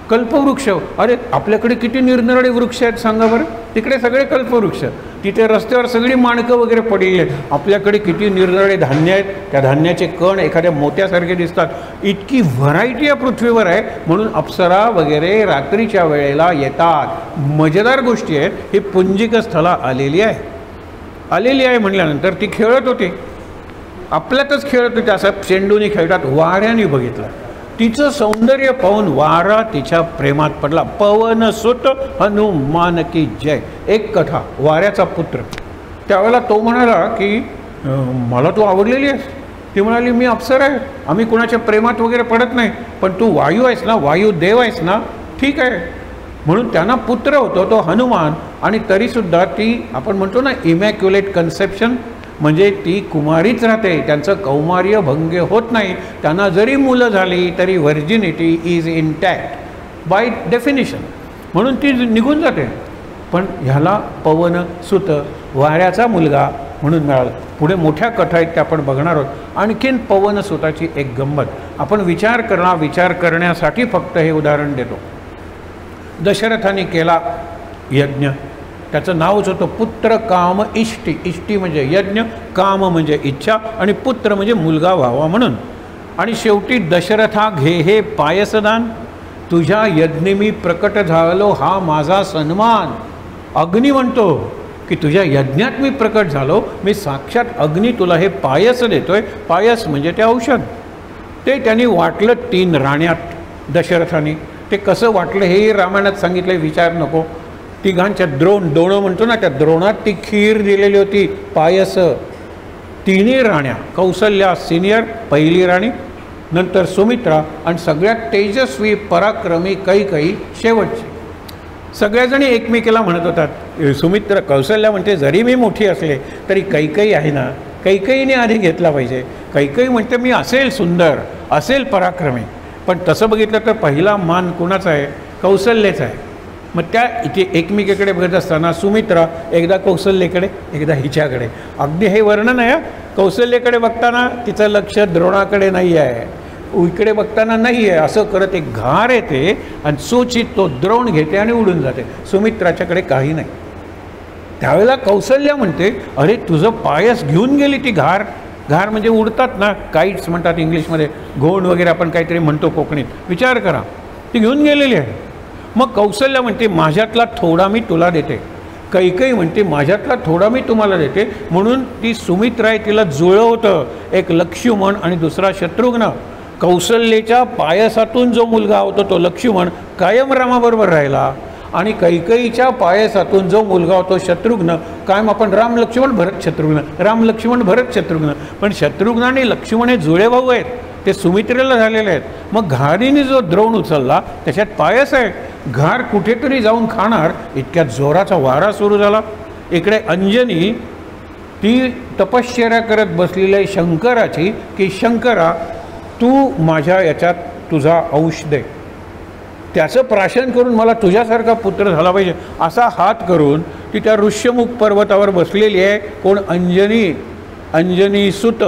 कल्पवृक्ष, अरे आपल्याकडे किती निरनिराळे वृक्ष आहेत सांगा बरं. तिकडे सगळे कल्पवृक्ष, तिथे रस्त्यावर सगळी माणकं वगैरे पडलेली आहेत. आपल्याकडे किती निरनिराळे धान्य आहेत, त्या धान्याचे कण एखाद्या मोत्यासारखे दिसतात. इतकी व्हरायटी या पृथ्वीवर आहे, म्हणून अप्सरा वगैरे रात्रीच्या वेळेला येतात. मजेदार गोष्टी आहेत. ही पुंजिक स्थला आलेली आहे म्हटल्यानंतर ती खेळत होती, आपल्यातच खेळत होती. असं चेंडूने खेळतात. वाऱ्याने बघितलं, तिचं सौंदर्य पाहून वारा तिच्या प्रेमात पडला. पवन सुत हनुमान की जय. एक कथा, वाऱ्याचा पुत्र. त्यावेळेला तो म्हणाला की मला तू आवडलेली आहेस. ती म्हणाली, मी अप्सरा आहे, आम्ही कुणाच्या प्रेमात वगैरे पडत नाही, पण तू वायू आहेस ना, वायुदेव आहेस ना, ठीक आहे. म्हणून त्यांना पुत्र होतो तो हनुमान. आणि तरीसुद्धा ती, आपण म्हणतो ना इमॅक्युलेट कन्सेप्शन, म्हणजे ती कुमारीच राहते, त्यांचं कौमार्य भंग होत नाही. त्यांना जरी मुलं झाली तरी virginity is intact by definition, म्हणून ती निघून जाते. पण ह्याला पवन सुत, वाऱ्याचा मुलगा म्हणून मिळाला. पुढे मोठ्या कथा आहेत त्या आपण बघणार आहोत. आणखीन पवन सुताची एक गंमत आपण विचार करण्यासाठी फक्त हे उदाहरण देतो. दशरथाने केला यज्ञ, त्याचं नावच होतं पुत्र काम इष्टी. इष्टी म्हणजे यज्ञ, काम म्हणजे इच्छा, आणि पुत्र म्हणजे मुलगा व्हावा म्हणून. आणि शेवटी दशरथा घे हे पायसदान, तुझ्या यज्ञे मी प्रकट झालो हा माझा सन्मान. अग्नी म्हणतो की तुझ्या यज्ञात मी प्रकट झालो, मी साक्षात अग्नी तुला हे पायस देतोय. पायस म्हणजे ते औषध. ते त्यांनी वाटलं 3 राण्यात दशरथाने. ते कसं वाटलं हे रामायणात सांगितलं, विचार नको. तिघांच्या द्रोणं म्हणतो ना, त्या द्रोणात ती खीर दिलेली होती, पायस. 3 राण्या, कौसल्या सिनियर पहिली राणी, नंतर सुमित्रा, आणि सगळ्यात तेजस्वी पराक्रमी कैकेयी शेवटची. सगळ्याजणी एकमेकीला म्हणत होतात. सुमित्रा, कौसल्या म्हणते जरी मी मोठी असले तरी कैकेयी आहे ना, कैकेयीने आधी घेतला पाहिजे. कैकेयी म्हणते मी असेल सुंदर, असेल पराक्रमी, पण तसं बघितलं तर पहिला मान कुणाचा आहे? कौसल्याचा आहे. मग त्या इथे एकमेकीकडे बघत असताना सुमित्रा एकदा कौसल्याकडे, एकदा हिच्याकडे. अगदी हे वर्णन आहे. कौसल्याकडे बघताना तिचं लक्ष द्रोणाकडे नाही आहे, इकडे बघताना नाही आहे. असं करत एक घार येते आणि सूचित तो द्रोण घेते आणि उडून जाते. सुमित्राच्याकडे काही नाही. त्यावेळेला कौसल्या म्हणते, अरे तुझं पायस घेऊन गेली ती घार. घार म्हणजे उडतात ना, काईट्स म्हणतात इंग्लिशमध्ये, घोंड वगैरे आपण काहीतरी म्हणतो कोकणीत. विचार करा, ती घेऊन गेलेली आहे. मग कौसल्या म्हणते, माझ्यातला थोडा मी तुला देते. कैकई म्हणते माझ्यातला थोडा मी तुम्हाला देते, म्हणून ती सुमित्रा आहे तिला जुळवतं, एक लक्ष्मण आणि दुसरा शत्रुघ्न. कौसल्याच्या पायसातून जो मुलगा होता तो लक्ष्मण कायम रामाबरोबर राहिला, आणि कैकईच्या पायसातून जो मुलगा होतो शत्रुघ्न कायम आपण राम लक्ष्मण भरत शत्रुघ्न, राम लक्ष्मण भरत शत्रुघ्न. पण शत्रुघ्न आणि लक्ष्मण हे जुळे भाऊ आहेत, ते सुमित्रेला झालेले आहेत. मग घारीने जो द्रोण उचलला त्याच्यात पायस आहे, घार कुठेतरी जाऊन खाणार इतक्या जोराचा वारा सुरू झाला. इकडे अंजनी ती तपश्चर्या करत बसलेली आहे शंकराची, की शंकरा तू माझ्या याच्यात तुझा अंश दे, त्याचं प्राशन करून मला तुझ्यासारखा पुत्र झाला पाहिजे, असा हात करून ती त्या ऋष्यमुख पर्वतावर बसलेली आहे. कोण? अंजनी, अंजनी सुत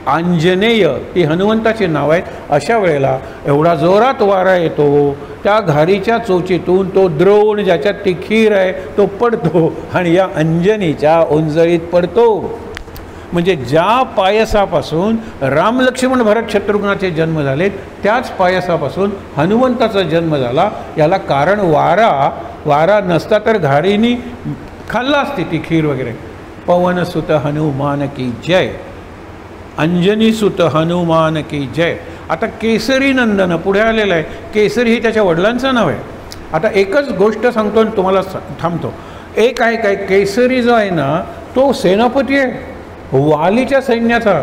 आंजनेय ही हनुमंताचे नाव आहेत. अशा वेळेला एवढा जोरात वारा येतो, त्या घारीच्या चोचीतून तो द्रोण ज्याच्यात ती खीर आहे तो पडतो आणि या अंजनीच्या ओंजळीत पडतो. म्हणजे ज्या पायसापासून राम लक्ष्मण भरत शत्रुघ्नाचे जन्म झाले त्याच पायसापासून हनुमंताचा जन्म झाला. याला कारण वारा नसता तर घारीनी खाल्ला असती ती खीर वगैरे. पवनसुत हनुमान की जय, अंजनी सुत हनुमान की जय. आता केसरी नंदन पुढे आलेलं आहे. केसरी ही त्याच्या वडिलांचं नाव आहे. आता एकच गोष्ट सांगतो आणि तुम्हाला थांबतो. एक आहे काय, केसरी जो आहे ना तो सेनापती आहे वालीच्या सैन्याचा.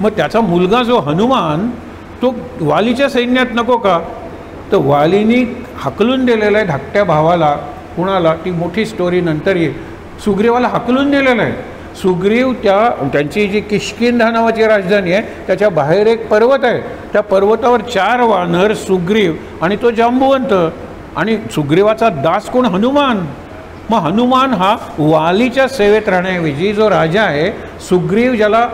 मग त्याचा मुलगा जो हनुमान तो वालीच्या सैन्यात नको का? तर वालीनी हाकलून दिलेला आहे धाकट्या भावाला. कुणाला? ती मोठी स्टोरी नंतर येईल. सुग्रीवाला हाकलून दिलेला आहे. सुग्रीव त्यांची जी किष्किंधा नावाची राजधानी आहे त्याच्या बाहेर एक पर्वत आहे. त्या पर्वतावर 4 वानर, सुग्रीव आणि तो जांबुवंत, आणि सुग्रीवाचा दास कोण? हनुमान. मग हनुमान हा वालीच्या सेवेत राहण्याऐवजी जो राजा आहे सुग्रीव ज्याला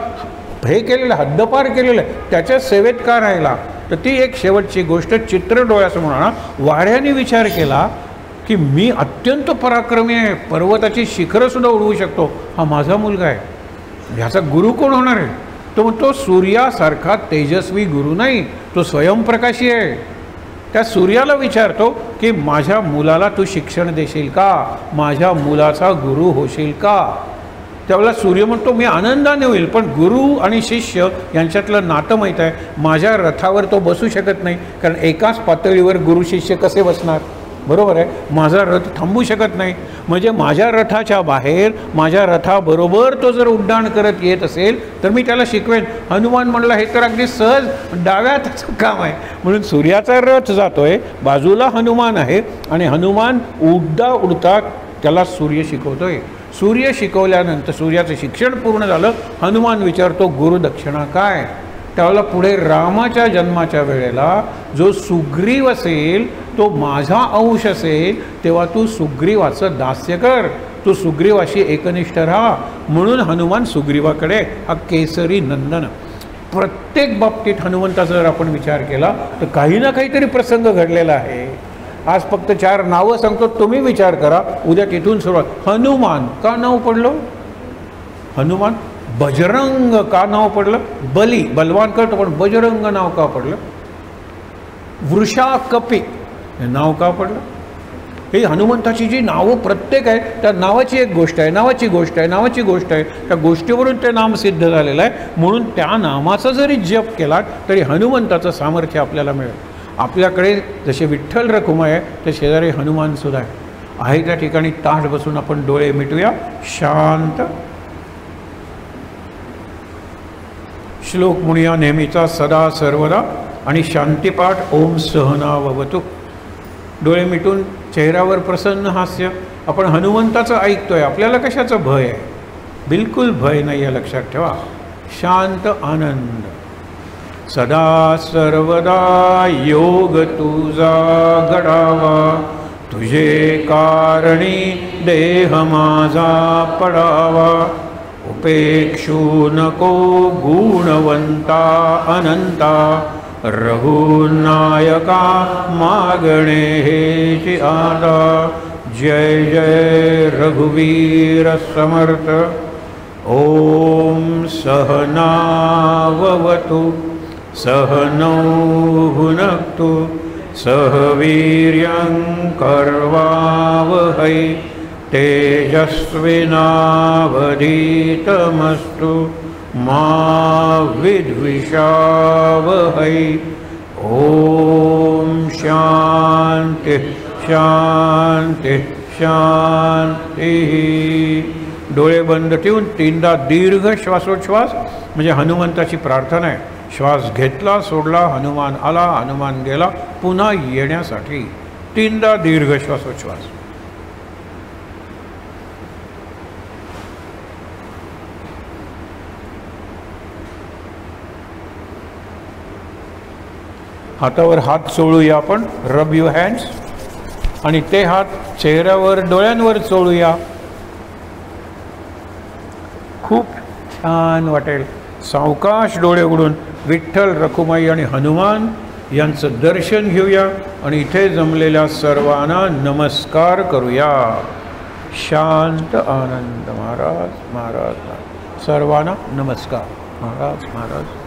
हे केलेलं हद्दपार केलेलं आहे त्याच्या सेवेत का राहिला? तर ती एक शेवटची गोष्ट चित्र डोळ्यासमोर आणा. वाऱ्याने विचार केला की मी अत्यंत पराक्रमी आहे, पर्वताची शिखरंसुद्धा उडवू शकतो, हा माझा मुलगा आहे, ह्याचा गुरु कोण होणार आहे? तो म्हणतो सूर्यासारखा तेजस्वी गुरु नाही, तो स्वयंप्रकाशी आहे. त्या सूर्याला विचारतो की माझ्या मुलाला तू शिक्षण देशील का, माझ्या मुलाचा गुरु होशील का? त्यावेळेला सूर्य म्हणतो मी आनंदाने होईल, पण गुरु आणि शिष्य यांच्यातलं नातं माहीत आहे. माझ्या रथावर तो बसू शकत नाही, कारण एकाच पातळीवर गुरु शिष्य कसे बसणार? बरोबर आहे. माझा रथ थांबू शकत नाही. म्हणजे माझ्या रथाच्या बाहेर माझ्या रथाबरोबर तो जर उड्डाण करत येत असेल तर मी त्याला शिकवेन. हनुमान म्हणला हे तर अगदी सहज डाव्या हाताचं काम आहे. म्हणून सूर्याचा रथ जातोय, बाजूला हनुमान आहे, आणि हनुमान उडता त्याला सूर्य शिकवतोय. सूर्य शिकवल्यानंतर सूर्याचं शिक्षण पूर्ण झालं. हनुमान विचारतो गुरुदक्षिणा काय? त्यावेळेला पुढे रामाच्या जन्माच्या वेळेला जो सुग्रीव असेल तो माझा अंश असेल, तेव्हा तू सुग्रीवाचं दास्य कर, तू सुग्रीवाशी एकनिष्ठ राहा. म्हणून हनुमान सुग्रीवाकडे हा केसरी नंदन. प्रत्येक बाबतीत हनुमंताचा जर आपण विचार केला तर काही ना काहीतरी प्रसंग घडलेला आहे. आज फक्त 4 नावं सांगतो, तुम्ही विचार करा. उद्या तिथून सुरुवात. हनुमान का नाव पडलं? हनुमान. बजरंग का नाव पडलं? बली बलवान करतो, पण बजरंग नाव का पडलं? वृषाकपी हे नाव का पडलं? ही हनुमंताची जी नावं प्रत्येक आहे त्या नावाची एक गोष्ट आहे, नावाची गोष्ट आहे, नावाची गोष्ट आहे. त्या गोष्टीवरून ते नाम सिद्ध झालेलं आहे. म्हणून त्या नामाचा जरी जप केला तरी हनुमंताचं सामर्थ्य आपल्याला मिळेल. आपल्याकडे जसे विठ्ठल रखुमाई आहे त्या शेजारी हनुमानसुद्धा आहे. त्या ठिकाणी ताठ बसून आपण डोळे मिटूया. शांत. श्लोक म्हणूया नेहमीचा सदा सर्वदा, आणि शांतिपाठ ओम सहनाववतु. डोळे मिटून चेहऱ्यावर प्रसन्न हास्य. आपण हनुमंताचं ऐकतोय, आपल्याला कशाचं भय आहे? बिलकुल भय नाही आहे, लक्षात ठेवा. शांत आनंद. सदा सर्वदा योग तुझा घडावा, तुझे कारणी देह माझा पडावा. उपेक्षू नको गुणवंता अनंता, रघुनायका मागणे हेची आता. जय जय रघुवीर समर्थ. ओम सहनाववतु सहनौ भुनक्तु सह वीर्यं करवावहै तेजस्विनावधीतमस्तु मा विद्विषावहै। ओम शांति शांति शांति। डोळे बंद ठेवून तीनदा दीर्घ श्वासोच्छ्वास, म्हणजे हनुमंताची प्रार्थना आहे। श्वास घेतला, सोडला, हनुमान आला, हनुमान गेला, पुन्हा येण्यासाठी तीनदा दीर्घ श्वासोच्छ्वास। हातावर हात चोळूया आपण, रब युअर हँड्स, आणि ते हात चेहऱ्यावर डोळ्यांवर चोळूया। खूप छान वाटेल। सावकाश डोळे उघडून विठ्ठल, रखुमाई आणि हनुमान यांचं दर्शन घेऊया आणि इथे जमलेल्या सर्वांना नमस्कार करूया। शांत आनंद महाराज महाराज, सर्वांना नमस्कार। महाराज महाराज।